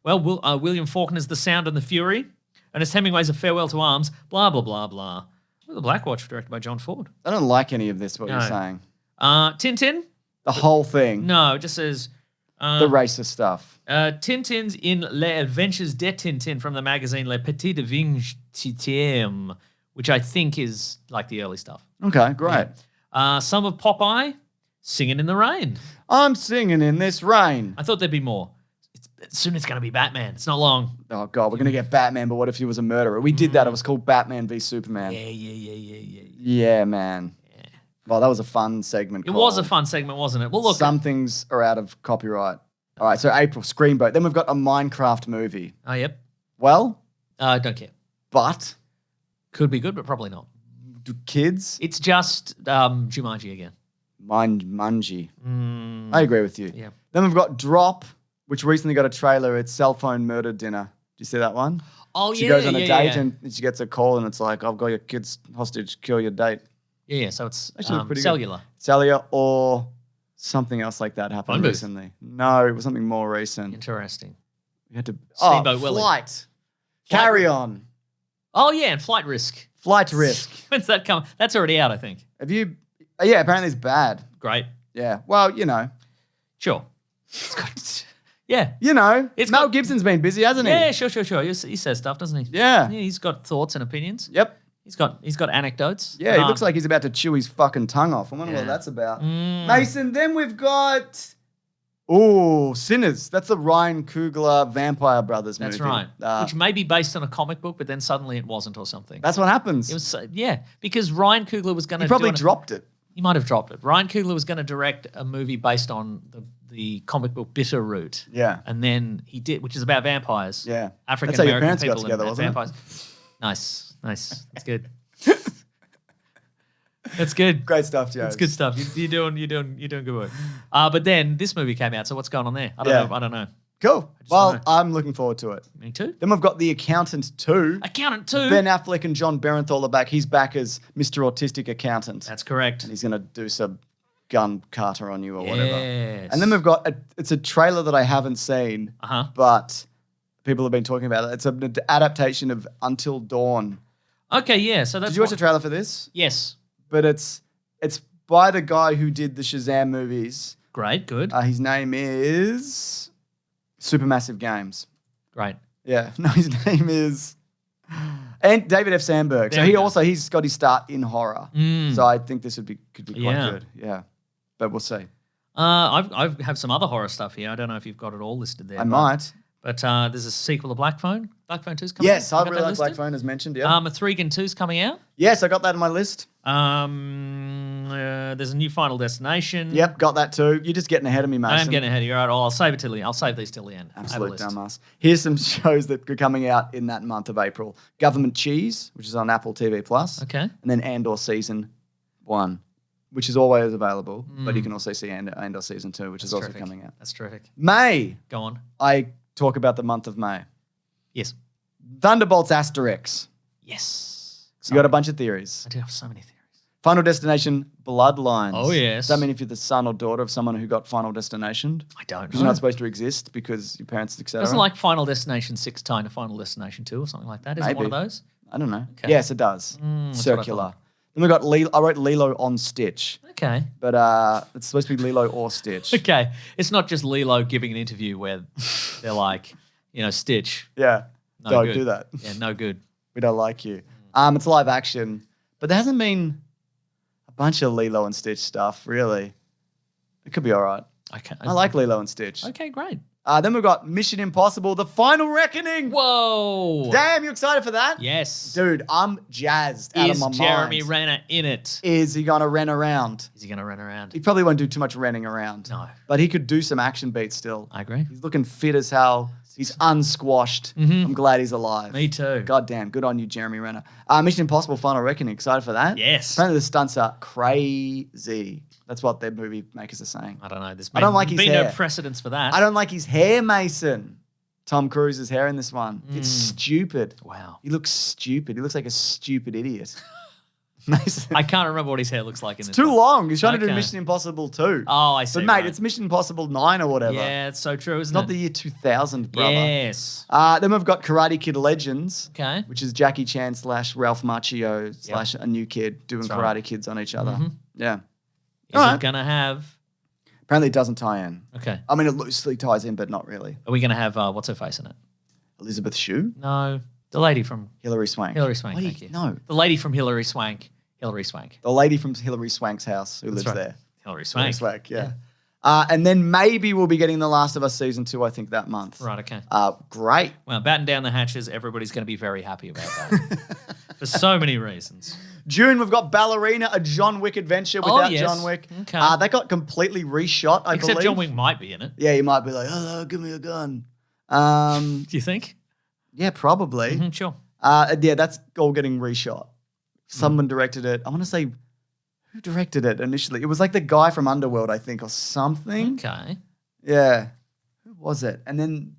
Well, William Faulkner's The Sound and the Fury, Ernest Hemingway's A Farewell to Arms, blah, blah, blah, blah. The Black Watch, directed by John Ford. I don't like any of this, what you're saying. Tintin. The whole thing. No, it just says... the racist stuff. Tintin's in Les Adventures de Tintin from the magazine Le Petit Vingtième, which I think is like the early stuff. Okay, great. Yeah. Some of Popeye, Singing in the Rain. I'm singing in this rain. I thought there'd be more. Soon it's going to be Batman. It's not long. Oh, God, we're going to get Batman, but what if he was a murderer? We did that. It was called Batman v Superman. Yeah. Yeah, man. Yeah. Well, that was a fun segment. It was a fun segment, wasn't it? Well, look. Some things are out of copyright. All right, so April, Screamboat. Then we've got a Minecraft movie. Oh, yep. Well? Don't care. But? Could be good, but probably not. Do kids? It's just Jumanji again. Mungie. I agree with you. Yeah. Then we've got Drop, which recently got a trailer. It's Cell Phone Murder Dinner. Do you see that one? Oh, she goes on a date and she gets a call and it's like, I've got your kids hostage, kill your date. Yeah, so it's actually pretty cellular. Good. Cellular or something else like that happened recently. No, it was something more recent. Interesting. You had to... Steamboat Willie. Flight. Carry On. Oh, yeah, and Flight Risk. Flight Risk. When's that come? That's already out, I think. Have you Yeah, apparently it's bad. Great. Yeah. Well, you know. Sure. It's got, yeah. You know. Mel got- Gibson's been busy, hasn't he? Yeah, sure. He says stuff, doesn't he? Yeah. He's got thoughts and opinions. Yep. He's got anecdotes. Yeah, he looks like he's about to chew his fucking tongue off. I wonder what that's about. Mason, then we've got... Oh, Sinners. That's the Ryan Coogler Vampire Brothers movie. That's right. Which may be based on a comic book, but then suddenly it wasn't or something. That's what happens. It was because Ryan Coogler was going to... He probably dropped it. He might have dropped it. Ryan Coogler was going to direct a movie based on the comic book Bitter Root. Yeah. And then he did, which is about vampires. Yeah. African That's how your American parents got people together, and wasn't it? vampires. Nice. That's good. That's good. Great stuff, Joe. It's good stuff. You're doing good work. But then this movie came out. So what's going on there? I don't know. Cool. Well, don't know. I'm looking forward to it. Me too. Then we've got The Accountant 2. Accountant 2. Ben Affleck and John Barenthal are back. He's back as Mr. Autistic Accountant. That's correct. And he's going to do some gun carter on you or whatever. Yes. And then we've got it's a trailer that I haven't seen, but people have been talking about it. It's an adaptation of Until Dawn. Okay, yeah. So that's Did you watch the trailer for this? Yes. But it's by the guy who did the Shazam movies. Great, good. His name is Supermassive Games. Great. Yeah. No, his name is and David F. Sandberg. There He's got his start in horror. So I think this could be quite good. Yeah. But we'll see. I have some other horror stuff here. I don't know if you've got it all listed there. I might. But there's a sequel to Black Phone. Black Phone 2's coming out. Yes, I really like Black Phone as mentioned, yeah. Mathregan 2's coming out. Yes, I got that on my list. There's a new Final Destination. Yep, got that too. You're just getting ahead of me, Mason. I am getting ahead of you. All right, I'll save these till the end. Absolute dumbass. Here's some shows that are coming out in that month of April. Government Cheese, which is on Apple TV+. Okay. And then Andor Season 1, which is always available, but you can also see Andor Season 2, which is also coming out. That's terrific. May. Go on. I talk about the month of May. Yes. Thunderbolts Asterix. Yes. You got a bunch of theories. I do have so many theories. Final Destination Bloodlines. Oh, yes. Does that mean if you're the son or daughter of someone who got Final Destination? I don't know. Because you're not supposed to exist because your parents, etc. Doesn't like Final Destination 6 tie into Final Destination 2 or something like that? Is it one of those? I don't know. Okay. Yes, it does. Circular. Then we got I wrote Lilo on Stitch. Okay. But it's supposed to be Lilo or Stitch. Okay. It's not just Lilo giving an interview where they're like, Stitch. Yeah. No Don't good. do that. Yeah, no good. We don't like you. It's live action. But there hasn't been a bunch of Lilo and Stitch stuff, really. It could be all right. Okay. I like Lilo and Stitch. Okay, great. Then we've got Mission Impossible, The Final Reckoning. Whoa. Damn, you excited for that? Yes. Dude, I'm jazzed out of my Is Jeremy mind. Renner in it? Is he going to run around? Is he going to run around? He probably won't do too much running around. No. But he could do some action beats still. I agree. He's looking fit as hell. He's unsquashed. I'm glad he's alive. Me too. God damn. Good on you, Jeremy Renner. Mission Impossible Final Reckoning. Excited for that? Yes. Apparently the stunts are crazy. That's what their movie makers are saying. I don't know. There's I don't like his been hair. no precedence for that. I don't like his hair, Mason. Tom Cruise's hair in this one. It's stupid. Wow. He looks stupid. He looks like a stupid idiot. Mason. I can't remember what his hair looks like in this. Too one. long. He's trying to do Okay. Mission Impossible 2. Oh, I see. But mate, right. it's Mission Impossible 9 or whatever. Yeah, it's so true, isn't It's not it? the year 2000, brother. Yes. Then we've got Karate Kid Legends, Okay. which is Jackie Chan / Ralph Macchio / a new kid doing That's Karate right. Kids on each other. Yeah. Is All it right. going to have... Apparently it doesn't tie in. Okay. I mean, it loosely ties in, but not really. Are we going to have... what's her face in it? Elizabeth Shue? No. The lady from... Hilary Swank. Hilary Swank, What do thank you. No. The lady from Hilary Swank. Hilary Swank. The lady from Hilary Swank's house who lives right. there. Hilary Hilary Swank. Swank, yeah. And then maybe we'll be getting The Last of Us Season 2, I think, that month. Right, okay. Great. Well, batten down the hatches. Everybody's going to be very happy about that. For so many reasons. June, we've got Ballerina, a John Wick adventure without yes. John Wick. Okay. That got completely reshot, I Except believe. John Wick might be in it. Yeah, he might be like, hello, give me a gun. Do you think? Yeah, probably. Sure. Yeah, that's all getting reshot. Someone directed it. I want to say, who directed it initially? It was like the guy from Underworld, I think, or something. Okay. Yeah. Who was it? And then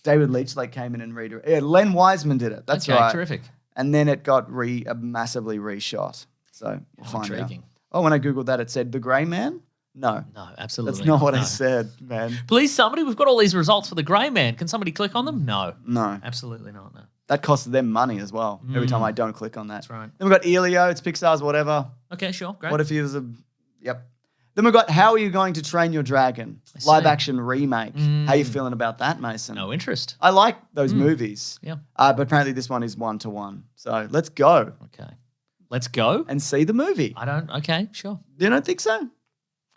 David Lynch came in and redirected. Yeah, Len Wiseman did it. That's okay, right. Terrific. And then it got massively reshot. So we'll find intriguing. out. Oh, when I Googled that, it said The Grey Man? No. No, absolutely That's not what I no. said, man. Please, somebody, we've got all these results for the Grey Man. Can somebody click on them? No. No. Absolutely not, no. That costs them money as well every time I don't click on that. That's right. Then we've got Elio. It's Pixar's whatever. Okay, sure. Great. What if he was a Yep. Then we've got How Are You Going to Train Your Dragon? see. Live action remake. How you feeling about that, Mason? No interest. I like those movies. Yeah. But apparently this one is 1-to-1. So let's go Okay. Let's go. and see the movie. Okay, sure. You don't think so?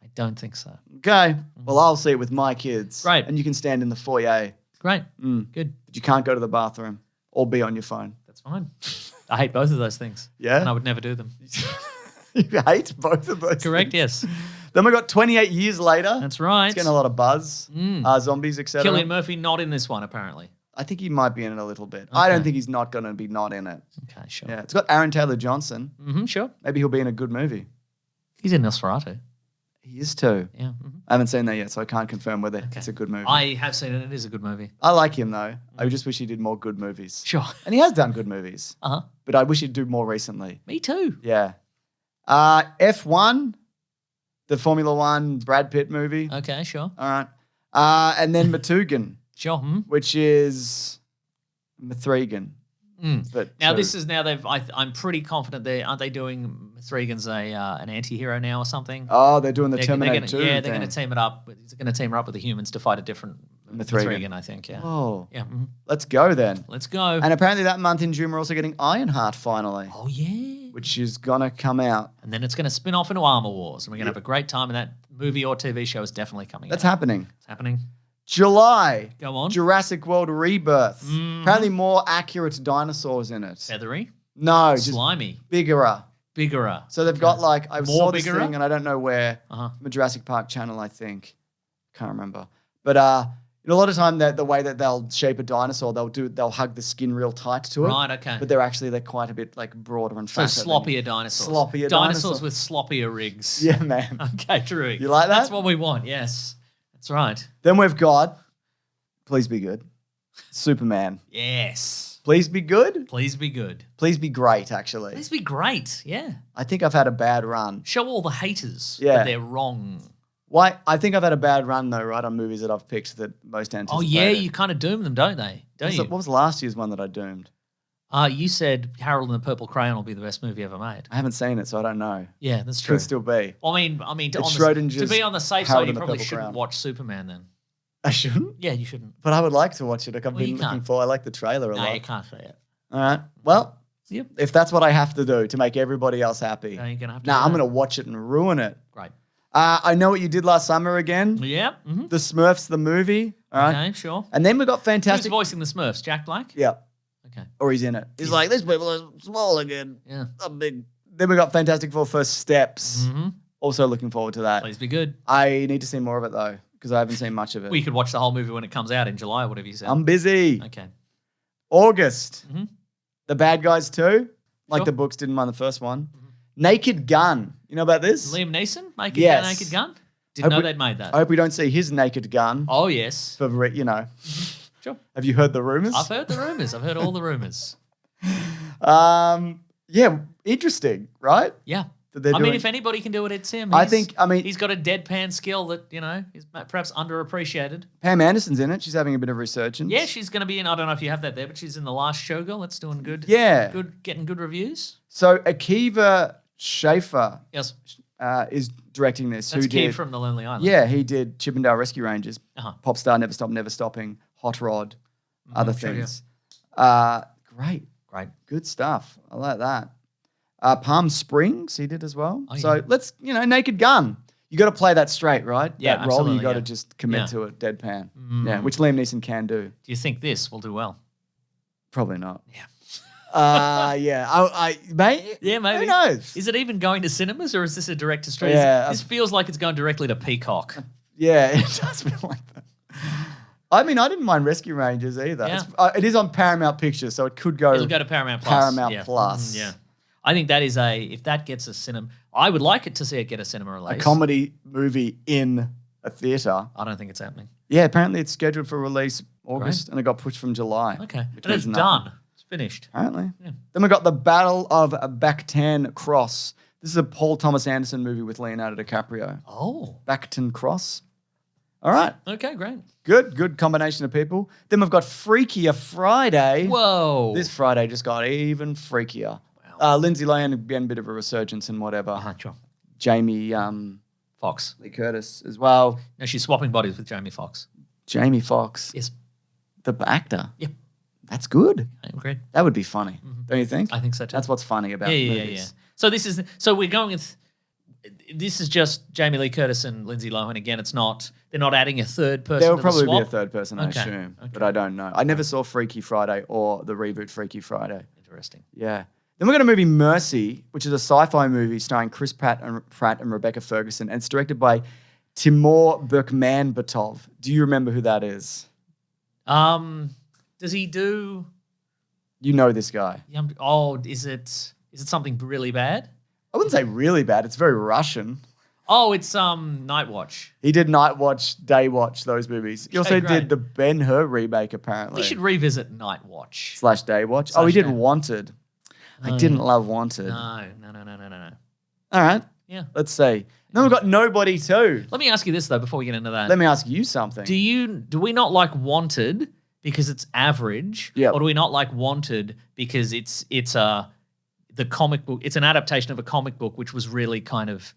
I don't think so. Okay. Well, I'll see it with my kids. Great. And you can stand in the foyer. Great. Good. But you can't go to the bathroom or be on your phone. That's fine. I hate both of those things. Yeah? And I would never do them. You hate both of those Correct, things. yes. Then we got 28 years later. That's right. It's getting a lot of buzz. Zombies, etc. Cillian Murphy not in this one, apparently. I think he might be in it a little bit. I don't think he's not going to be not in it. Okay, sure. Yeah, it's got Aaron Taylor-Johnson. Sure. Maybe he'll be in a good movie. He's in Nosferatu. He is too. Yeah. I haven't seen that yet, so I can't confirm whether it's a good movie. I have seen it. It is a good movie. I like him though. I just wish he did more good movies. Sure. And he has done good movies. Uh-huh. But I wish he'd do more recently. Me too. Yeah. F1, the Formula One Brad Pitt movie. Okay, sure. All right. And then Matugan, Sure. which is Mithrigan. But Now two. this is I'm pretty confident aren't they doing Mithrigan's an anti-hero now or something? Oh, they're doing the Terminator 2 they're thing. going to team it up. He's going to team her up with the humans to fight a different Mithrigan, I think. Yeah. Oh, Yeah. let's go then. Let's go. And apparently that month in June, we're also getting Ironheart finally, Oh yeah. which is going to come out. And then it's going to spin off into Armor Wars, and we're going to have a great time. And that movie or TV show is definitely coming. That's out. happening. It's happening. July. Go on. Jurassic World Rebirth. Apparently more accurate dinosaurs in it. Feathery. No, just Slimy. bigger. Bigger. So they've got like, I saw this bigger? thing and I don't know where, Uh-huh. from a Jurassic Park channel, I think. Can't remember. But a lot of time the way that they'll shape a dinosaur, they'll hug the skin real tight to it. Right, okay. But they're quite a bit like broader and So fatter. sloppier dinosaurs. Sloppier dinosaurs dinosaurs. with sloppier rigs. Yeah, man. Okay, true. You like that? That's what we want, yes. That's right. Then we've got, please be good, Superman. Yes. Please be good. Please be good. Please be great, actually. Please be great, yeah. I think I've had a bad run. Show all the haters Yeah. that they're wrong. Why? I think I've had a bad run, though, right, on movies that I've picked that most anticipated. Oh, yeah, you kind of doom them, don't they? What was last year's one that I doomed? You said Harold and the Purple Crayon will be the best movie ever made. I haven't seen it, so I don't know. Yeah, that's true. Could still be. Well, I mean, It's to be on the safe Harold side, you and the probably Purple shouldn't Crayon. watch Superman then. I shouldn't, Yeah, you shouldn't. but I would like to watch it. Like I've Well, been you looking can't. for. I like the trailer a No, lot. you can't say it. All right. Well, Yep. if that's what I have to do to make everybody else happy, No, you're going to have to nah, do I'm that. going to watch it and ruin it. Great. I Know What You Did Last Summer again. Yeah. Mm-hmm. The Smurfs, the movie. All right. Okay, sure. And then we got Who's Fantastic. voicing the Smurfs? Jack Black? Yeah. Okay. Or he's in it. He's like, these people are small again. Yeah. Not big. Then we got Fantastic Four First Steps. Mm-hmm. Also looking forward to that. Please be good. I need to see more of it though, because I haven't seen much of it. We could watch the whole movie when it comes out in July or whatever you said. I'm busy. Okay. August. Mhm. The Bad Guys 2. Like Sure. the books didn't mind the first one. Naked Gun. You know about this? Liam Neeson? Yes. Naked Gun? Hope Didn't know we- they'd made that. I hope we don't see his naked gun. Oh, yes. For, you know. Sure. Have you heard the rumors? I've heard the rumors. I've heard all the rumors. Yeah, interesting, right? Yeah. That they're I mean, doing- if anybody can do it, it's him. I mean- he's got a deadpan skill that, is perhaps underappreciated. Pam Anderson's in it. She's having a bit of resurgence. Yeah, she's going to be in, I don't know if you have that there, but she's in The Last Showgirl. That's doing good. Yeah. Getting good reviews. So Akiva Schaffer Yes. is directing this. That's who Key did, from The Lonely Island. Yeah, he did Chippendale Rescue Rangers, Uh-huh. Popstar, Never Stop, Never Stopping, Hot Rod, other sure, yeah. things. Great. Great. Good stuff. I like that. Palm Springs, he did as well. Oh, so yeah. let's, Naked Gun. You got to play that straight, right? Yeah, that role, you absolutely, got to yeah. just commit Yeah. to it, deadpan. Yeah, which Liam Neeson can do. Do you think this will do well? Probably not. Yeah. Yeah. Mate, Yeah, maybe. Who knows? Is it even going to cinemas or is this a direct to stream? Yeah, This feels like it's going directly to Peacock. Yeah, it does feel like that. I mean, I didn't mind Rescue Rangers either. Yeah. It is on Paramount Pictures, so it could go. It'll go to Paramount Plus. Paramount yeah. Plus. Yeah. I think that is if that gets a cinema, I would like it to see it get a cinema a release. comedy movie in a theater. I don't think it's happening. Yeah, apparently it's scheduled for release August, and it got pushed from July. Okay. which And it's means done. nothing. It's finished. Apparently. Yeah. Then we got the Battle of Backtan Cross. This is a Paul Thomas Anderson movie with Leonardo DiCaprio. Oh. Backton Cross. All right. Okay, great. Good combination of people. Then we've got Freakier Friday. Whoa. This Friday just got even freakier. Wow. Lindsay Lohan again, a bit of a resurgence and whatever. Sure. Jamie Fox. Lee Curtis as well. No, she's swapping bodies with Jamie Fox. Jamie Fox. Yes. The actor. Yep. That's good. I agree. That would be funny, don't you think? I think so too. That's what's funny about movies. So we're going with. This is just Jamie Lee Curtis and Lindsay Lohan again. It's not. They're not adding a third person. There will to probably the swap. be a third person, I assume, but I don't know. I never saw Freaky Friday or the reboot Freaky Friday. Interesting. Yeah. Then we're going to movie Mercy, which is a sci-fi movie starring Chris Pratt and Rebecca Ferguson, and it's directed by Timur Bekmambetov. Do you remember who that is? Does he do? You know this guy. Is it something really bad? I wouldn't say really bad. It's very Russian. Oh, it's Night Watch. He did Night Watch, Day Watch, those movies. He also great. did the Ben-Hur remake, apparently. We should revisit Night Watch. / Day Watch. He did Wanted. I didn't love Wanted. No. All right. Yeah. Let's see. Then we've got Nobody 2. Let me ask you this, though, before we get into that. Let me ask you something. Do we not like Wanted because it's average? Yep. Or do we not like Wanted because it's the comic book, it's an adaptation of a comic book which was really kind of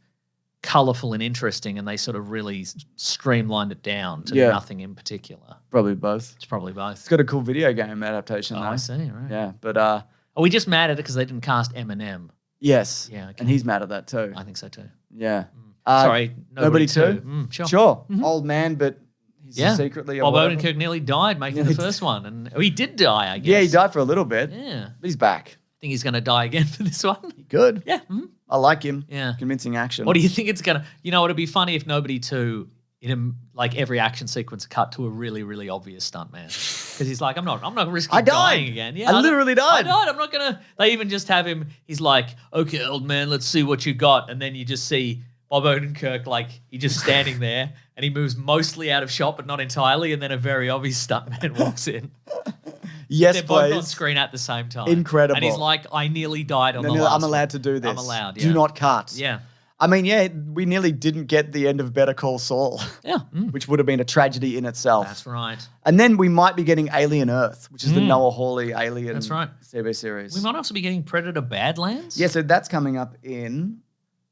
colourful and interesting, and they sort of really streamlined it down to nothing in particular? Probably both. It's probably both. It's got a cool video game adaptation, though. I see, right. Yeah, but... Are we just mad at it because they didn't cast Eminem? yes. Yeah, okay. And he's mad at that, too. I think so, too. Yeah. Sorry, Nobody 2? Sure. Sure. Old man, but he's secretly... Bob Odenkirk nearly died making the first one. And he did die, I guess. Yeah, he died for a little bit. Yeah. But he's back. Think he's going to die again for this one? He could. Yeah. I like him. Yeah. Convincing action. What do you think it's going to... You know, it'd be funny if Nobody 2, like every action sequence cut to a really, really obvious stuntman. Because he's like, I'm not risking dying again. Yeah, I literally died. I died. I'm not going to... They even just have him... He's like, okay, old man, let's see what you got. And then you just see Bob Odenkirk, like, he's just standing there and he moves mostly out of shot, but not entirely. And then a very obvious stuntman walks in. Yes, They're please. both on screen at the same time. Incredible. And he's like, I nearly died on the last I'm allowed to do this. I'm allowed, Do not cut. Yeah. I mean, yeah, we nearly didn't get the end of Better Call Saul. Yeah. Which would have been a tragedy in itself. That's right. And then we might be getting Alien Earth, which is the Noah Hawley Alien TV series. We might also be getting Predator Badlands. Yeah, so that's coming up in...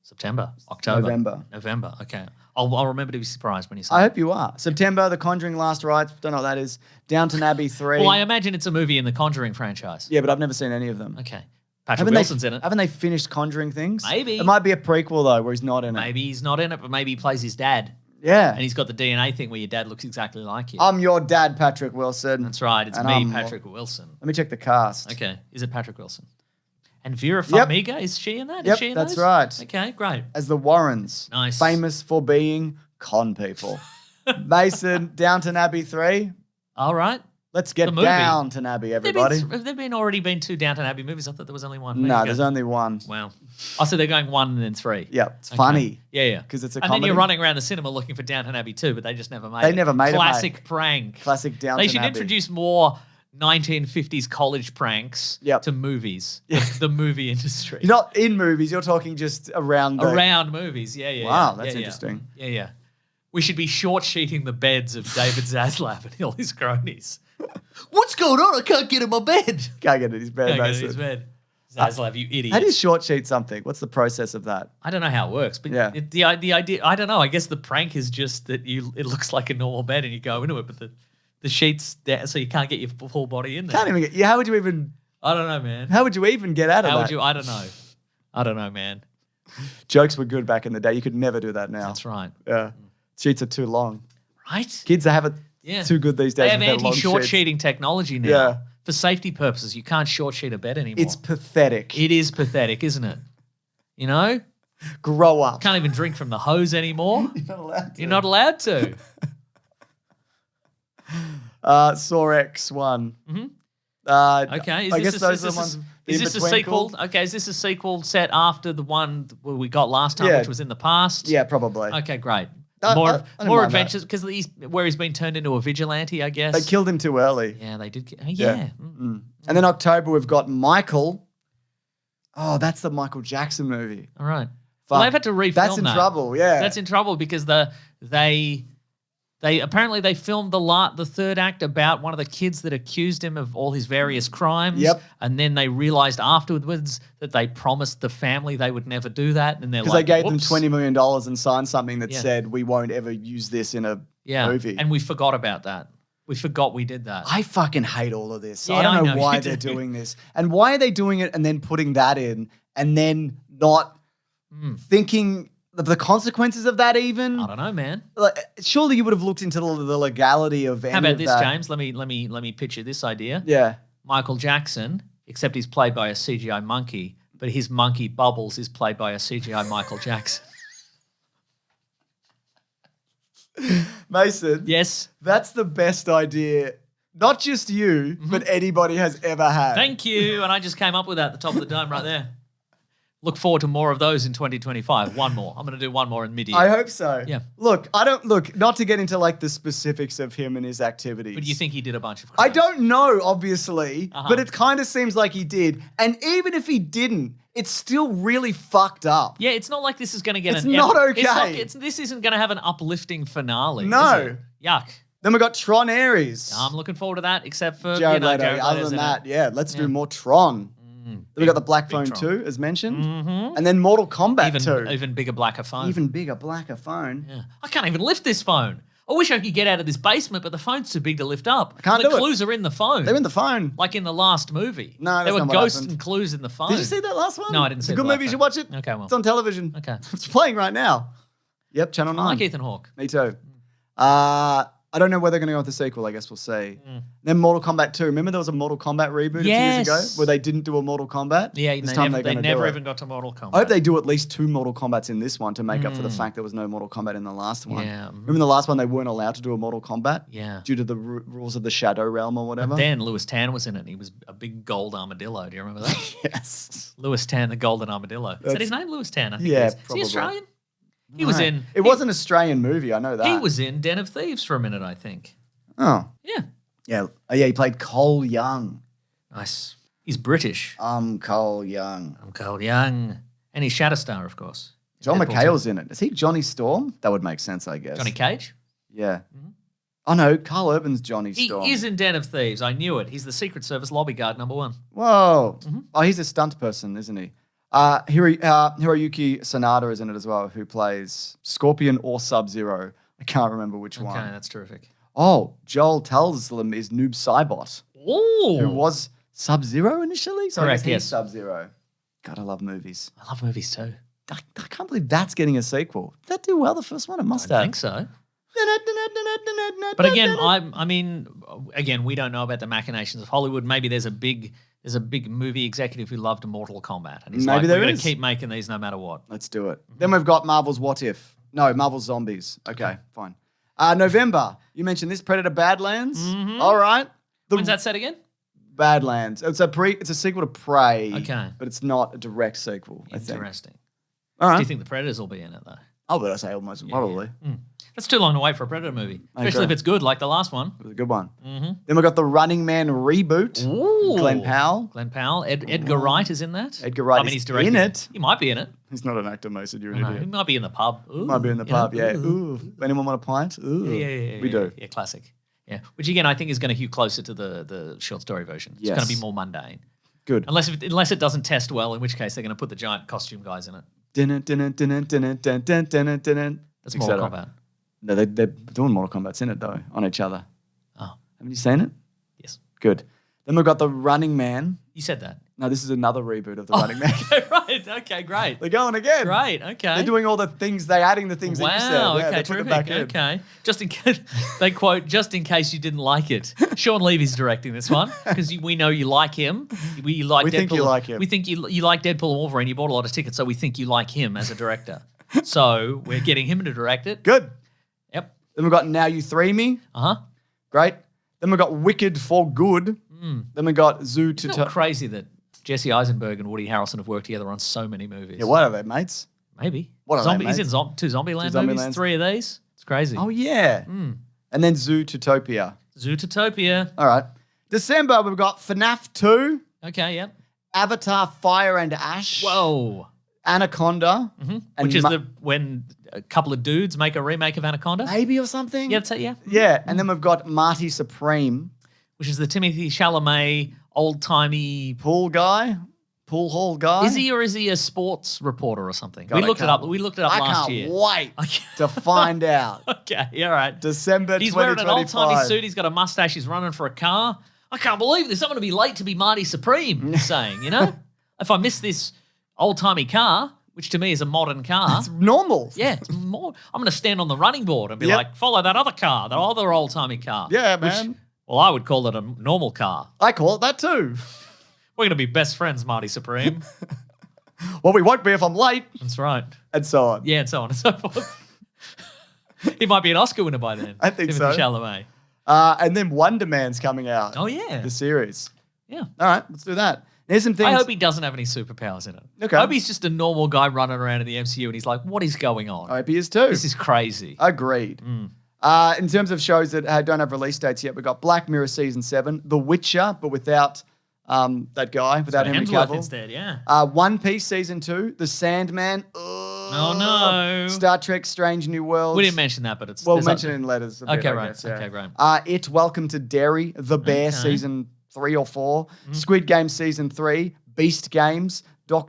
September, October. November. Okay. I'll remember to be surprised when you say I hope you are. September, The Conjuring Last Rites. Don't know what that is. Downton Abbey 3. Well, I imagine it's a movie in the Conjuring franchise. Yeah, but I've never seen any of them. Okay. Patrick Wilson's in it. Haven't they finished Conjuring things? Maybe. It might be a prequel, though, where he's not in it. Maybe he's not in it, but maybe he plays his dad. Yeah. And he's got the DNA thing where your dad looks exactly like you. I'm your dad, Patrick Wilson. That's right. It's me, Patrick Wilson. Let me check the cast. Okay. Is it Patrick Wilson? And Vera Farmiga, is she in that? Yep, Is she in that's those? right. Okay, great. As the Warrens. Nice. Famous for being con people. Mason, Downton Abbey 3. All right. Let's get Downton Abbey, everybody. Have there already been 2 Downton Abbey movies? I thought there was only one. No, there's only one. Wow. Oh, so they're going 1 and then 3. Yeah, it's funny. Yeah. Because it's a comedy. And then you're running around the cinema looking for Downton Abbey 2, but they just never made it. They never made it, Classic prank. Classic Downton Abbey. They should introduce more 1950s college pranks to movies. The movie industry. You're not in movies, you're talking just around movies. Yeah. Wow, that's interesting. Yeah. We should be short-sheeting the beds of David Zaslav and all his cronies. What's going on? I can't get in my bed. Can't get in his bed, Zaslav, you idiot. How do you short sheet something? What's the process of that? I don't know how it works, but the idea, I don't know. I guess the prank is just that it looks like a normal bed and you go into it, but the sheet's there, so you can't get your full body in there. Can't even get. How would you even? I don't know, man. How would you even get out of that? How would you? I don't know. I don't know, man. Jokes were good back in the day. You could never do that now. That's right. Yeah, sheets are too long. Right. Kids that have it too good these days. They have anti-short sheeting technology now. Yeah. For safety purposes, you can't short sheet a bed anymore. It's pathetic. It is pathetic, isn't it? You know? Grow up. Can't even drink from the hose anymore. You're not allowed to. You're not allowed to. Saw X1. Okay. I guess those are the ones. Is this a sequel? Okay, is this a sequel set after the one where we got last time, which was in the past? Yeah, probably. Okay, great. I More adventures because where he's been turned into a vigilante, I guess. They killed him too early. Yeah, they did. Yeah. And then October we've got Michael. Oh, that's the Michael Jackson movie. All right. Well, they've had to refilm that. That's in trouble. Yeah. That's in trouble because they They filmed the third act about one of the kids that accused him of all his various crimes. Yep. And then they realized afterwards that they promised the family they would never do that. And they're Because like, they gave whoops. them $20 million and signed something that said, we won't ever use this in a movie. And we forgot about that. We forgot we did that. I fucking hate all of this. Yeah, I don't I know know why you they're do. doing this. And why are they doing it and then putting that in and then not thinking of the consequences of that even? I don't know, man. Like, surely you would have looked into the legality of any How about of this, that. James? Let me pitch you this idea. Yeah. Michael Jackson, except he's played by a CGI monkey, but his monkey Bubbles is played by a CGI Michael Jackson. Mason. Yes. That's the best idea. Not just you, but anybody has ever had. Thank you. And I just came up with that at the top of the dome right there. Look forward to more of those in 2025. One more. I'm going to do one more in mid-year. I hope so. Yeah. Look, not to get into like the specifics of him and his activities. But you think he did a bunch of I crimes? don't know, obviously, Uh-huh. but it kind of seems like he did. And even if he didn't, it's still really fucked up. Yeah, it's not like this is going to get It's an... not It's not, okay. this isn't going to have an uplifting finale. No. Is it? Yuck. Then we got Tron Ares. I'm looking forward to that, except for Jared Leto. Jared Other Leto's than in that, it. let's do more Tron. Then we got the Black Phone Tron. 2, as mentioned. And then Mortal Kombat 2. Even bigger, blacker phone. Even bigger, blacker phone. Yeah. I can't even lift this phone. I wish I could get out of this basement, but the phone's too big to lift up. I can't the do it. clues are in the phone. They're in the phone. Like in the last movie. No, that's there were not what ghosts happened. and clues in the phone. Did you see that last one? No, I didn't It's see a the good Black movie. You should Phone. watch it. Okay, well. It's on television. Okay. It's playing right now. Yep, Channel 9. I like Ethan Hawke. Me too. I don't know where they're going to go with the sequel. I guess we'll see. Then Mortal Kombat 2. Remember there was a Mortal Kombat reboot a few years ago Yes. where they didn't do a Mortal Kombat? Yeah, This they time never, they're they gonna never do it. even got to Mortal Kombat. I hope they do at least 2 Mortal Kombats in this one to make up for the fact there was no Mortal Kombat in the last one. Yeah. Remember in the last one they weren't allowed to do a Mortal Kombat? Yeah. Due to the rules of the Shadow Realm or whatever? Then Lewis Tan was in it. And he was a big gold armadillo. Do you remember that? Yes. Lewis Tan, the golden armadillo. Is that his name? Lewis Tan, I think Yeah, he is. probably. Is he Australian? He was in... It was an Australian movie, I know that. He was in Den of Thieves for a minute, I think. Oh. Yeah. Yeah. Oh, yeah, he played Cole Young. Nice. He's British. I'm Cole Young. I'm Cole Young. And he's Shatterstar, of course. John Deadpool McHale's in it. Is he Johnny Storm? That would make sense, I guess. Johnny Cage? Yeah. Oh, no. Carl Urban's Johnny He Storm. is in Den of Thieves. I knew it. He's the Secret Service lobby guard #1. Whoa. Oh, he's a stunt person, isn't he? Hiroyuki Sanada is in it as well, who plays Scorpion or Sub-Zero. I can't remember which Okay, one. that's terrific. Oh, Joel Telslem is Noob Saibot, Oh. who was Sub-Zero initially. So I Correct, guess he's yes. Sub-Zero. God, I love movies. I love movies too. I can't believe that's getting a sequel. Did that do well, the first one? It must I have. think so. But again, again, we don't know about the machinations of Hollywood. Maybe there's a big movie executive who loved Mortal Kombat, and he's Maybe like, there we're going is. to keep making these no matter what. Let's do it. Then we've got Marvel's What If. No, Marvel's Zombies. Okay, fine. November. You mentioned this, Predator Badlands. All right. When's that set again? Badlands. It's a sequel to Prey. Okay. But it's not a direct sequel, I think. Interesting. All right. Do you think the Predators will be in it though? Oh, but I say almost probably. That's too long to wait for a Predator movie, I especially agree. if it's good, like the last one. It was a good one. Then we've got the Running Man reboot. Ooh. Glenn Powell. Glenn Powell. Edgar Wright is in that. Edgar Wright I mean, is he's directing in it. He might be in it. He's not an actor, Mason. You're an No, idiot. he might be in the pub. Ooh, Might be in the you know, pub, yeah. ooh. Ooh. Anyone want a pint? Ooh. Yeah, We do. Yeah, classic. Yeah, which again I think is going to hew closer to the short story version. It's going to be more mundane, Good. unless it doesn't test well, in which case they're going to put the giant costume guys in it. That's Mortal Kombat. No, they're doing Mortal Kombat's in it though, on each other. Oh, Haven't you seen it? yes, Good. Then we've got the Running Man. you said that. No, this is another reboot of the Running Man. Right. Okay. Great. They're going again. Great. Okay. They're doing all the things. They're adding the things that you said. Wow. Yeah, Okay. they put them Terrific. back in. Okay. Just in case they quote, just in case you didn't like it. Sean Levy's directing this one because we know you like him. We like. We Deadpool. think you like him. We think you like Deadpool and Wolverine. You bought a lot of tickets, so we think you like him as a director. So we're getting him to direct it. Good. Yep. Then we've got Now You Three Me. Great. Then we've got Wicked for Good. Then we got Zoo to Isn't it crazy that Jesse Eisenberg and Woody Harrelson have worked together on so many movies? Yeah, what are they, mates? Maybe. What are they, He's in mates? two Zombieland Two movies, Zombielands. 3 of these. It's crazy. Oh, yeah. And then Zootopia. Zootopia. All right. December, we've got FNAF 2, Okay, yep. Avatar Fire and Ash. Whoa. Anaconda. Which is when a couple of dudes make a remake of Anaconda. Maybe or something. Yeah, yeah. Yeah, and then we've got Marty Supreme. Which is the Timothée Chalamet old-timey... Pool hall guy. Is he or is he a sports reporter or something? God, we looked it up last year. I can't wait to find out. Okay, all right. December 2025. He's wearing an old-timey suit. He's got a mustache. He's running for a car. I can't believe this. I'm going to be late to be Marty Supreme, he's saying, you know? If I miss this old-timey car, which to me is a modern car. It's normal. Yeah, it's more. I'm going to stand on the running board and be like, follow that other car, the other old-timey car. Yeah, man. Well, I would call it a normal car. I call it that too. We're going to be best friends, Marty Supreme. Well, we won't be if I'm late. That's right. And so on. Yeah, and so on and so forth. He might be an Oscar winner by then. I think so. Chalamet. And then Wonder Man's coming out. Oh, yeah. The series. Yeah. All right, let's do that. There's some things. I hope he doesn't have any superpowers in it. Okay. I hope he's just a normal guy running around in the MCU and he's like, what is going on? I hope he is too. This is crazy. Agreed. In terms of shows that don't have release dates yet, we've got Black Mirror Season 7, The Witcher, but without that guy, without Henry Hemsworth Cavill. Instead, yeah. One Piece Season 2, The Sandman. Oh, no. Star Trek Strange New Worlds. We didn't mention that, but it's... Well, mention it in letters. A bit, okay, I right. guess, yeah. Okay, great. It Welcome to Derry, The Bear Season 3 or 4, Squid Game Season 3, Beast Games.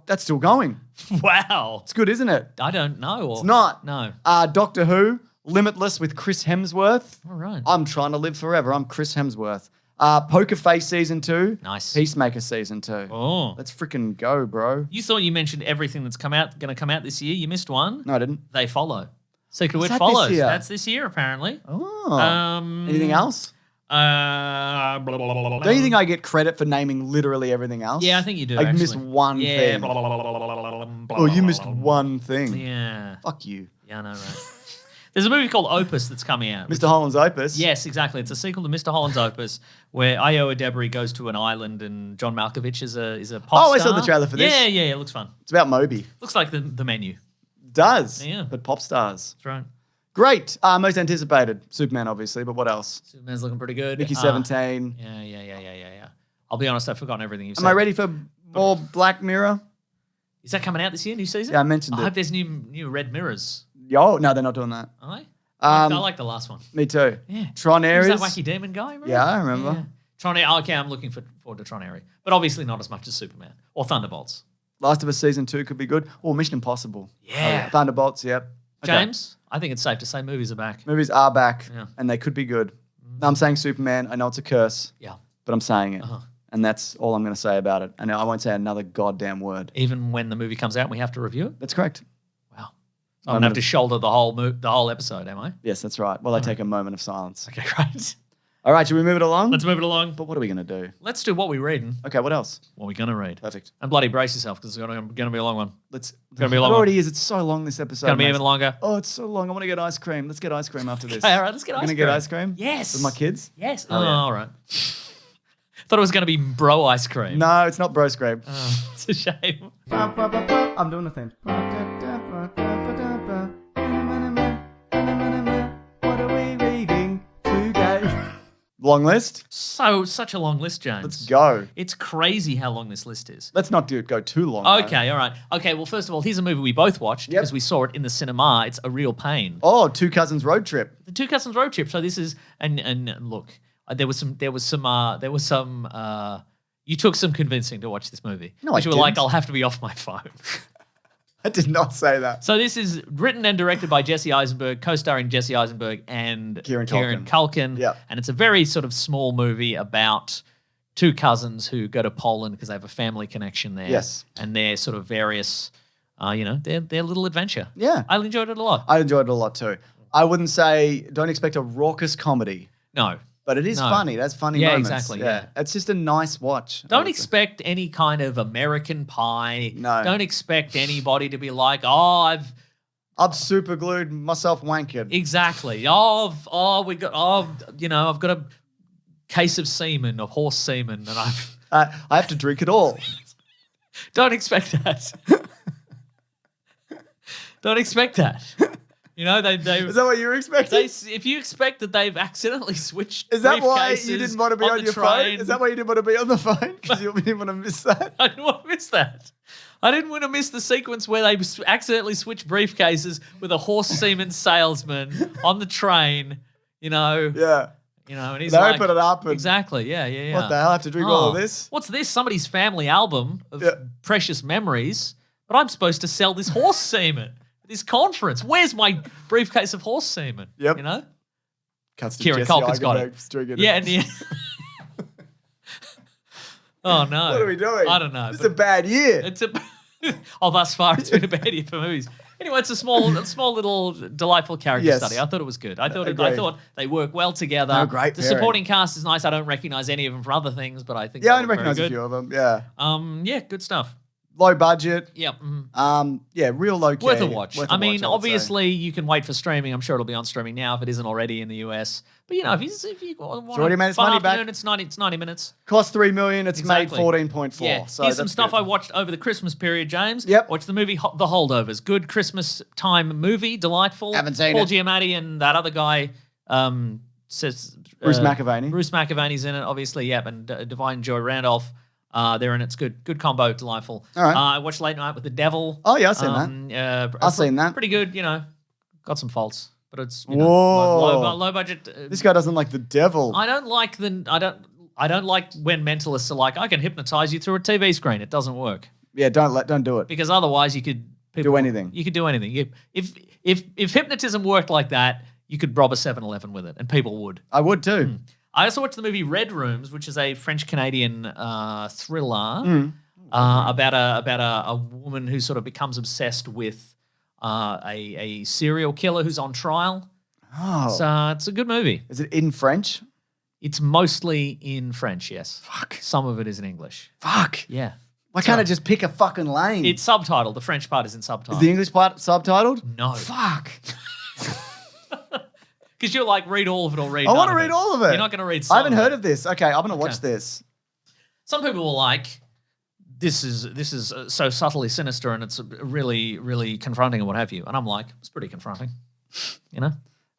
That's still going. Wow. It's good, isn't it? I don't know. It's not. No. Doctor Who, Limitless with Chris Hemsworth. All right. I'm trying to live forever. I'm Chris Hemsworth. Poker Face Season 2. Nice. Peacemaker Season 2. Oh. Let's freaking go, bro. You thought you mentioned everything that's going to come out this year. You missed one. No, I didn't. They Follow. Secret Witch that follows. this year? That's this year, apparently. Oh. Anything else? Blah, blah, blah, blah, blah. Don't you think I get credit for naming literally everything else? Yeah, I think you do. I missed one thing. Blah, blah, blah, blah, blah, blah, blah, Oh, you missed blah, one thing. Yeah. Fuck you. Yeah, I know, right? There's a movie called Opus that's coming out. Mr. Holland's Opus. Yes, exactly. It's a sequel to Mr. Holland's Opus, where Io Adebari goes to an island and John Malkovich is a pop star. I saw the trailer for this. Yeah, it looks fun. It's about Moby. Looks like the menu. Does. Yeah. But pop stars. That's right. Great. Most anticipated. Superman, obviously, but what else? Superman's looking pretty good. Mickey 17. Yeah. I'll be honest, I've forgotten everything you've said. Am I ready for more Black Mirror? Is that coming out this year, new season? Yeah, I mentioned it. I hope there's new Red Mirrors. Yo, no, they're not doing that. Are they? I like the last one. Me too. Yeah. Tron Ares. Who's that wacky demon guy? Remember? Yeah, I remember. Yeah. Tron Ares. Okay, I'm looking forward to Tron Ares. But obviously not as much as Superman or Thunderbolts. Last of Us Season 2 could be good. Or Mission Impossible. Yeah. Thunderbolts, yep. Okay. James, I think it's safe to say movies are back. Movies are back, Yeah. and they could be good. I'm saying Superman. I know it's a curse, Yeah. but I'm saying it. And that's all I'm going to say about it. And I won't say another goddamn word. Even when the movie comes out and we have to review it? That's correct. Wow. So I'm going to have to shoulder the whole episode, am I? Yes, that's right. Well, I take a moment of silence. Okay, great. All right, should we move it along? Let's move it along. But what are we going to do? Let's do what we're reading. Okay, what else? What we're going to read. Perfect. And bloody brace yourself because it's going to be a long one. It's gonna be a long It one. already is. It's so long, this episode. It's going to be mate. even longer. Oh, it's so long. I want to get ice cream. Let's get ice cream after this. Okay, all right, let's get ice We're cream. going to get ice cream? Yes. With my kids? Yes. Oh, yeah. All right. Thought it was going to be bro ice cream. No, it's not bro scrape. Oh, it's a shame. I'm doing the thing. What are we reading today? Long list? Such a long list, James. Let's go. It's crazy how long this list is. Let's not go too long. though. Okay, all right. Okay, well, first of all, here's a movie we both watched because we saw it in the cinema. It's A Real Pain. Oh, Two Cousins Road Trip. The Two Cousins Road Trip. So this is and look, there was some. You took some convincing to watch this movie. No, which I you were like, didn't. I'll have to be off my phone. I did not say that. So this is written and directed by Jesse Eisenberg, co-starring Jesse Eisenberg and Kieran Culkin. Yep. And it's a very sort of small movie about two cousins who go to Poland because they have a family connection there. Yes. And their sort of various, their little adventure. Yeah. I enjoyed it a lot. I enjoyed it a lot too. I wouldn't say, don't expect a raucous comedy, No. but it is No. funny. That's funny Yeah, moments. exactly, yeah. It's just a nice watch. I Don't would say. expect any kind of American Pie. No. Don't expect anybody to be like, I've super glued myself wankered. exactly. I've got a case of semen, of horse semen, and I have to drink it all. don't expect that. Don't expect that. You know, they Is that what you were expecting? if you expect that they've accidentally switched Is that why briefcases you didn't want to be on the your train, phone? Is that why you didn't want to be on the phone? Because you didn't want to miss that? I didn't want to miss that. I didn't want to miss the sequence where they accidentally switch briefcases with a horse semen salesman on the train, Yeah. And he's They like, open it up and exactly, yeah. what the hell? I have to drink all of this? What's this? Somebody's family album of precious memories, but I'm supposed to sell this horse semen at this conference. Where's my briefcase of horse semen? Yep. Cuts to Kieran Jesse Culkin's got it. Eisenberg drinking Yeah, and oh no. What are we doing? I don't know. This is a bad year. It's thus far it's been a bad year for movies. Anyway, it's a small little delightful character study. I thought it was good. I thought they work well together. Oh, great The pairing. supporting cast is nice. I don't recognize any of them from other things, but I think Yeah, I they only were recognize very a good. few of them. Yeah. Yeah, good stuff. Low budget. Yep. Yeah, real low key. Worth a watch. Worth a I mean, watch, I would say. obviously, you can wait for streaming. I'm sure it'll be on streaming now if it isn't already in the US. But if you want already made its money back. it's 90 minutes. Cost $3 million. It's Exactly. made 14.4. Yeah. So Here's some that's stuff good. I watched over the Christmas period, James. Yep. Watched the movie The Holdovers. Good Christmas time movie. Delightful. Haven't seen Paul it. Giamatti and that other guy says Bruce McAvaney. Bruce McAvaney's in it, obviously. Yep. And Divine Joy Randolph. They're in it. It's good. Good combo. Delightful. All right. I watched Late Night with the Devil. Oh, yeah, I've seen that. I've seen that. Pretty good. Got some faults, but it's Whoa. low budget. This guy doesn't like the devil. I don't like when mentalists are like, I can hypnotize you through a TV screen. It doesn't work Yeah, don't do it. because otherwise you could Do anything. You could do anything. If hypnotism worked like that, you could rob a 7-Eleven with it, and people would. I would too. I also watched the movie Red Rooms, which is a French-Canadian thriller about a woman who sort of becomes obsessed with a serial killer who's on trial. Oh. So it's a good movie. Is it in French? It's mostly in French, yes. Fuck. Some of it is in English. Fuck. Yeah. Why can't I just pick a fucking lane? It's subtitled. The French part is in subtitle. Is the English part subtitled? No. Fuck. Because you're like, read all of it or read I want to read all of it. You're not going to read some I haven't of heard it. of this. Okay, I'm going to watch this. Some people will like, this is so subtly sinister and it's really, really confronting and what have you. And I'm like, it's pretty confronting,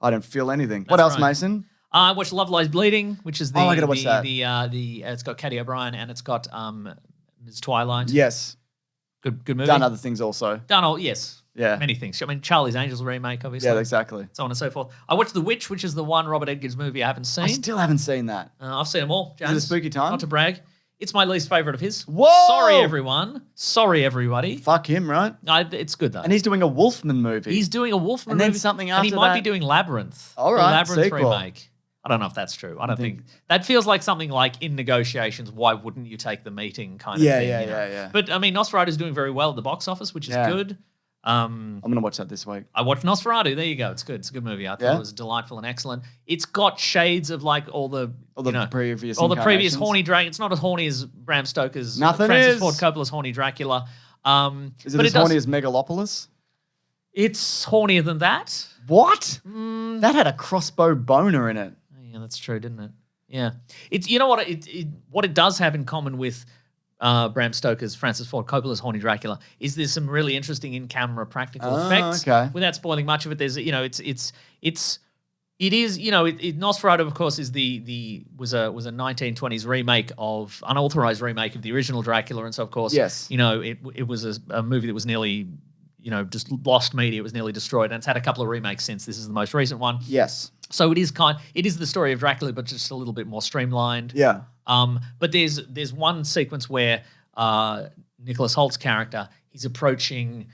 I don't feel anything. What That's else, right. Mason? I watched Love Lies Bleeding, which is the I gotta watch that. it's got Katie O'Brien and it's got Ms. Twilight. Yes. Good movie. Done other things also. Done all, yes. Yeah. Many things. I mean, Charlie's Angels remake, obviously. Yeah, exactly. So on and so forth. I watched The Witch, which is the one Robert Eggers movie I haven't seen. I still haven't seen that. I've seen them all, James. Is it a spooky time? Not to brag. It's my least favourite of his. Whoa! Sorry, everyone. Sorry, everybody. Fuck him, right? It's good, though. And he's doing a Wolfman movie. He's doing a Wolfman And then movie. something And he after might be that. doing Labyrinth. All The right, Labyrinth sequel. remake. I don't know if that's true. I don't think that feels like something like in negotiations. Why wouldn't you take the meeting kind of thing? Yeah. But I mean, Nosferatu is doing very well at the box office, which is good. I'm going to watch that this week. I watched Nosferatu. There you go. It's good. It's a good movie. I thought it was delightful and excellent. It's got shades of like all the previous all the previous incarnations. horny Dracula. It's not as horny as Bram Stoker's Nothing Francis is. Ford Coppola's horny Dracula. Is it as horny as Megalopolis? It's hornier than that. What? That had a crossbow boner in it. Yeah, that's true, didn't it? Yeah. It's what it does have in common with Bram Stoker's Francis Ford Coppola's Horny Dracula is there's some really interesting in-camera practical effects. Okay. Without spoiling much of it, there's Nosferatu, of course, is was a 1920s remake of unauthorized remake of the original Dracula, and so of course, Yes. it was a movie that was nearly just lost media. It was nearly destroyed, and it's had a couple of remakes since. This is the most recent one. Yes. So it is the story of Dracula, but just a little bit more streamlined. Yeah. But there's one sequence where Nicholas Holt's character, he's approaching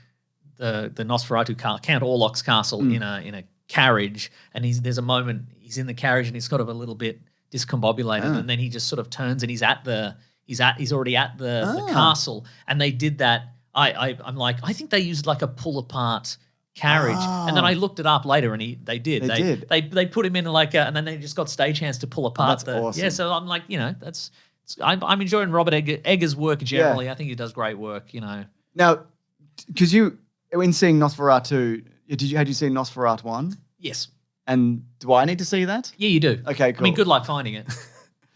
the Nosferatu Count Orlok's castle in a carriage, and there's a moment he's in the carriage and he's sort of a little bit discombobulated, and then he just sort of turns and he's already at the castle, and they did that. I'm like, I think they used like a pull apart carriage, and then I looked it up later, and they did. They put him in and then they just got stagehands to pull apart. That's awesome. Yeah, so I'm like, I'm enjoying Robert Eggers' work generally. Yeah. I think he does great work. Now, because in seeing Nosferatu, had you seen Nosferatu 1? Yes. And do I need to see that? Yeah, you do. Okay, cool. I mean, good luck finding it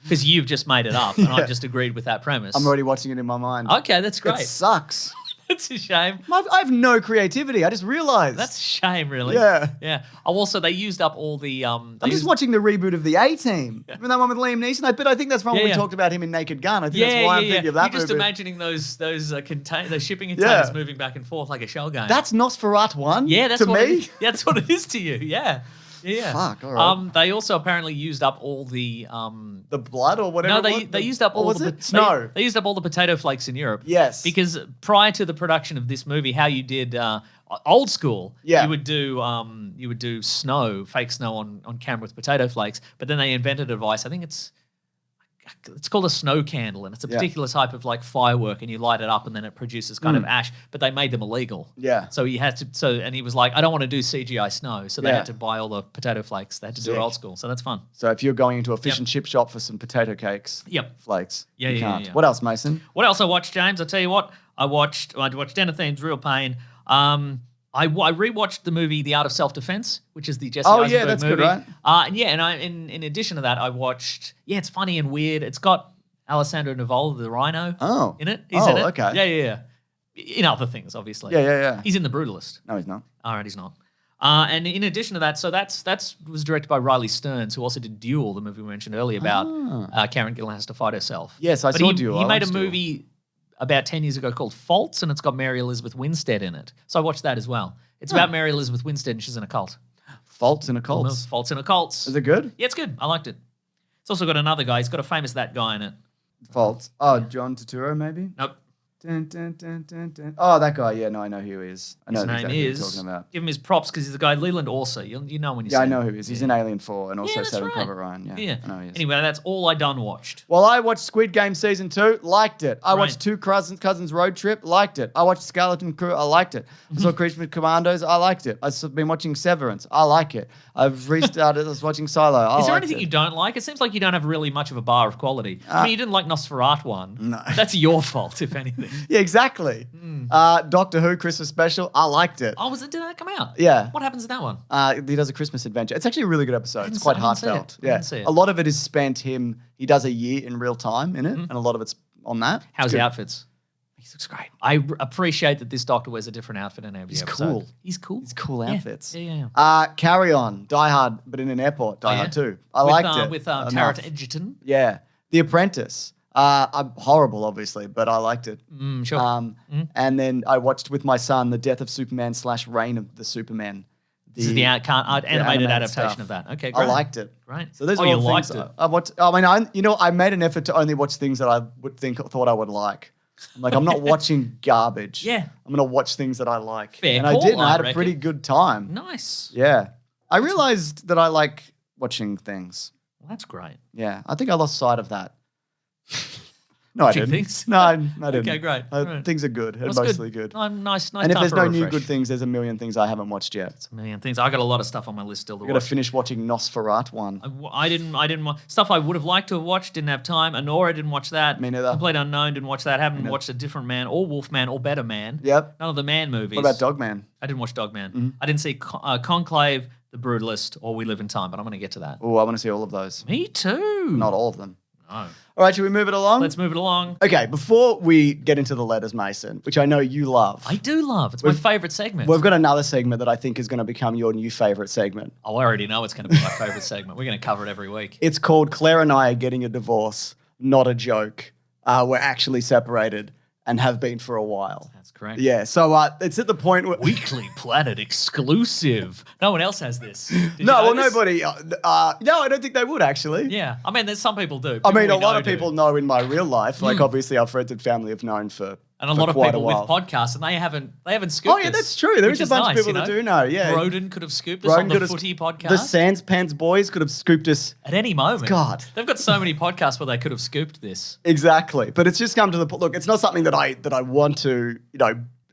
because you've just made it up, and I've just agreed with that premise. I'm already watching it in my mind. Okay, that's great. It sucks. That's a shame. I have no creativity. I just realized. That's a shame, really. Yeah. Yeah. Oh, also, they used up all the... I'm just watching the reboot of The A-Team. Remember that one with Liam Neeson? But I think that's from when we talked about him in Naked Gun. I think that's why I'm thinking of that You're just movie. imagining those shipping containers moving back and forth like a shell game. That's Nosferatu 1 that's to what me? That's what it is to you, yeah. Yeah. Fuck, all right. They also apparently used up all the blood or whatever. No, they used up all was the it? Snow. They used up all the potato flakes in Europe. Yes. Because prior to the production of this movie, how you did old school, you would do snow, fake snow on camera with potato flakes, but then they invented a device. I think it's called a snow candle, and it's a particular type of like firework, and you light it up, and then it produces kind of ash. But they made them illegal. Yeah. So he had to. And he was like, I don't want to do CGI snow, so they had to buy all the potato flakes. They had to do it old school. So that's fun. So if you're going into a fish and chip shop for some potato cakes, flakes, you can't. What else, Mason? What else I watched, James? I'll tell you what. I watched Den of Thieves, Real Pain. I rewatched the movie The Art of Self-Defense, which is the Jesse Eisenberg that's movie. good, right? And in addition to that, I watched. It's funny and weird. It's got Alessandro Nivola, the Rhino, in it. He's in it. Okay. Yeah. In other things, obviously. Yeah. He's in The Brutalist. No, he's not. All right, he's not. And in addition to that, so that was directed by Riley Stearns, who also did Duel, the movie we mentioned earlier about Karen Gillan has to fight herself. Yes, I saw Duel. He made a movie about 10 years ago called Faults, and it's got Mary Elizabeth Winstead in it. So I watched that as well. It's about Mary Elizabeth Winstead, and she's in a cult. Faults in a Cult? Faults in a Cult. Is it good? Yeah, it's good. I liked it. It's also got another guy. He's got a famous that guy in it. Faults. Oh, John Turturro, maybe? Nope. Dun, dun, dun, dun, dun. Oh, that guy. Yeah, no, I know who he is. I know his name exactly is. Who you're talking about. Give him his props because he's the guy. Leland Orser. You know when you see I him. know who he is. He's in Alien 4 and also Saving right. Private Ryan. Yeah, I know who he is. Anyway, that's all I done watched. Well, I watched Squid Game Season 2, liked it. I watched Two Cousins Road Trip, liked it. I watched Skeleton Crew, I liked it. I saw Christmas Commandos, I liked it. I've been watching Severance, I like it. I've restarted, I was watching Silo, Is there anything you don't like? It seems like you don't have really much of a bar of quality. I mean, you didn't like Nosferatu 1. No. That's your fault, if anything. Yeah, exactly. Doctor Who Christmas Special, I liked it. Oh, did that come out? Yeah. What happens in that one? He does a Christmas adventure. It's actually a really good episode. It's quite heartfelt. I didn't see it. A lot of it is spent he does a year in real time in it, and a lot of it's on that. How's the outfits? He looks great. I appreciate that this doctor wears a different outfit in every episode. Cool. He's cool. He's cool outfits. Yeah. Carry On, Die Hard, but in an airport, Die Hard 2. I liked it. With Taron Egerton. Yeah. The Apprentice. I'm horrible, obviously, but I liked it. Sure. And then I watched with my son The Death of Superman / Reign of the Superman. This is the animated adaptation stuff. of that. Okay, great. I liked it. Great. So those are all liked things it. I watched. I made an effort to only watch things that I thought I would like. I'm like, I'm not watching garbage. Yeah. I'm going to watch things that I like. Fair and call, I did, and I had I a pretty good time. Nice. Yeah. I realized that I like watching things. Well, that's great. Yeah. I think I lost sight of that. No, I didn't. Things? No, I didn't. Okay, great. Right. Things are good. They're That's mostly good. Nice. And if time there's for no a new refresh. good things, there's a million things I haven't watched yet. It's a million things. I got a lot of stuff on my list still to I've watch. got to finish watching Nosferatu 1. I didn't stuff I would have liked to have watched, didn't have time. Anora didn't watch that. Me neither. Complete Unknown didn't watch that. Haven't watched A Different Man or Wolfman or Better Man. Yep. None of the Man movies. What about Dogman? I didn't watch Dogman. I didn't see Conclave, The Brutalist, or We Live in Time, but I'm going to get to that. Oh, I want to see all of those. Me too. Not all of them. No. All right, should we move it along? Let's move it along. Okay, before we get into the letters, Mason, which I know you love. I do love. It's my favourite segment. We've got another segment that I think is going to become your new favourite segment. Oh, I already know it's going to be my favourite segment. We're going to cover it every week. It's called Claire and I Are Getting a Divorce, Not a Joke. We're actually separated and have been for a while. That's correct. Yeah, so it's at the point where... Weekly Planet exclusive. No one else has this. Nobody. No, I don't think they would, actually. Yeah. I mean, there's some people do. I mean, a lot of people know in my real life. Like, obviously, our friends and family have known for And a lot of people with podcasts, and they haven't scooped. Oh yeah, that's true. There is a bunch of people that do know. Yeah, Broden could have scooped us on the Footy podcast. The Sanspants boys could have scooped us at any moment. God, they've got so many podcasts where they could have scooped this. Exactly, but it's just come to the look. It's not something that I want to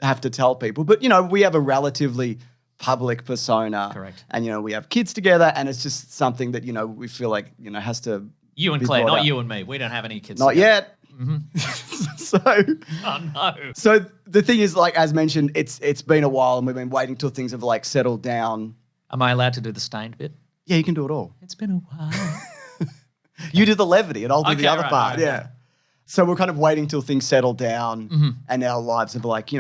have to tell people, but we have a relatively public persona, correct? And we have kids together, and it's just something that we feel like has to. You and Claire, not you and me. We don't have any kids. Not together. yet. Mm-hmm. Oh no. So the thing is, like as mentioned, it's been a while, and we've been waiting till things have settled down. Am I allowed to do the Stained bit? Yeah, you can do it all. It's been a while. You do the levity, and I'll do the other part. Yeah. So we're kind of waiting till things settle down and our lives have like,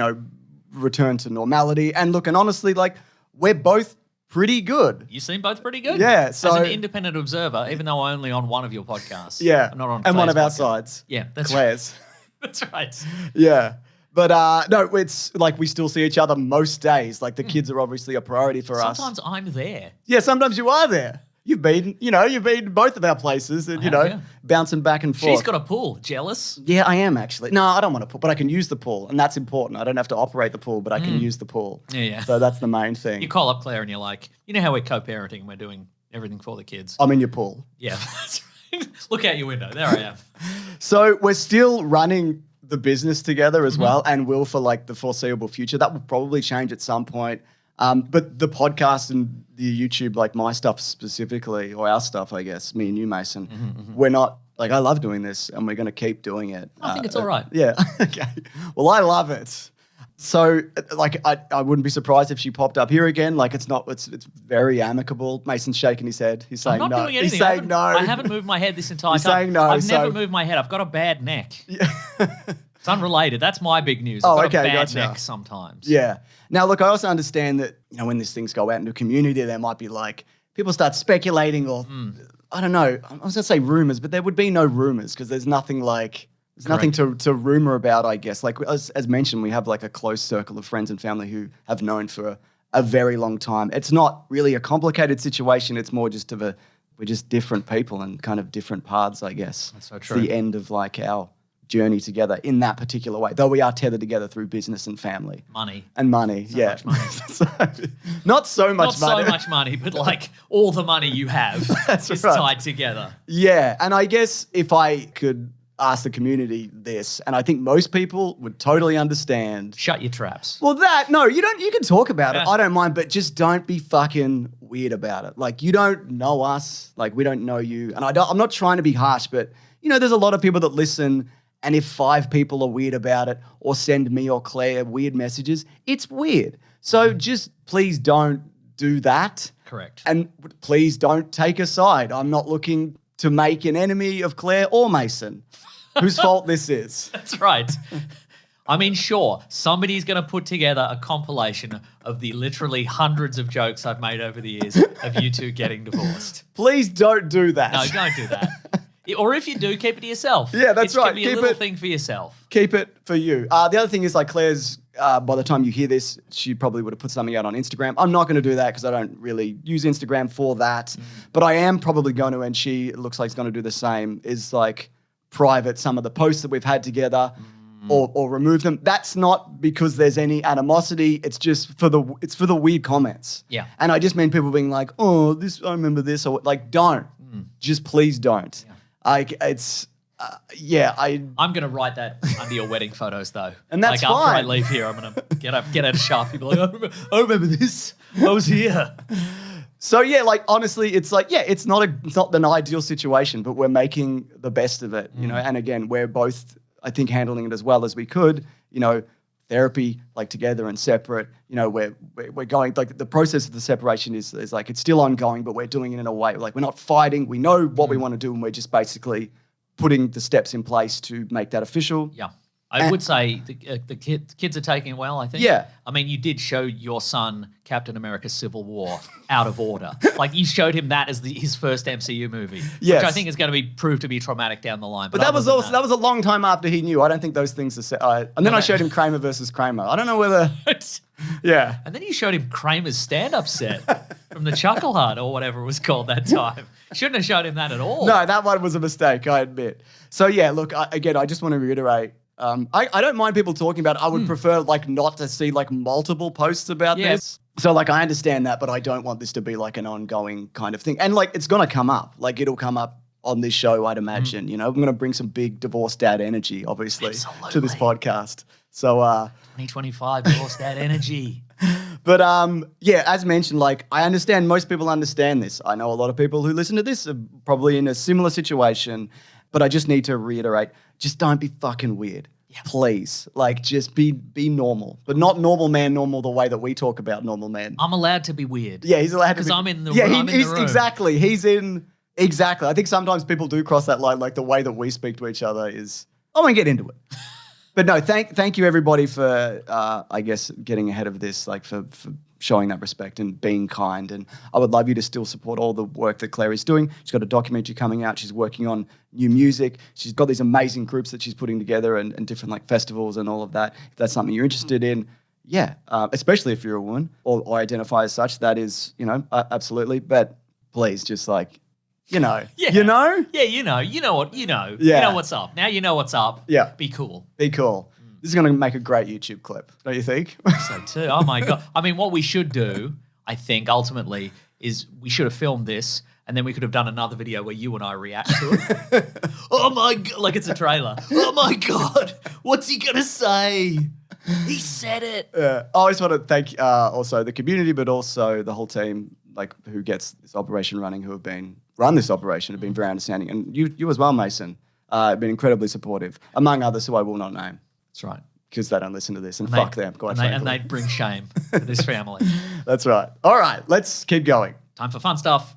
return to normality. And look, and honestly, like we're both pretty good. You seem both pretty good. Yeah. So as an independent observer, even though I'm only on one of your podcasts. Yeah. I'm not on and one of our podcast. sides. Yeah, that's Claire's. Right. That's right. Yeah. But no, it's like we still see each other most days. Like the kids are obviously a priority for us. Sometimes I'm there. Yeah, sometimes you are there. You've been both of our places and, bouncing back and forth. She's got a pool. Jealous? Yeah, I am actually. No, I don't want a pool, but I can use the pool, and that's important. I don't have to operate the pool, but I can use the pool. Yeah. So that's the main thing. You call up Claire and you're like, you know how we're co-parenting and we're doing everything for the kids? I'm in your pool. Yeah, that's right. Look out your window. There I am. So we're still running the business together as well, and will for like the foreseeable future. That will probably change at some point. But the podcast and the YouTube, like my stuff specifically, or our stuff, I guess, me and you, Mason, we're not, like I love doing this and we're going to keep doing it. I think it's all right. Yeah. Okay. Well, I love it. So like, I wouldn't be surprised if she popped up here again. Like it's very amicable. Mason's shaking his head. He's saying I'm not no. doing anything. He's saying no. I haven't moved my head this entire He's time. saying no. I've never moved my head. I've got a bad neck. Yeah. It's unrelated. That's my big news. Oh, I've got okay, a bad gotcha. neck sometimes. Yeah. Now, look, I also understand that, when these things go out into the community, there might be like, people start speculating or, I don't know, I was going to say rumors, but there would be no rumors because there's nothing like, nothing to rumor about, I guess. Like, as mentioned, we have like a close circle of friends and family who have known for a very long time. It's not really a complicated situation. It's more just we're just different people and kind of different paths, I guess. That's so true. It's the end of like our journey together in that particular way, though we are tethered together through business and family. Money. Yeah. Much money. Not so much money. Not so much money, but like all the money you have is tied together. Yeah. And I guess if I could ask the community this, and I think most people would totally understand. Shut your traps. Well, you can talk about it. I don't mind, but just don't be fucking weird about it. Like, you don't know us. Like, we don't know you. And I'm not trying to be harsh, but, there's a lot of people that listen. And if 5 people are weird about it or send me or Claire weird messages, it's weird. So just please don't do that. Correct. And please don't take a side. I'm not looking to make an enemy of Claire or Mason, whose fault this is. That's right. I mean, sure, somebody's going to put together a compilation of the literally hundreds of jokes I've made over the years of you two getting divorced. Please don't do that. No, don't do that. Or if you do, keep it to yourself. Yeah, that's right. Keep it a little thing for yourself. Keep it for you. The other thing is, like, Claire's, by the time you hear this, she probably would have put something out on Instagram. I'm not going to do that because I don't really use Instagram for that. But I am probably going to, and she looks like she's going to do the same, is like private some of the posts that we've had together or remove them. That's not because there's any animosity. It's just for the weird comments. Yeah. And I just mean people being like, oh, I remember this, or like, don't. Just please don't. Yeah. I'm going to write that under your wedding photos, though. And that's like, after I fine. leave here, I'm going to get out a Sharpie, be like, I remember this. I was here. So yeah, like honestly, it's like, yeah, it's not an ideal situation, but we're making the best of it, And again, we're both, I think, handling it as well as we could, therapy, like together and separate. We're going, like the process of the separation is like it's still ongoing, but we're doing it in a way like we're not fighting. We know what we want to do, and we're just basically putting the steps in place to make that official. Yeah. I would say the kids are taking it well, I think. Yeah. I mean, you did show your son Captain America Civil War out of order. Like, you showed him that as his first MCU movie, yes. which I think is going to prove to be traumatic down the line. But that was a long time after he knew. I don't think those things are set. And then I showed him Kramer versus Kramer. I don't know whether... Yeah. And then you showed him Kramer's stand-up set from the Chuckle Hut or whatever it was called that time. Shouldn't have showed him that at all. No, that one was a mistake, I admit. So yeah, look, I just want to reiterate, I don't mind people talking about it. I would prefer like not to see like multiple posts about this. So like I understand that, but I don't want this to be like an ongoing kind of thing. And like it's going to come up. Like it'll come up on this show, I'd imagine. I'm going to bring some big divorced dad energy, obviously, to this podcast. So 2025 divorced dad energy. But yeah, as mentioned, like I understand most people understand this. I know a lot of people who listen to this are probably in a similar situation, but I just need to reiterate, just don't be fucking weird. Yeah. Please. Like just be normal. But not normal the way that we talk about normal men. I'm allowed to be weird. Yeah, he's allowed to be. Because I'm in the room. Exactly. Exactly. I think sometimes people do cross that line, like the way that we speak to each other is I won't get into it. But no, thank you everybody for, I guess, getting ahead of this, like for showing that respect and being kind. And I would love you to still support all the work that Claire is doing. She's got a documentary coming out. She's working on new music. She's got these amazing groups that she's putting together and different like festivals and all of that. If that's something you're interested in, especially if you're a woman or identify as such, that is, absolutely. But please just like, you know. Yeah, you know what's up. Now you know what's up. Yeah. Be cool. Be cool. This is going to make a great YouTube clip, don't you think? So too. Oh my God. I mean, what we should do, I think, ultimately, is we should have filmed this and then we could have done another video where you and I react to it. Oh my God. Like it's a trailer. Oh my God. What's he going to say? He said it. Yeah. I just want to thank also the community, but also the whole team, like who gets this operation running, who have run this operation, have been very understanding. And you as well, Mason, have been incredibly supportive, among others who I will not name. That's right. Because they don't listen to this and fuck them. And they'd bring shame to this family. That's right. All right, let's keep going. Time for fun stuff.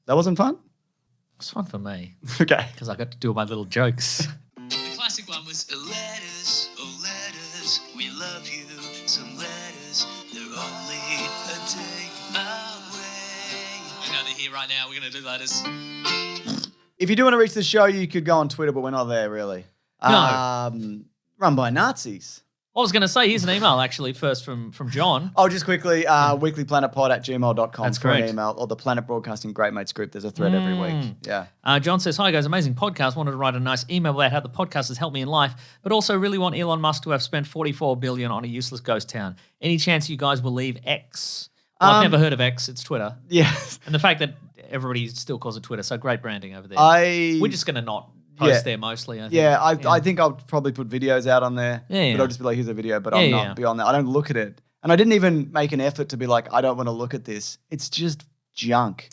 That wasn't fun? It was fun for me. Okay. Because I got to do my little jokes. The classic one was letters, oh letters, we love you. Some letters, they're only a day away. I know they're here right now. We're going to do letters. If you do want to reach the show, you could go on Twitter, but we're not there really. No. Run by Nazis. I was going to say, here's an email actually first from John. Oh, just quickly, weeklyplanetpod@gmail.com That's for an correct. email, or the Planet Broadcasting Great Mates group. There's a thread every week. Yeah. John says, hi guys, amazing podcast. Wanted to write a nice email about how the podcast has helped me in life, but also really want Elon Musk to have spent $44 billion on a useless ghost town. Any chance you guys will leave X? Well, I've never heard of X. It's Twitter. Yes. And the fact that everybody still calls it Twitter, so great branding over there. We're just going to not post there mostly, I think. I think I'll probably put videos out on there. Yeah. But I'll just be like, here's a video, but I'll not be on there. I don't look at it. And I didn't even make an effort to be like, I don't want to look at this. It's just junk.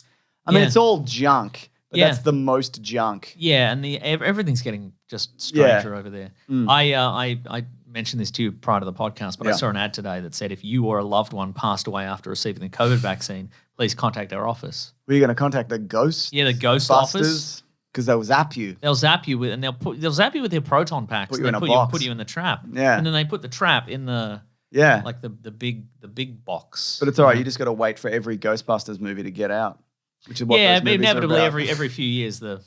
I mean, it's all junk, but that's the most junk. Yeah, and everything's getting just stranger over there. I mentioned this to you prior to the podcast, but I saw an ad today that said if you or a loved one passed away after receiving the COVID vaccine, please contact our office. Were you going to contact the ghost? Yeah, the ghost busters? office. Because they'll zap you. They'll zap you with, and they'll zap you with their proton packs. Put you in a box. Put you in the trap. Yeah. And then they put the trap in the like the big box. But it's all right. You just got to wait for every Ghostbusters movie to get out, which is what those movies inevitably are about. every few years the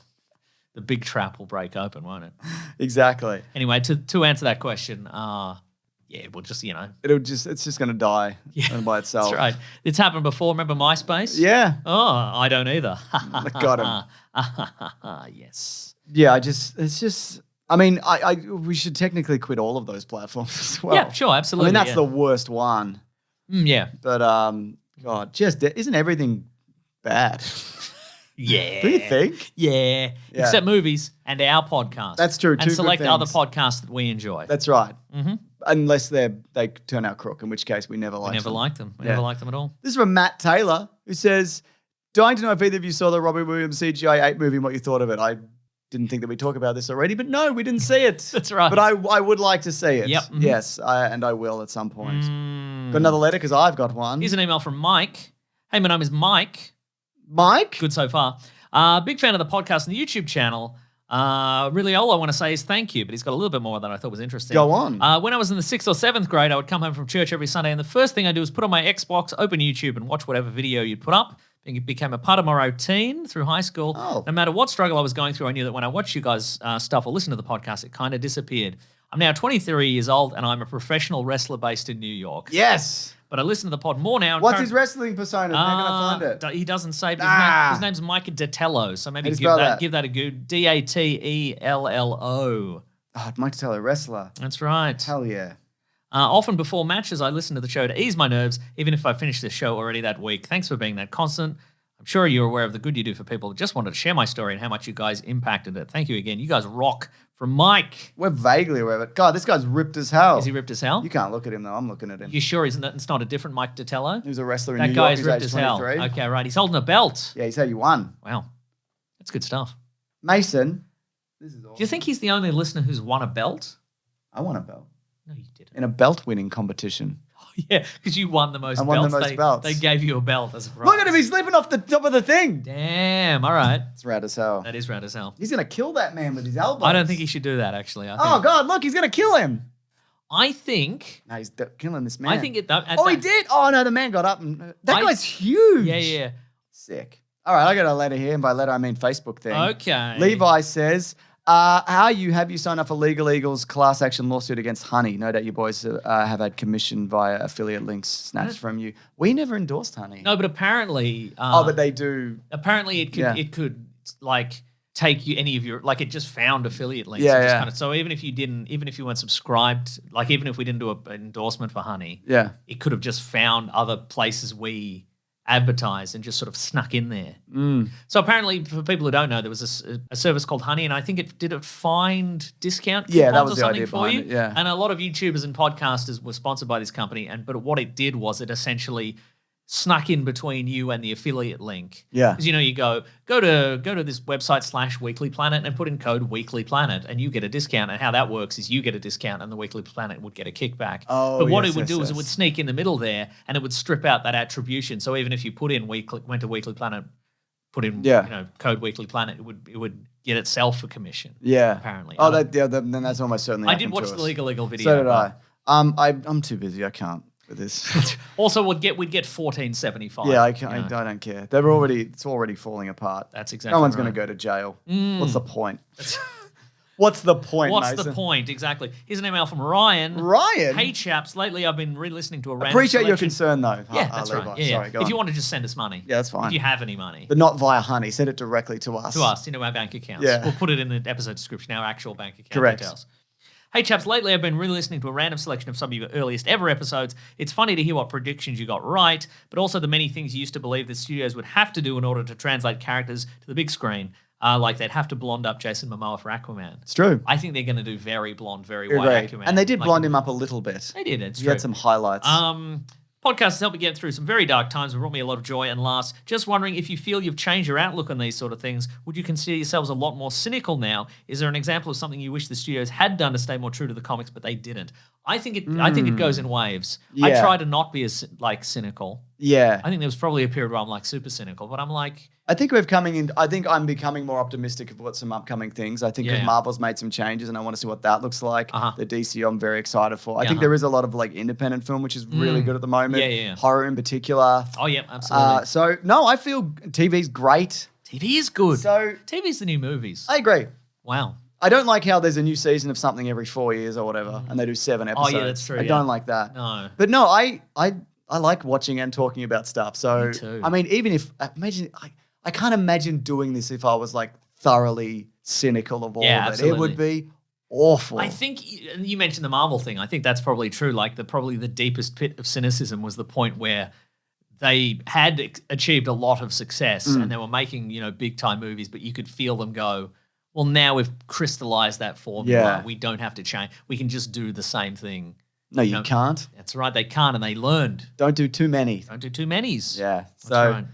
big trap will break open, won't it? Exactly. Anyway, to answer that question, we'll just it's just going to die by itself. That's right. It's happened before. Remember MySpace? Yeah. Oh, I don't either. Got him. Yes. Yeah, I mean, we should technically quit all of those platforms as well. Yeah, sure, absolutely. I mean, that's the worst one. Yeah. But, God, isn't everything bad? Yeah. Do you think? Yeah. Except movies and our podcast. That's true. And select other podcasts that we enjoy. That's right. Mm-hmm. Unless they turn out crook, in which case we never liked them. We never liked them at all. This is from Matt Taylor, who says, dying to know if either of you saw the Robin Williams CGI 8 movie and what you thought of it. I didn't think that we'd talk about this already, but no, we didn't see it. That's right. But I would like to see it. Yep. Mm-hmm. Yes, and I will at some point. Got another letter because I've got one. Here's an email from Mike. Hey, my name is Mike. Mike? Good so far. Big fan of the podcast and the YouTube channel. Really, all I want to say is thank you, but he's got a little bit more that I thought was interesting. Go on. When I was in the 6th or 7th grade, I would come home from church every Sunday, and the first thing I do was put on my Xbox, open YouTube, and watch whatever video you'd put up. It became a part of my routine through high school. Oh. No matter what struggle I was going through, I knew that when I watched you guys' stuff or listened to the podcast, it kind of disappeared. I'm now 23 years old, and I'm a professional wrestler based in New York. Yes. But I listen to the pod more now. What's his wrestling persona? How can I find it? He doesn't say, but his name's Mike Datello, so maybe give that a go. Datello. Oh, Mike Datello, wrestler. That's right. Hell yeah. Often before matches, I listen to the show to ease my nerves, even if I finish the show already that week. Thanks for being that constant. I'm sure you're aware of the good you do for people. Just wanted to share my story and how much you guys impacted it. Thank you again. You guys rock. From Mike. We're vaguely aware of it. God, this guy's ripped as hell. Is he ripped as hell? You can't look at him, though. I'm looking at him. You sure it's not a different Mike Datello? He's a wrestler in That New York. guy's He's ripped age as hell. 23. Okay, right. He's holding a belt. Yeah, he's how you won. Wow. That's good stuff. Mason, this is awesome. Do you think he's the only listener who's won a belt? I won a belt. No, you didn't. In a belt winning competition. Yeah, because you won the most I belts. won the most belts. They gave you a belt as a prize. Look at him, he's slipping off the top of the thing. Damn, all right. It's rad as hell. That is rad as hell. He's going to kill that man with his elbows. I don't think he should do that, actually. Oh, God, look, he's going to kill him. I think... No, he's killing this man. I think... He did? Oh, no, the man got up. And that guy's huge. Yeah. Sick. All right, I got a letter here, and by letter I mean Facebook thing. Okay. Levi says... have you signed up for Legal Eagles class action lawsuit against Honey? No doubt you boys have had commission via affiliate links snatched from you. We never endorsed Honey. No, but apparently... but they do. Apparently it could like take you any of your... Like it just found affiliate links. Yeah, and just yeah. Kind of, so even if you weren't subscribed, like even if we didn't do an endorsement for Honey, it could have just found other places we advertised and just sort of snuck in there. So apparently, for people who don't know, there was a service called Honey, and I think it find discount coupons Yeah, that was or the something idea for you. behind it, yeah. And a lot of YouTubers and podcasters were sponsored by this company, but what it did was it essentially snuck in between you and the affiliate link. Yeah. Because you go to this website /Weekly Planet and put in code Weekly Planet and you get a discount. And how that works is you get a discount and the Weekly Planet would get a kickback. Oh, but what yes, it would yes, do is yes. it would sneak in the middle there and it would strip out that attribution. So even if you put in went to Weekly Planet, put in code Weekly Planet, it would get itself a commission. Yeah. Apparently. Oh, then that's almost certainly I did happened watch to the us. Legal video. So did I. I'm too busy. I can't with this. Also, we'd get $14.75. Yeah, I don't care. It's already falling apart. That's exactly No one's right. going to go to jail. What's the point? What's the point, What's Mason? the point? Exactly. Here's an email from Ryan. Ryan? Hey, chaps. Lately, I've been re-listening to a random Appreciate your selection. concern, though. Yeah, that's Levi. right. Yeah, Sorry, go if on. you want to just send us money. Yeah, that's fine. If you have any money. But not via Honey. Send it directly to us. To us, into our bank accounts. Yeah. We'll put it in the episode description, our actual bank account Correct. details. Hey, chaps, lately I've been re-listening to a random selection of some of your earliest ever episodes. It's funny to hear what predictions you got right, but also the many things you used to believe that studios would have to do in order to translate characters to the big screen. Like they'd have to blonde up Jason Momoa for Aquaman. It's true. I think they're going to do very blonde, very You're white right. Aquaman. And they did Like- blonde him up a little bit. They did, it's He true. had some highlights. Podcasts helped me get through some very dark times and brought me a lot of joy and laughs. Just wondering if you feel you've changed your outlook on these sort of things. Would you consider yourselves a lot more cynical now? Is there an example of something you wish the studios had done to stay more true to the comics, but they didn't? I think it goes in waves. I Yeah. try to not be as cynical. yeah. I think there was probably a period where I'm like super cynical, but I'm like, I think I'm becoming more optimistic about some upcoming things. I think Yeah. Marvel's made some changes and I want to see what that looks like. The DC I'm very excited for. I think Uh-huh. there is a lot of like independent film, which is really good at the moment. Yeah. Horror in particular. oh yeah, absolutely. So no, I feel TV's great. TV is good. So TV's the new movies. I agree. Wow. I don't like how there's a new season of something every 4 years or whatever, and they do 7 episodes. Oh, yeah, that's true, I yeah. don't like that. No. But no, I like watching and talking about stuff. So Me too. I mean, even if I can't imagine doing this if I was like thoroughly cynical of all Yeah, of it. It would absolutely. be awful. I think you mentioned the Marvel thing. I think that's probably true. Like probably the deepest pit of cynicism was the point where they had achieved a lot of success and they were making, big time movies, but you could feel them go, well, now we've crystallized that formula. Yeah. We don't have to change. We can just do the same thing. No, you can't. That's right. They can't, and they learned. Don't do too many. Don't do too many's. Yeah. That's So right.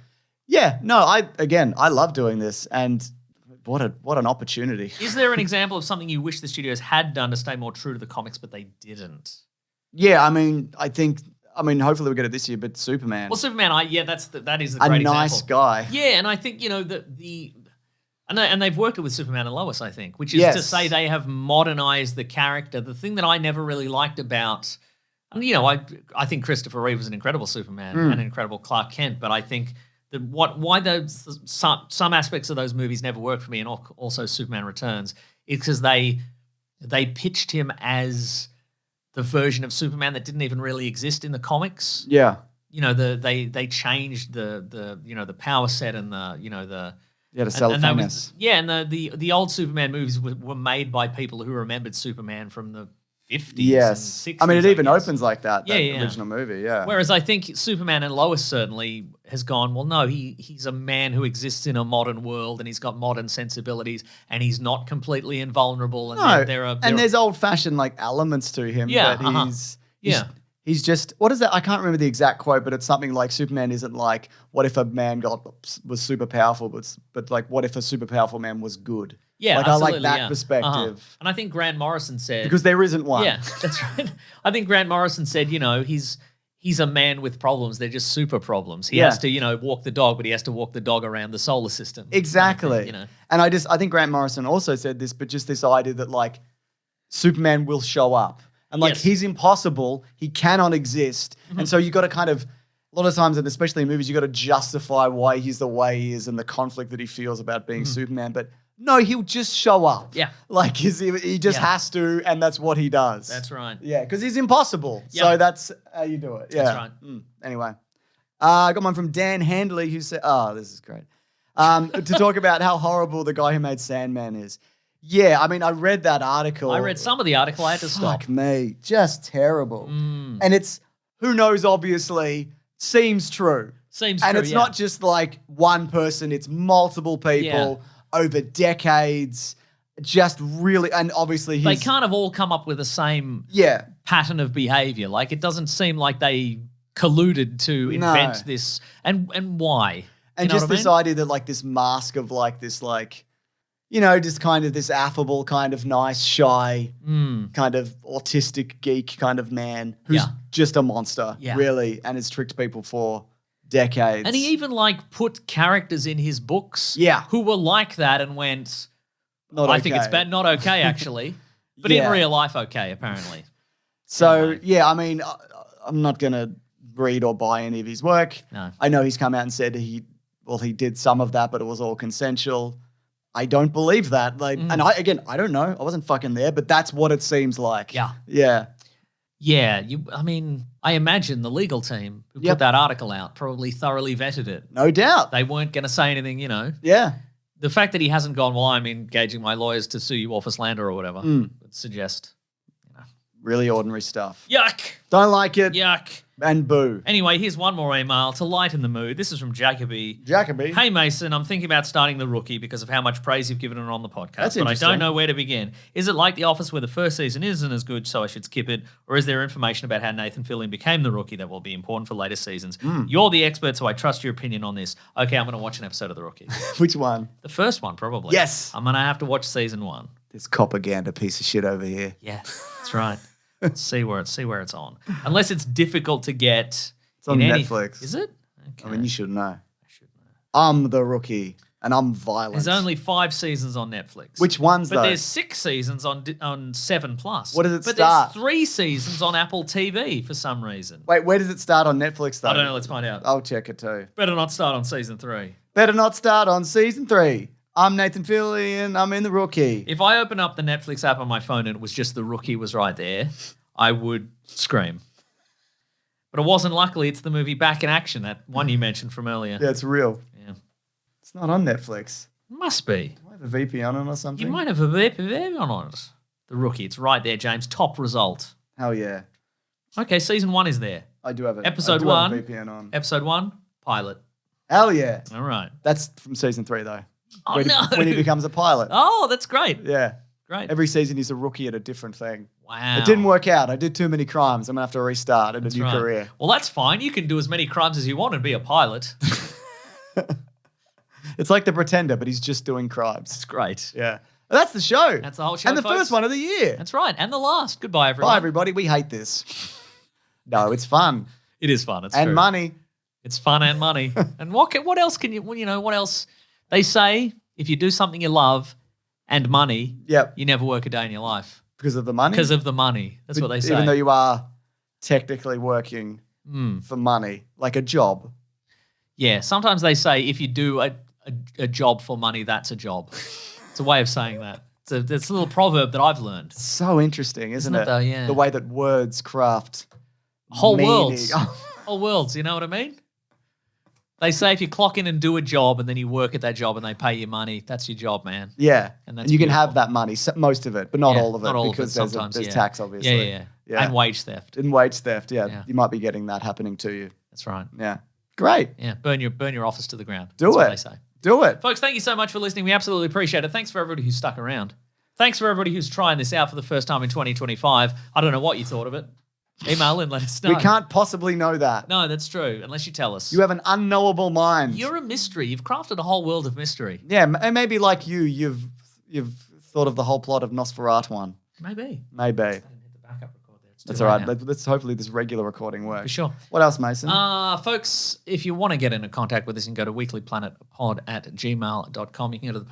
yeah, no, I love doing this, and what an opportunity. Is there an example of something you wish the studios had done to stay more true to the comics, but they didn't? Yeah, I mean, hopefully we get it this year, but Superman. Well, Superman, that is the a great nice example. guy. Yeah, and I think and they've worked it with Superman and Lois, I think, which is to Yes. say they have modernized the character. The thing that I never really liked about, and I think Christopher Reeve was an incredible Superman and an incredible Clark Kent, but I think that why some aspects of those movies never worked for me, and also Superman Returns, is because they pitched him as the version of Superman that didn't even really exist in the comics. Yeah. They changed the power set and the Yeah, to sell that famous. and the old Superman movies were made by people who remembered Superman from the 50s Yes. and 60s. I mean, it even guess. opens like that, Yeah. original movie, yeah. Whereas I think Superman and Lois certainly has gone, well, no, he's a man who exists in a modern world and he's got modern sensibilities and he's not completely invulnerable. And No, and there's old-fashioned like elements to him, Yeah, but he's just, what is that? I can't remember the exact quote, but it's something like Superman isn't like, what if a man was super powerful, but like, what if a super powerful man was good? Yeah, like I like absolutely, that yeah. perspective. And I think Grant Morrison said, Because there isn't one. yeah, that's right. I think Grant Morrison said, he's a man with problems. They're just super problems. He has to, walk the dog, but he has to walk the dog around the solar system. Exactly. And I think Grant Morrison also said this, but just this idea that like Superman will show up and like he's impossible. He cannot exist. And so you got to kind of, a lot of times, and especially in movies, you got to justify why he's the way he is and the conflict that he feels about being Superman. But no, he'll just show up. Yeah. Like he just has to, and that's what he does. That's right. Yeah, because he's impossible. So that's how you do it. Yeah. That's right. Anyway, I got one from Dan Handley who said, this is great, to talk about how horrible the guy who made Sandman is. Yeah, I mean, I read that article. I read some of the article. I had to stop. Fuck me. Just terrible. And it's, who knows, obviously, seems true. And it's not just like one person, it's multiple people over decades. Just really, and obviously they kind of all come up with the same pattern of behavior. Like it doesn't seem like they colluded to invent this. And why? And just this idea that like this mask of like this like, just kind of this affable, kind of nice, shy, kind of autistic geek kind of man who's just a monster, really, and has tricked people for decades. And he even like put characters in his books who were like that and went, I think it's bad. Not okay, actually. But in real life, okay, apparently. So, I mean, I'm not going to read or buy any of his work. No. I know he's come out and said he did some of that, but it was all consensual. I don't believe that. Like, and I don't know. I wasn't fucking there, but that's what it seems like. Yeah. Yeah. Yeah. I mean, I imagine the legal team who put that article out probably thoroughly vetted it. No doubt. They weren't going to say anything, Yeah. The fact that he hasn't gone, well, I'm engaging my lawyers to sue you off a slander or whatever, would suggest, really ordinary stuff. Yuck. Don't like it. Yuck. And boo. Anyway, here's one more email to lighten the mood. This is from Jacoby. Hey, Mason, I'm thinking about starting The Rookie because of how much praise you've given it on the podcast. That's but I don't know where to begin. Is it like The Office where the first season isn't as good, so I should skip it? Or is there information about how Nathan Fillion became The Rookie that will be important for later seasons? You're the expert, so I trust your opinion on this. Okay, I'm going to watch an episode of The Rookie. Which one? The first one, probably. Yes. I'm going to have to watch season 1. This propaganda piece of shit over here. Yeah, that's right. see where it's on. Unless it's difficult to get. It's on Netflix. Is it? Okay. I mean, you should know. I should know. I'm The Rookie, and I'm violent. There's only 5 seasons on Netflix. Which ones, But though? there's 6 seasons on 7+. What does it but start? There's 3 seasons on Apple TV for some reason. Wait, where does it start on Netflix, though? I don't know. Let's find out. I'll check it, too. Better not start on season 3. Better not start on season 3. I'm Nathan Fillion. I'm in The Rookie. If I open up the Netflix app on my phone and it was just The Rookie was right there, I would scream. But it wasn't. Luckily, it's the movie Back in Action, that one you mentioned from earlier. Yeah, it's real. Yeah. It's not on Netflix. Must be. Do I have a VPN on or something? You might have a VPN on it. The Rookie. It's right there, James. Top result. Hell yeah. Okay, season 1 is there. I do have it. Episode I do 1. have a VPN on. Episode 1, pilot. Hell yeah. All right. That's from season 3, though. Oh, when, no. When he becomes a pilot. Oh, that's great. Yeah. Great. Every season he's a rookie at a different thing. Wow. It didn't work out. I did too many crimes. I'm going to have to restart a new right. career. Well, that's fine. You can do as many crimes as you want and be a pilot. It's like The Pretender, but he's just doing crimes. It's great. Yeah. Well, that's the show. That's the whole show, And the folks. first one of the year. That's right. And the last. Goodbye, everyone. Bye, everybody. We hate this. No, it's fun. It is fun. It's and true. money. It's fun and money. And what else can you, what else? They say if you do something you love and money, you never work a day in your life. Because of the money? Because of the money. That's what they say. Even though you are technically working for money, like a job. Yeah. Sometimes they say if you do a job for money, that's a job. It's a way of saying that. It's a little proverb that I've learned. So interesting, isn't it? Though, yeah. The way that words craft whole meaning. worlds. Whole worlds, you know what I mean? They say if you clock in and do a job and then you work at that job and they pay you money, that's your job, man. Yeah. And you can beautiful. have that money, most of it, but not all of it. Not all because of it, sometimes, there's tax, obviously. Yeah. And wage theft. And wage theft, You might be getting that happening to you. That's right. Yeah. Great. Yeah. Burn your office to the ground. Do that's it. What they say. Do it. Folks, thank you so much for listening. We absolutely appreciate it. Thanks for everybody who's stuck around. Thanks for everybody who's trying this out for the first time in 2025. I don't know what you thought of it. Email and let us know. We can't possibly know that. No, that's true, unless you tell us. You have an unknowable mind. You're a mystery. You've crafted a whole world of mystery. Yeah, and maybe like you've thought of the whole plot of Nosferatu one. Maybe. Maybe. I didn't hit the backup record there That's all right. Let's hopefully this regular recording works. For sure. What else, Mason? Folks, if you want to get into contact with us, you can go to weeklyplanetpod@gmail.com. You can go to the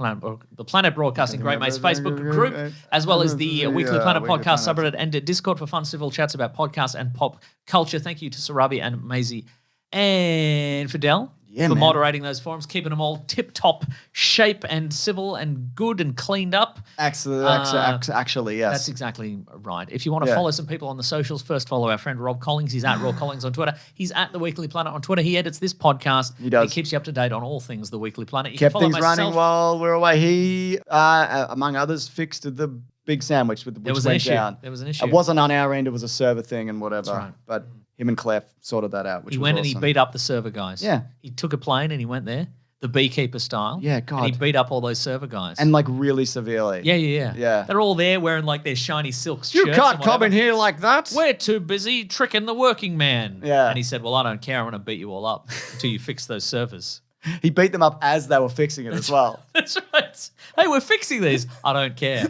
Planet Broadcasting Great Mates Facebook group, as well as the Weekly Planet podcast subreddit and Discord for fun civil chats about podcasts and pop culture. Thank you to Sarabi and Maisie and Fidel for moderating those forums, keeping them all tip-top shape and civil and good and cleaned up. Actually, yes. That's exactly right. If you want to follow some people on the socials, first follow our friend Rob Collings. He's at Rob Collings on Twitter. He's at The Weekly Planet on Twitter. He edits this podcast. He does. He keeps you up to date on all things The Weekly Planet. You kept can follow things running while we were away. He, among others, fixed the big sandwich which went down. There was an issue. It wasn't on our end. It was a server thing and whatever. That's right. But him and Clef sorted that out, which he was went awesome. and he beat up the server guys. Yeah. He took a plane and he went there, the beekeeper style. Yeah, God. And he beat up all those server guys. And like really severely. Yeah. They're all there wearing like their shiny silk shirts. You can't come in here like that. We're too busy tricking the working man. Yeah. And he said, well, I don't care. I'm going to beat you all up until you fix those servers. He beat them up as they were fixing it as well. That's right. Hey, we're fixing these. I don't care.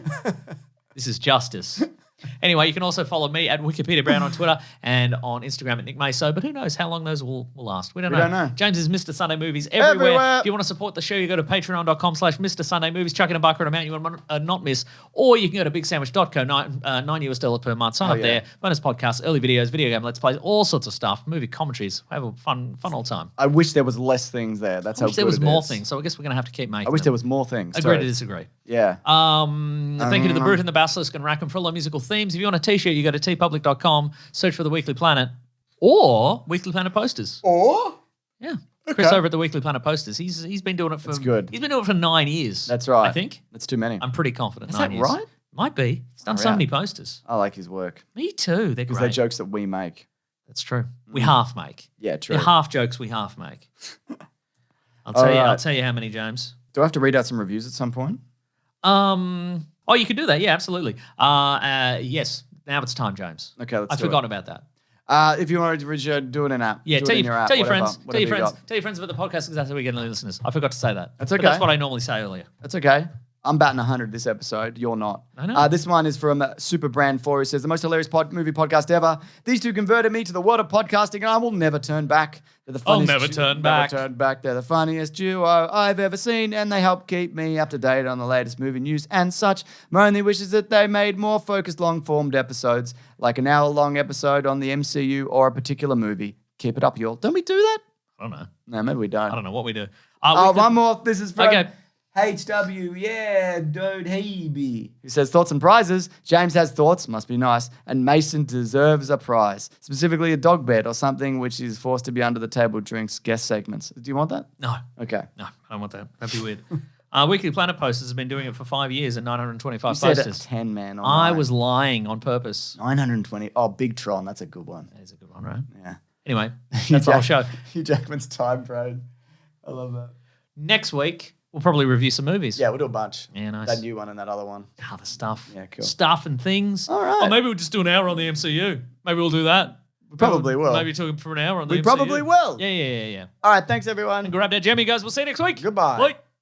This is justice. Anyway, you can also follow me at Wikipedia Brown on Twitter and on Instagram at Nick Maso. But who knows how long those will last? We don't know. James is Mr. Sunday Movies everywhere. If you want to support the show, you go to patreon.com/Mr. Sunday Movies. Chuck in a buck or an amount you want to not miss. Or you can go to bigsandwich.co, $9 per month. Sign up there. Bonus podcasts, early videos, video game let's plays, all sorts of stuff, movie commentaries. Have a fun old time. I wish there was less things there. That's how good it is. There was more things, so I guess we're going to have to keep making I wish there was more things. Agree to disagree. Yeah. Thank you to the Brute and the Basilisk and Rackham for all our musical themes. If you want a t-shirt, you go to tpublic.com, search for The Weekly Planet or Weekly Planet Posters. Yeah. Okay. Chris over at The Weekly Planet Posters. He's been doing it for... That's good. He's been doing it for 9 years. That's right. I think. That's too many. I'm pretty confident. Is 9 that years. right? Might be. He's done so many posters. I like his work. Me too. They're Because great. they're jokes that we make. That's true. We half make. Yeah, true. They're half jokes we half make. I'll tell you how many, James. Do I have to read out some reviews at some point? Oh, you can do that. Yeah, absolutely. Yes. Now it's time, James. Okay, let's do it. I'd forgotten about that. If you want to do it in an app. Yeah, do tell it in your app, friends. whatever Tell your you friends. got. Tell your friends about the podcast because that's how we get new listeners. I forgot to say that. That's okay. But that's what I normally say earlier. That's okay. I'm batting 100 this episode. You're not. I know. This one is from Superbrand 4, who says, the most hilarious movie podcast ever. These two converted me to the world of podcasting, and I will never turn back. They're the funniest I'll never turn back. Never turn back. They're the funniest duo I've ever seen, and they help keep me up to date on the latest movie news and such. My only wish is that they made more focused, long-formed episodes, like an hour-long episode on the MCU or a particular movie. Keep it up, y'all. Don't we do that? I don't know. No, maybe we don't. I don't know what we do. One more. This is from... Okay. HW, yeah, dude, Hebe. Who says, thoughts and prizes. James has thoughts, must be nice, and Mason deserves a prize, specifically a dog bed or something which is forced to be under the table drinks guest segments. Do you want that? No. Okay. No, I don't want that. That'd be weird. Weekly Planet Posters has been doing it for 5 years and 925 You said posters. 10, man. I was lying on purpose. 920. Oh, Big Tron. That's a good one. That is a good one, right? Yeah. Anyway, that's our show. Hugh Jackman's time parade. I love that. Next week, we'll probably review some movies. Yeah, we'll do a bunch. Yeah, nice. That new one and that other one. Other stuff. Yeah, cool. Stuff and things. All right. Or maybe we'll just do an hour on the MCU. Maybe we'll do that. We probably will. Maybe talk for an hour on the MCU. We probably will. Yeah. All right, thanks, everyone. And grab that jammy, guys. We'll see you next week. Goodbye. Bye.